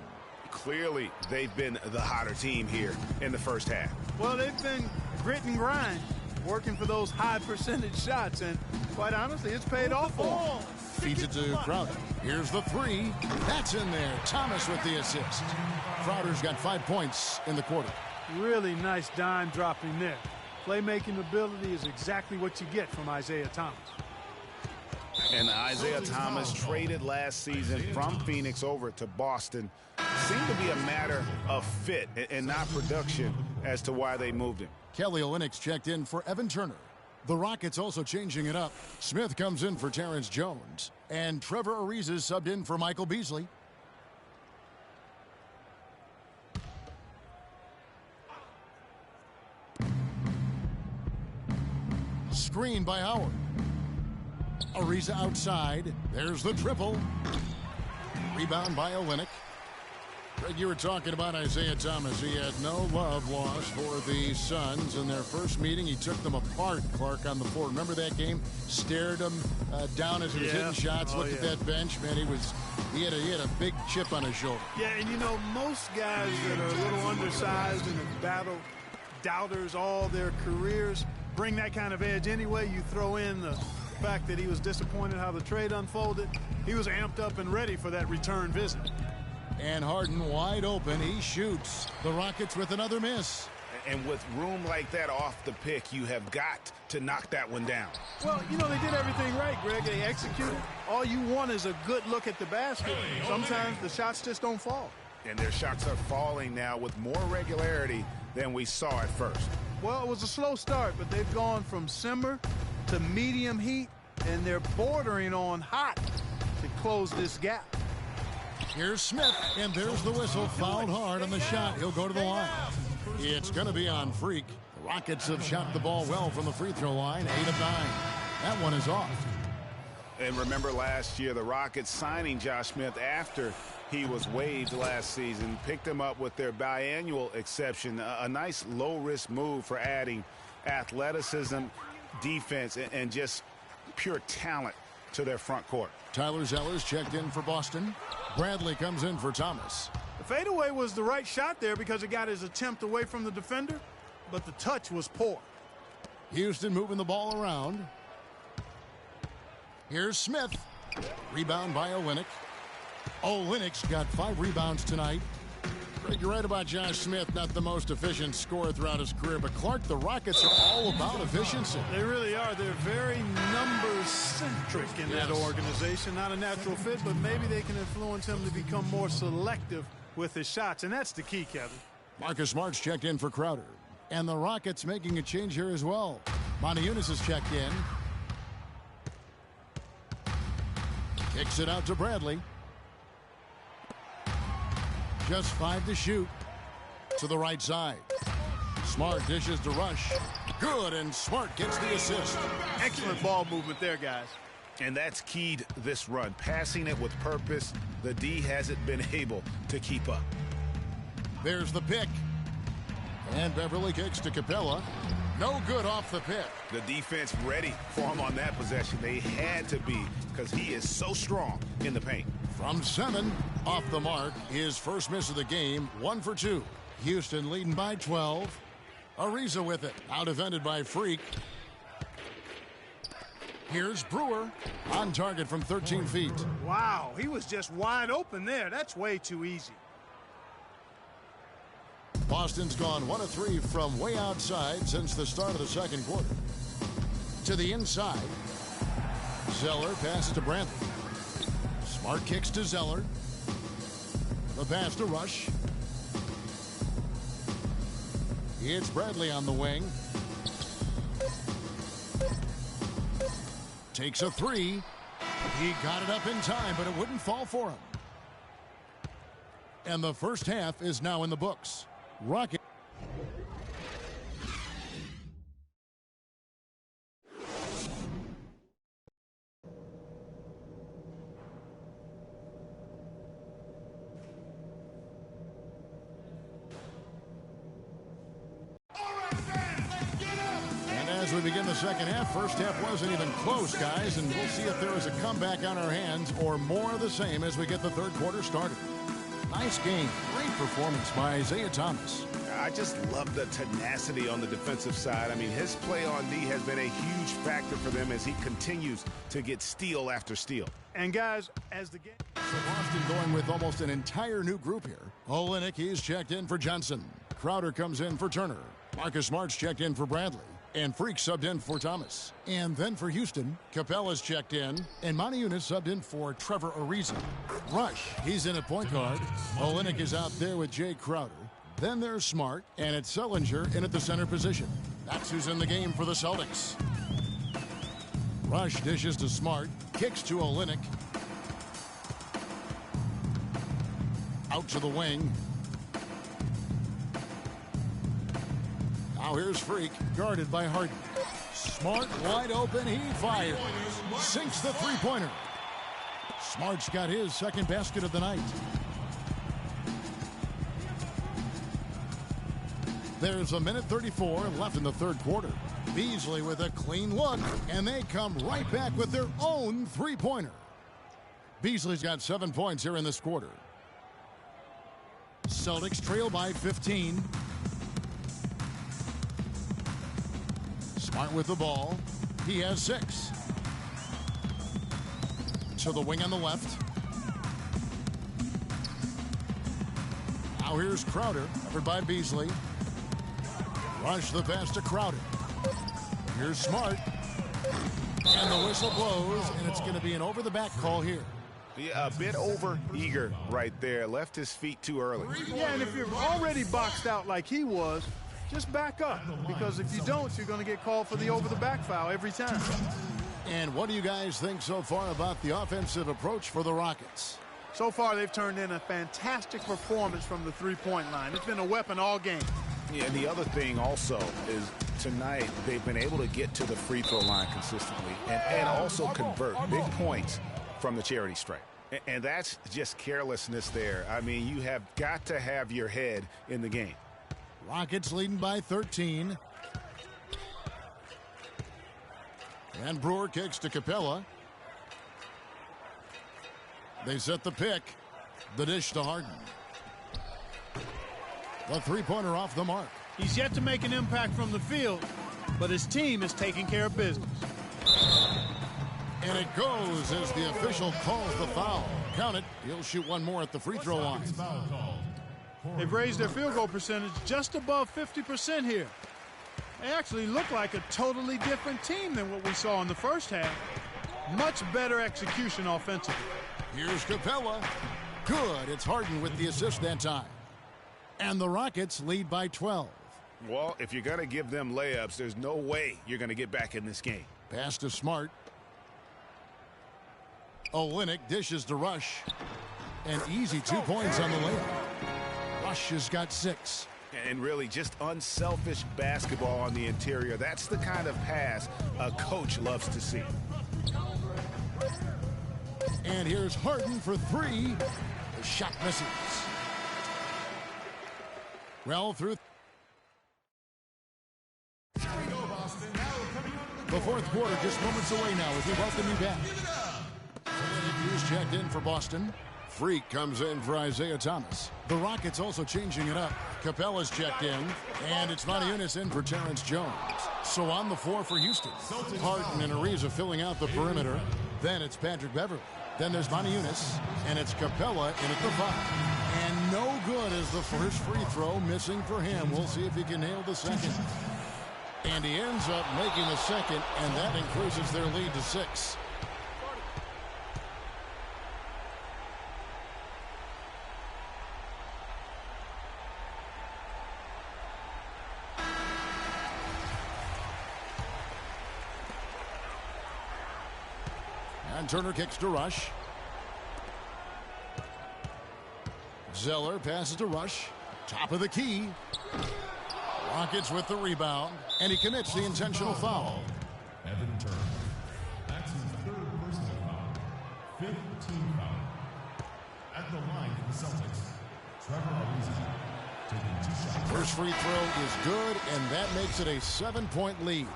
Clearly, they've been the hotter team here in the first half. Well, they've been grit and grind, working for those high percentage shots, and quite honestly, it's paid off for them. Feeds it to Crowder. Here's the 3. That's in there. Thomas with the assist. Crowder's got 5 points in the quarter. Really nice dime dropping there. Playmaking ability is exactly what you get from Isaiah Thomas. And Isaiah Thomas traded last season from Phoenix over to Boston. Seemed to be a matter of fit and not production as to why they moved him. Kelly Olynyk checked in for Evan Turner. The Rockets also changing it up. Smith comes in for Terrence Jones. And Trevor Ariza subbed in for Michael Beasley. Screen by Howard. Ariza outside. There's the triple. Rebound by Olynyk. Greg, you were talking about Isaiah Thomas. He had no love lost for the Suns. In their first meeting, he took them apart, Clark, on the floor. Remember that game? Stared him down as he was hitting shots. Looked at that bench, man. He had a big chip on his shoulder. Yeah, and you know, most guys that are a little undersized and have battled doubters all their careers bring that kind of edge anyway. You throw in the fact that he was disappointed how the trade unfolded. He was amped up and ready for that return visit. And Harden wide open. He shoots. The Rockets with another miss. And with room like that off the pick, you have got to knock that one down. Well, you know, they did everything right, Greg. They executed. All you want is a good look at the basket. Sometimes the shots just don't fall. And their shots are falling now with more regularity than we saw at first. Well, it was a slow start, but they've gone from simmer to medium heat, and they're bordering on hot to close this gap. Here's Smith, and there's the whistle. Fouled hard on the shot. He'll go to the line. It's going to be on Freq. The Rockets have shot the ball well from the free throw line, 8 of 9. That one is off. And remember last year, the Rockets signing Josh Smith after he was waived last season, picked him up with their biannual exception. A nice low-risk move for adding athleticism, defense, and just pure talent to their front court. Tyler Zeller's checked in for Boston. Bradley comes in for Thomas. The fadeaway was the right shot there because it got his attempt away from the defender, but the touch was poor. Houston moving the ball around. Here's Smith. Rebound by Olynyk. Olynyk's got 5 rebounds tonight. Greg, you're right about Josh Smith, not the most efficient scorer throughout his career, but Clark, the Rockets are all about efficiency. They really are. They're very number-centric in that organization. Not a natural fit, but maybe they can influence him to become more selective with his shots, and that's the key, Kevin. Marcus Smart's checked in for Crowder. And the Rockets making a change here as well. Montejunas is checked in. Kicks it out to Bradley. Just 5 to shoot. To the right side. Smart dishes to Rush. Good, and Smart gets the assist. Excellent ball movement there, guys. And that's keyed this run. Passing it with purpose. The D hasn't been able to keep up. There's the pick. And Beverly kicks to Capella. No good off the pick. The defense ready for him on that possession. They had to be because he is so strong in the paint. From 7, off the mark, his first miss of the game, 1 for 2. Houston leading by 12. Ariza with it, out defended by Freq. Here's Brewer, on target from 13 feet. Wow, he was just wide open there. That's way too easy. Boston's gone 1 of 3 from way outside since the start of the second quarter. To the inside. Zeller passes to Bradley. Smart kicks to Zeller. The pass to Rush. It's Bradley on the wing. Takes a 3. He got it up in time, but it wouldn't fall for him. And the first half is now in the books. Rocket. As we begin the second half, first half wasn't even close, guys, and we'll see if there is a comeback on our hands or more of the same as we get the third quarter started. Nice game. Great performance by Isaiah Thomas. I just love the tenacity on the defensive side. I mean, his play on D has been a huge factor for them as he continues to get steal after steal. And, guys, as the game... So Boston going with almost an entire new group here. Olynyk, he's checked in for Johnson. Crowder comes in for Turner. Marcus Smart's checked in for Bradley. And Freq subbed in for Thomas. And then for Houston, Capella's checked in. And Montejunas subbed in for Trevor Ariza. Rush, he's in at point guard. Olynyk is out there with Jay Crowder. Then there's Smart, and it's Sellinger in at the center position. That's who's in the game for the Celtics. Rush dishes to Smart, kicks to Olynyk. Out to the wing. Now here's Freq, guarded by Harden. Smart wide open, he fires. Sinks the three-pointer. Smart's got his second basket of the night. There's a minute 34 left in the third quarter. Beasley with a clean look, and they come right back with their own three-pointer. Beasley's got 7 points here in this quarter. Celtics trail by 15. Smart with the ball. He has 6. To the wing on the left. Now here's Crowder, covered by Beasley. Rush the pass to Crowder. Here's Smart. And the whistle blows, and it's going to be an over-the-back call here. Yeah, a bit over-eager right there. Left his feet too early. Yeah, and if you're already boxed out like he was, just back up. Because if you don't, you're going to get called for the over-the-back foul every time. And what do you guys think so far about the offensive approach for the Rockets? So far, they've turned in a fantastic performance from the three-point line. It's been a weapon all game. Yeah, and the other thing also is tonight they've been able to get to the free throw line consistently and also convert big points from the charity stripe. And that's just carelessness there. I mean, you have got to have your head in the game. Rockets leading by 13. And Brewer kicks to Capella. They set the pick. The dish to Harden. The three-pointer off the mark. He's yet to make an impact from the field, but his team is taking care of business. And it goes as the official calls the foul. Count it. He'll shoot one more at the free throw line. They've raised their field goal percentage just above 50% here. They actually look like a totally different team than what we saw in the first half. Much better execution offensively. Here's Capella. Good. It's Harden with the assist that time. And the Rockets lead by 12. Well, if you're going to give them layups, there's no way you're going to get back in this game. Pass to Smart. Olynyk dishes to Rush. An easy 2 points on the layup. Rush has got 6. And really just unselfish basketball on the interior. That's the kind of pass a coach loves to see. And here's Harden for 3. The shot misses. Well through. The fourth quarter just moments away now as we welcome you back. Hughes checked in for Boston. Freq comes in for Isaiah Thomas. The Rockets also changing it up. Capella's checked in, and it's Maniunas in for Terrence Jones. So on the floor for Houston, Harden and Ariza filling out the perimeter. Then it's Patrick Beverley. Then there's Maniunas, and it's Capella in at the 5. And no good as the first free throw missing for him. We'll see if he can nail the second. And he ends up making the second, and that increases their lead to 6. And Turner kicks to Rush. Zeller passes to Rush. Top of the key. Rockets with the rebound. And he commits the intentional foul. Evan Turner. That's his third personal foul. 5th team foul. At the line for the Celtics, Trevor Ariza taking 2 shots. First free throw is good, and that makes it a 7-point lead.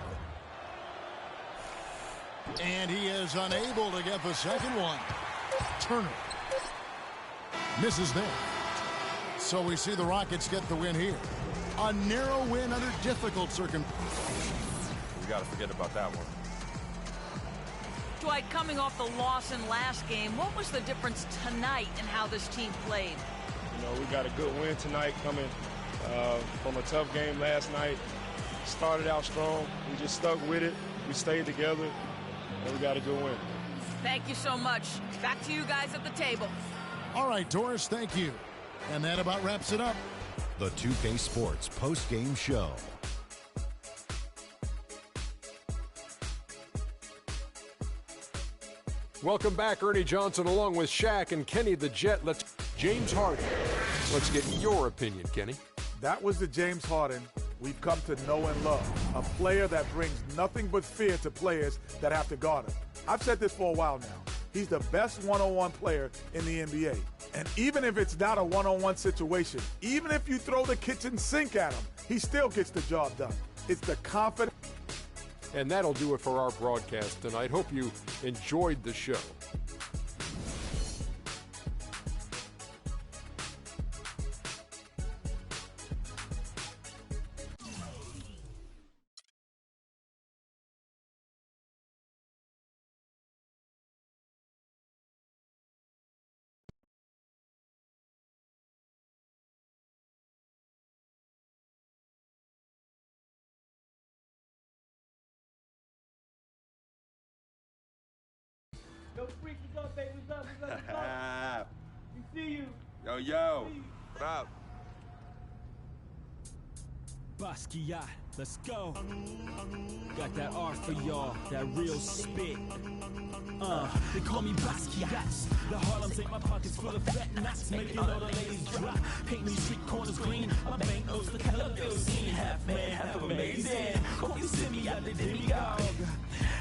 And he is unable to get the second one. Turner misses there. So we see the Rockets get the win here. A narrow win under difficult circumstances. We got to forget about that one. Dwight, coming off the loss in last game, what was the difference tonight in how this team played? You know, we got a good win tonight coming from a tough game last night. Started out strong. We just stuck with it. We stayed together. And we got a good win. Thank you so much. Back to you guys at the table. All right, Doris, thank you. And that about wraps it up. The 2kSports post-game show. Welcome back, Ernie Johnson, along with Shaq and Kenny the Jet. James Harden. Let's get your opinion, Kenny. That was the James Harden we've come to know and love. A player that brings nothing but fear to players that have to guard him. I've said this for a while now. He's the best one-on-one player in the NBA. And even if it's not a one-on-one situation, even if you throw the kitchen sink at him, he still gets the job done. It's the confidence. And that'll do it for our broadcast tonight. Hope you enjoyed the show. Yo, Freq, what's up, baby? What's up? We see you. Yo. What up? Basquiat. Let's go. Got that R for y'all, that real spit. They call me Basquiat. The Harlem take my pockets full of fat knots, making all the ladies drop. Paint these street corners green. My bank notes look hella good. Seen half man, half amazing. Call me Simmy out the demigod.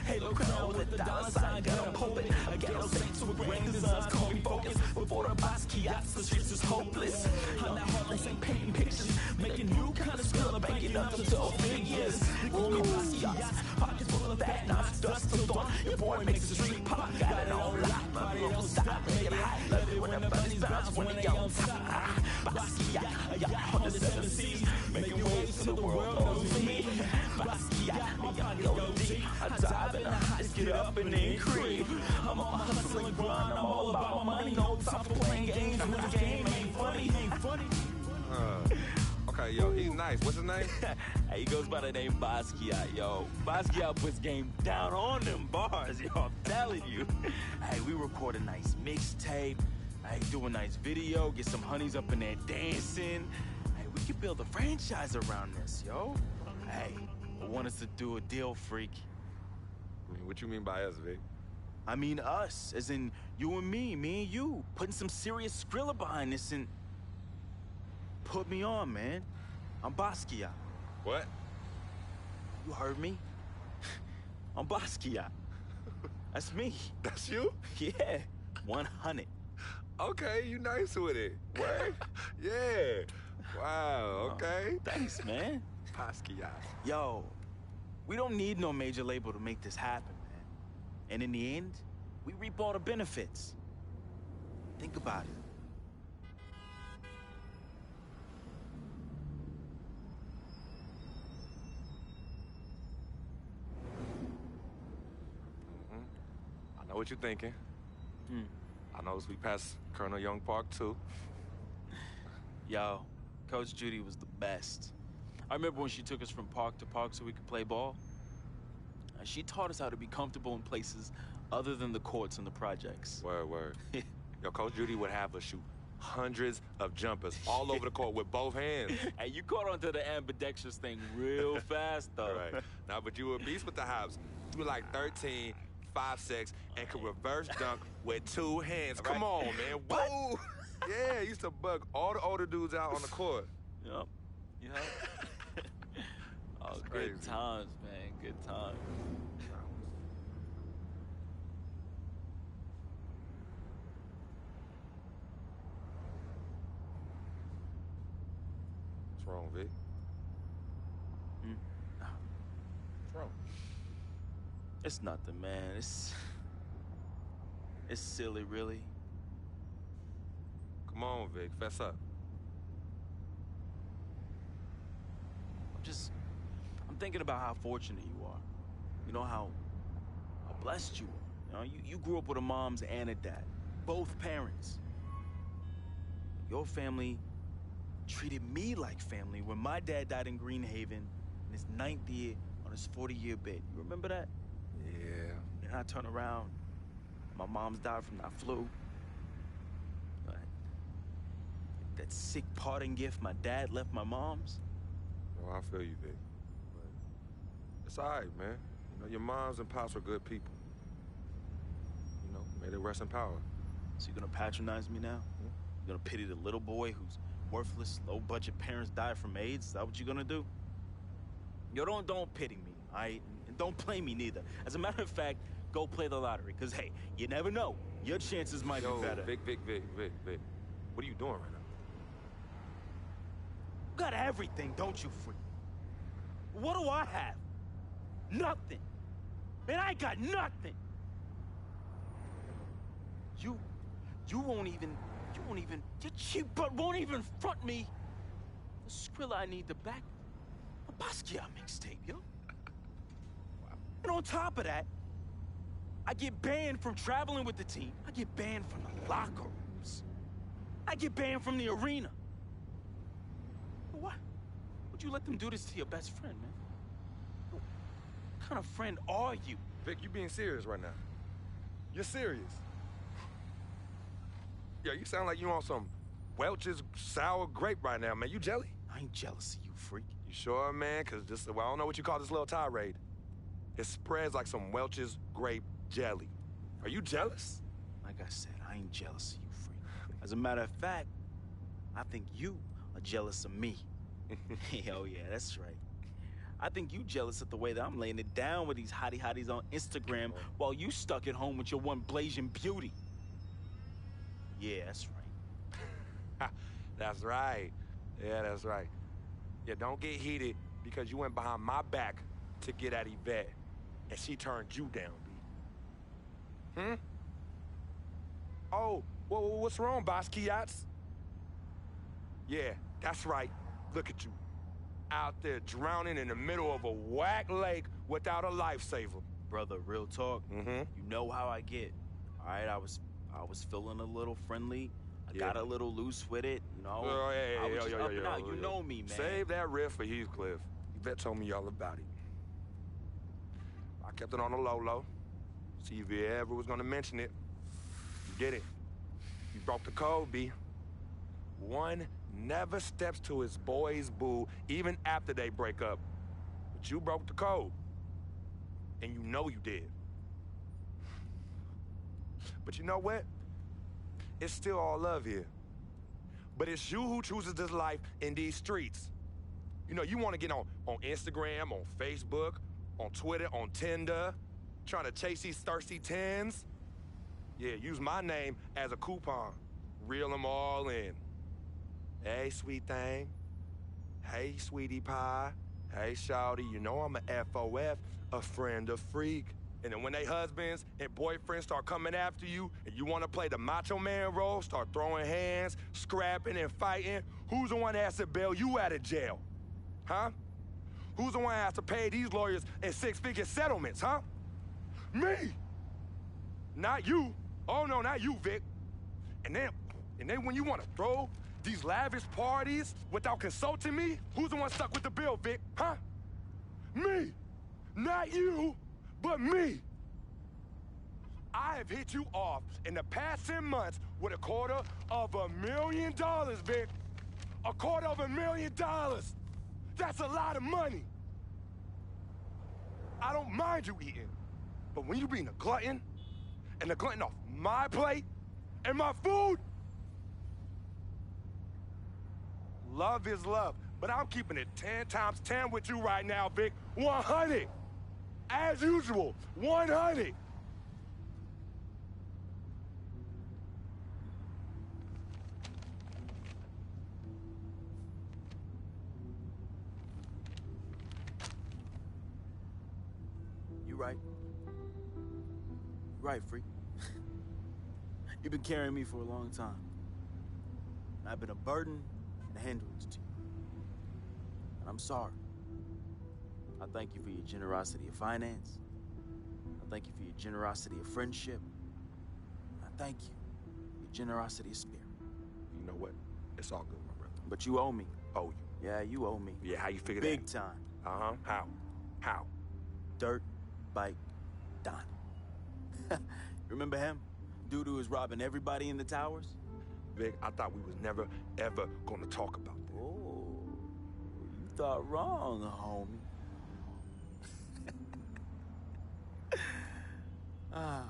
Halo crown with the dollar sign, got 'em hoping. A ghetto saints with grand designs, call me focus. Before the Basquiats, the streets is hopeless. I'm that Harlem ain't painting pictures, making new kind of skill, banking up to 12 figures. They call me Basquiat, pockets full of fat knots, dust till dawn. Your boy makes the street pop, got it on lock. Body don't stop, make it hot. Love it when the bunnies bounce when they on top. Basquiat, a yacht on the 7 seas, making waves till the world knows me. Basquiat, my pocket go deep. I dive in the heights, get up and then creep. I'm on my hustle and grind, I'm all about my money. No time for playing games when the game ain't funny. Okay, yo, he's nice. What's his name? Hey, he goes by the name Basquiat, yo. Basquiat puts game down on them bars, yo. I'm telling you. Hey, we record a nice mixtape. Hey, do a nice video. Get some honeys up in there dancing. Hey, we could build a franchise around this, yo. Hey, I want us to do a deal, Freq. I mean, what you mean by us, Vic? I mean us, as in you and me and you. Putting some serious Skrilla behind this and... Put me on, man. I'm Basquiat. What? You heard me? I'm Basquiat. That's me. That's you? Yeah, 100. Okay, you nice with it. What? Yeah. Wow, okay. Thanks, man. Basquiat. Yo, we don't need no major label to make this happen, man. And in the end, we reap all the benefits. Think about it. I know what you're thinking. I noticed we passed Colonel Young Park, too. Yo, Coach Judy was the best. I remember when she took us from park to park so we could play ball. She taught us how to be comfortable in places other than the courts and the projects. Word. Yo, Coach Judy would have us shoot hundreds of jumpers all over the court with both hands. Hey, you caught on to the ambidextrous thing real fast, though. Right. Nah, but you were a beast with the hops. You were like 13, 5'6", and could reverse dunk with 2 hands. Right. Come on, man. Whoa! Yeah, used to bug all the older dudes out on the court. Yup. Oh, good times, man. Good times. What's wrong, Vic? What's wrong? It's nothing, man. It's silly, really. Come on, Vic. Fess up. I'm thinking about how fortunate you are. You know, how blessed you are. You know, you grew up with a mom and a dad. Both parents. Your family treated me like family when my dad died in Greenhaven in his 9th year on his 40-year bid. You remember that? Yeah. And I turn around, my mom's died from that flu. That sick parting gift my dad left my mom's. Oh, I feel you, Vic. But it's all right, man. You know, your moms and pops were good people. You know, may they rest in power. So you're gonna patronize me now? You're gonna pity the little boy whose worthless, low-budget parents died from AIDS? Is that what you're gonna do? Yo, don't pity me, all right? And don't play me neither. As a matter of fact, go play the lottery, because, hey, you never know. Your chances might be better. Vic. What are you doing right now? You got everything, don't you, Freq? What do I have? Nothing. Man, I got nothing. You won't even, your cheap butt won't even front me the Skrilla I need to back a Basquiat mixtape, yo. And on top of that, I get banned from traveling with the team. I get banned from the locker rooms. I get banned from the arena. What? Would you let them do this to your best friend, man? What kind of friend are you? Vic, you being serious right now. You're serious. Yeah, you sound like you on some Welch's sour grape right now, man. You jelly? I ain't jealous of you, Freq. You You sure, man? Because this, well, I don't know what you call this little tirade. It spreads like some Welch's grape jelly. Are you jealous? Like I said, I ain't jealous of you, Freq. As a matter of fact, I think you are jealous of me. Oh, yeah, that's right. I think you jealous of the way that I'm laying it down with these hotties on Instagram while you stuck at home with your one blazing beauty. Yeah, that's right. That's right. Yeah, that's right. Yeah, don't get heated because you went behind my back to get at Yvette, and she turned you down, B. Oh, well, what's wrong, Basquiat's? Yeah, that's right. Look at you. Out there drowning in the middle of a whack lake without a lifesaver. Brother, real talk. You know how I get. All right, I was feeling a little friendly. I got a little loose with it, you know. I was just up and out. You know me, man. Save that riff for Heathcliff. Yvette told me all about it. I kept it on the low. See if you ever was gonna mention it. You did it. You broke the code, B. One never steps to his boy's boo, even after they break up. But you broke the code. And you know you did. But you know what? It's still all love here. But it's you who chooses this life in these streets. You know, you want to get on Instagram, on Facebook, on Twitter, on Tinder, trying to chase these thirsty tens. Yeah, use my name as a coupon. Reel them all in. Hey, sweet thing. Hey, sweetie pie. Hey, shawty, you know I'm a FOF, a friend of Freq. And then when they husbands and boyfriends start coming after you and you want to play the macho man role, start throwing hands, scrapping and fighting, who's the one that has to bail you out of jail? Huh? Who's the one that has to pay these lawyers in six-figure settlements, huh? Me! Not you. Oh, no, not you, Vic. And then when you want to throw these lavish parties without consulting me, who's the one stuck with the bill, Vic? Huh? Me! Not you! But me. I have hit you off in the past 10 months with $250,000, Vic. $250,000. That's a lot of money. I don't mind you eating, but when you being a glutton, and a glutton off my plate and my food, love is love, but I'm keeping it 10 times 10 with you right now, Vic. 100. As usual, 100. You right. You're right, Freq. You've been carrying me for a long time. I've been a burden and a hindrance to you. And I'm sorry. I thank you for your generosity of finance. I thank you for your generosity of friendship. I thank you for your generosity of spirit. You know what? It's all good, my brother. But you owe me. Owe you? Yeah, you owe me. Yeah, how you figure Big that? time. Uh-huh. How? How? Dirt Bike Donnie. Remember him? Dude who was robbing everybody in the towers? Vic, I thought we was never, ever gonna talk about that. Oh, you thought wrong, homie. I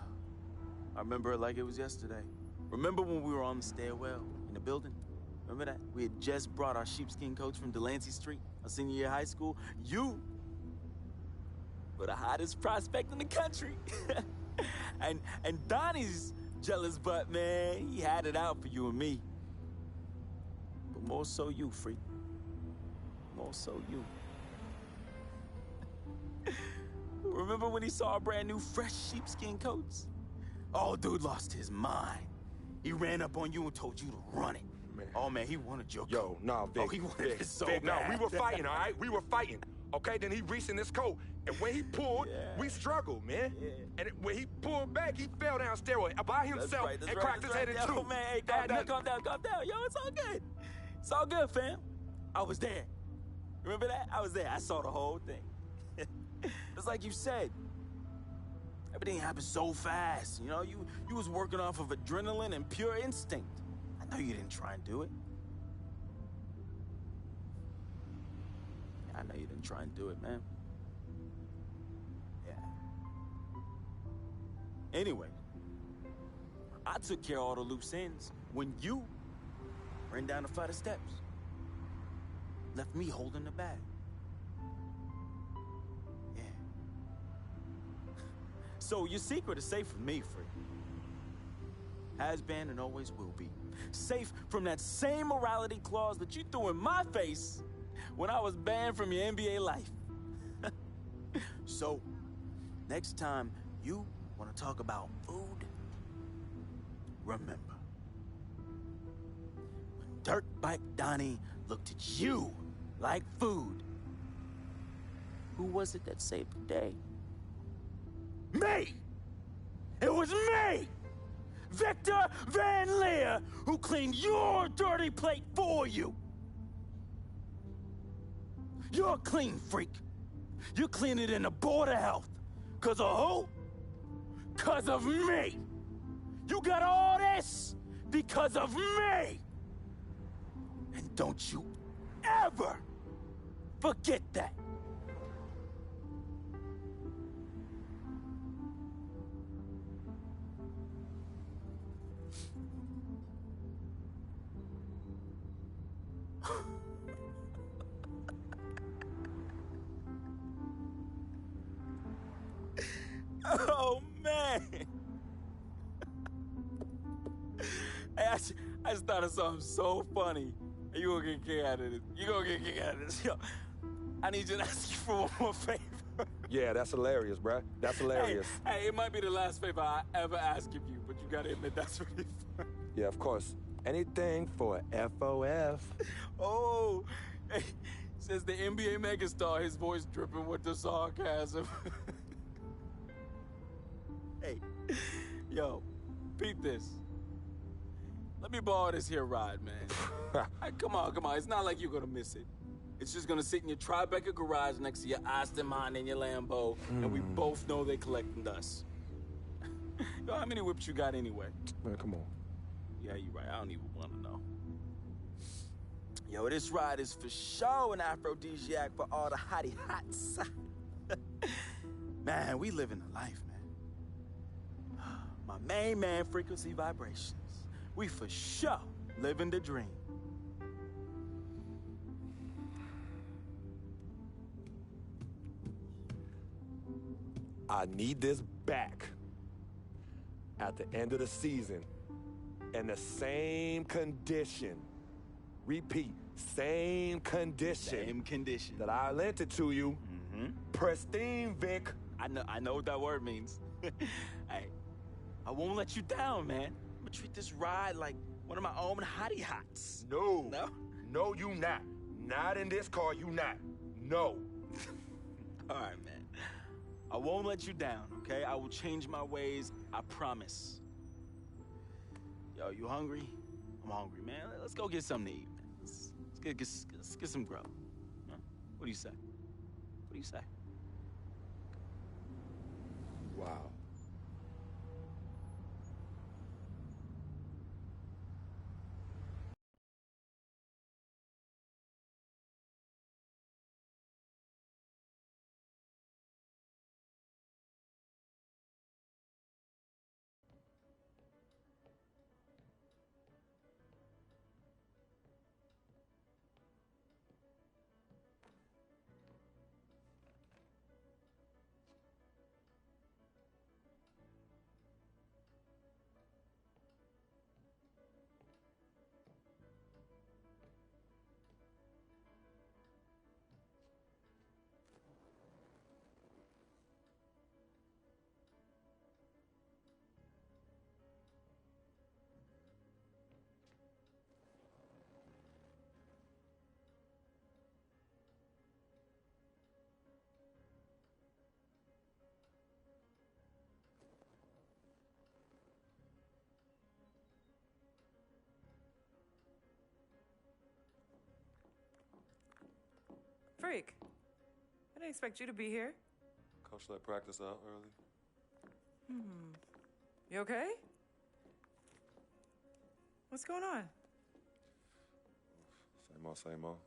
remember it like it was yesterday. Remember when we were on the stairwell in the building? Remember that? We had just brought our sheepskin coats from Delancey Street, our senior year of high school. You were the hottest prospect in the country. and Donnie's jealous butt, man, he had it out for you and me. But more so you, Freq. More so you. Remember when he saw our brand new fresh sheepskin coats? Oh, dude lost his mind. He ran up on you and told you to run it. Man. Oh, man, he wanted your coat. No, Vic. Oh, he wanted it so Vic, bad. No, we were fighting, all right? We were fighting. Okay, then he reached in his coat, and when he pulled, we struggled, man. Yeah. And when he pulled back, he fell down steroid by himself and cracked his head in two. Yo, man, hey, calm down. Yo, it's all good. It's all good, fam. I was there. Remember that? I was there. I saw the whole thing. It's like you said. Everything happened so fast. You know, you was working off of adrenaline and pure instinct. I know you didn't try and do it. and try and do it, man. Yeah. Anyway, I took care of all the loose ends when you ran down the flight of steps. Left me holding the bag. Yeah. So your secret is safe from me, Freq. Has been and always will be. Safe from that same morality clause that you threw in my face when I was banned from your NBA life. So, next time you want to talk about food, remember. When Dirt Bike Donnie looked at you like food, who was it that saved the day? Me! It was me! Victor Van Leer, who cleaned your dirty plate for you. You're a clean freak. You clean it in the Board of Health. Cause of who? Cause of me. You got all this because of me. And don't you ever forget that. Oh, man. Hey, I just thought of something so funny. You gonna get a kick out of this. You gonna get a kick out of this. Yo, I need you to ask you for one more favor. Yeah, that's hilarious, bruh. That's hilarious. Hey, it might be the last favor I ever ask of you, but you gotta admit that's really fun. Yeah, of course. Anything for FOF. Oh, hey, says the NBA megastar, his voice dripping with the sarcasm. Hey, yo, peep this. Let me borrow this here ride, man. Hey, come on. It's not like you're gonna miss it. It's just gonna sit in your Tribeca garage next to your Aston Martin and your Lambo, and we both know they're collecting dust. Yo, how many whips you got anyway? Man, come on. Yeah, you're right. I don't even want to know. Yo, this ride is for sure an aphrodisiac for all the hottie hots. Man, we living the life, man. My main man, Frequency Vibrations. We for sure living the dream. I need this back at the end of the season in the same condition. Repeat, same condition. Same condition. That I lent it to you. Pristine, Vic. I know what that word means. Hey, I won't let you down, man. I'm gonna treat this ride like one of my own hottie hots. No. No? No, you not. Not in this car, you not. No. All right, man. I won't let you down, okay? I will change my ways, I promise. Yo, you hungry? I'm hungry, man. Let's go get something to eat, man. Let's get some grub. Huh? What do you say? What do you say? Wow. Freq, I didn't expect you to be here. Coach let practice out early. You okay? What's going on? Same old, same old.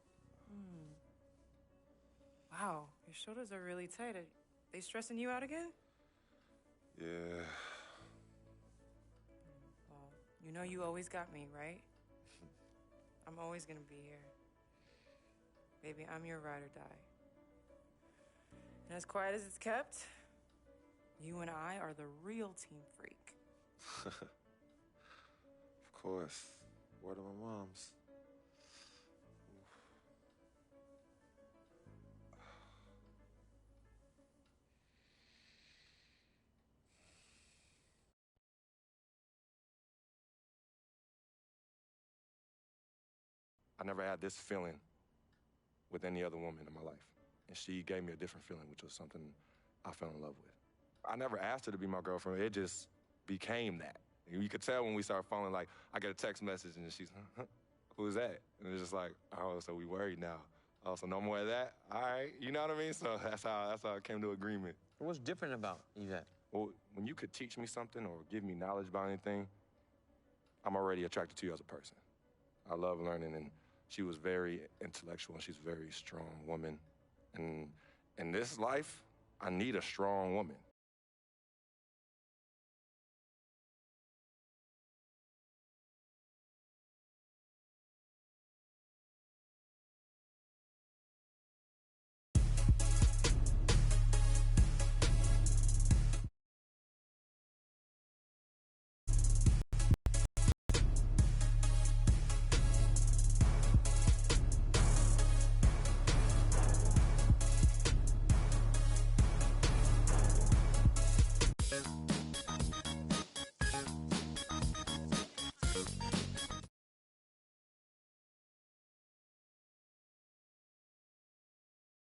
Wow, your shoulders are really tight. Are they stressing you out again? Yeah. Well, you know you always got me, right? I'm always gonna be here. Baby, I'm your ride or die. And as quiet as it's kept, you and I are the real Team Freq. Of course. Word of my mom's. I never had this feeling with any other woman in my life. And she gave me a different feeling, which was something I fell in love with. I never asked her to be my girlfriend. It just became that. You could tell when we started falling, like, I get a text message and she's, who's that? And it's just like, oh, so we worried now. Oh, so no more of that? All right, you know what I mean? So that's how I came to agreement. What's different about Yvette? Well, when you could teach me something or give me knowledge about anything, I'm already attracted to you as a person. I love learning, and she was very intellectual, and she's a very strong woman. And in this life, I need a strong woman.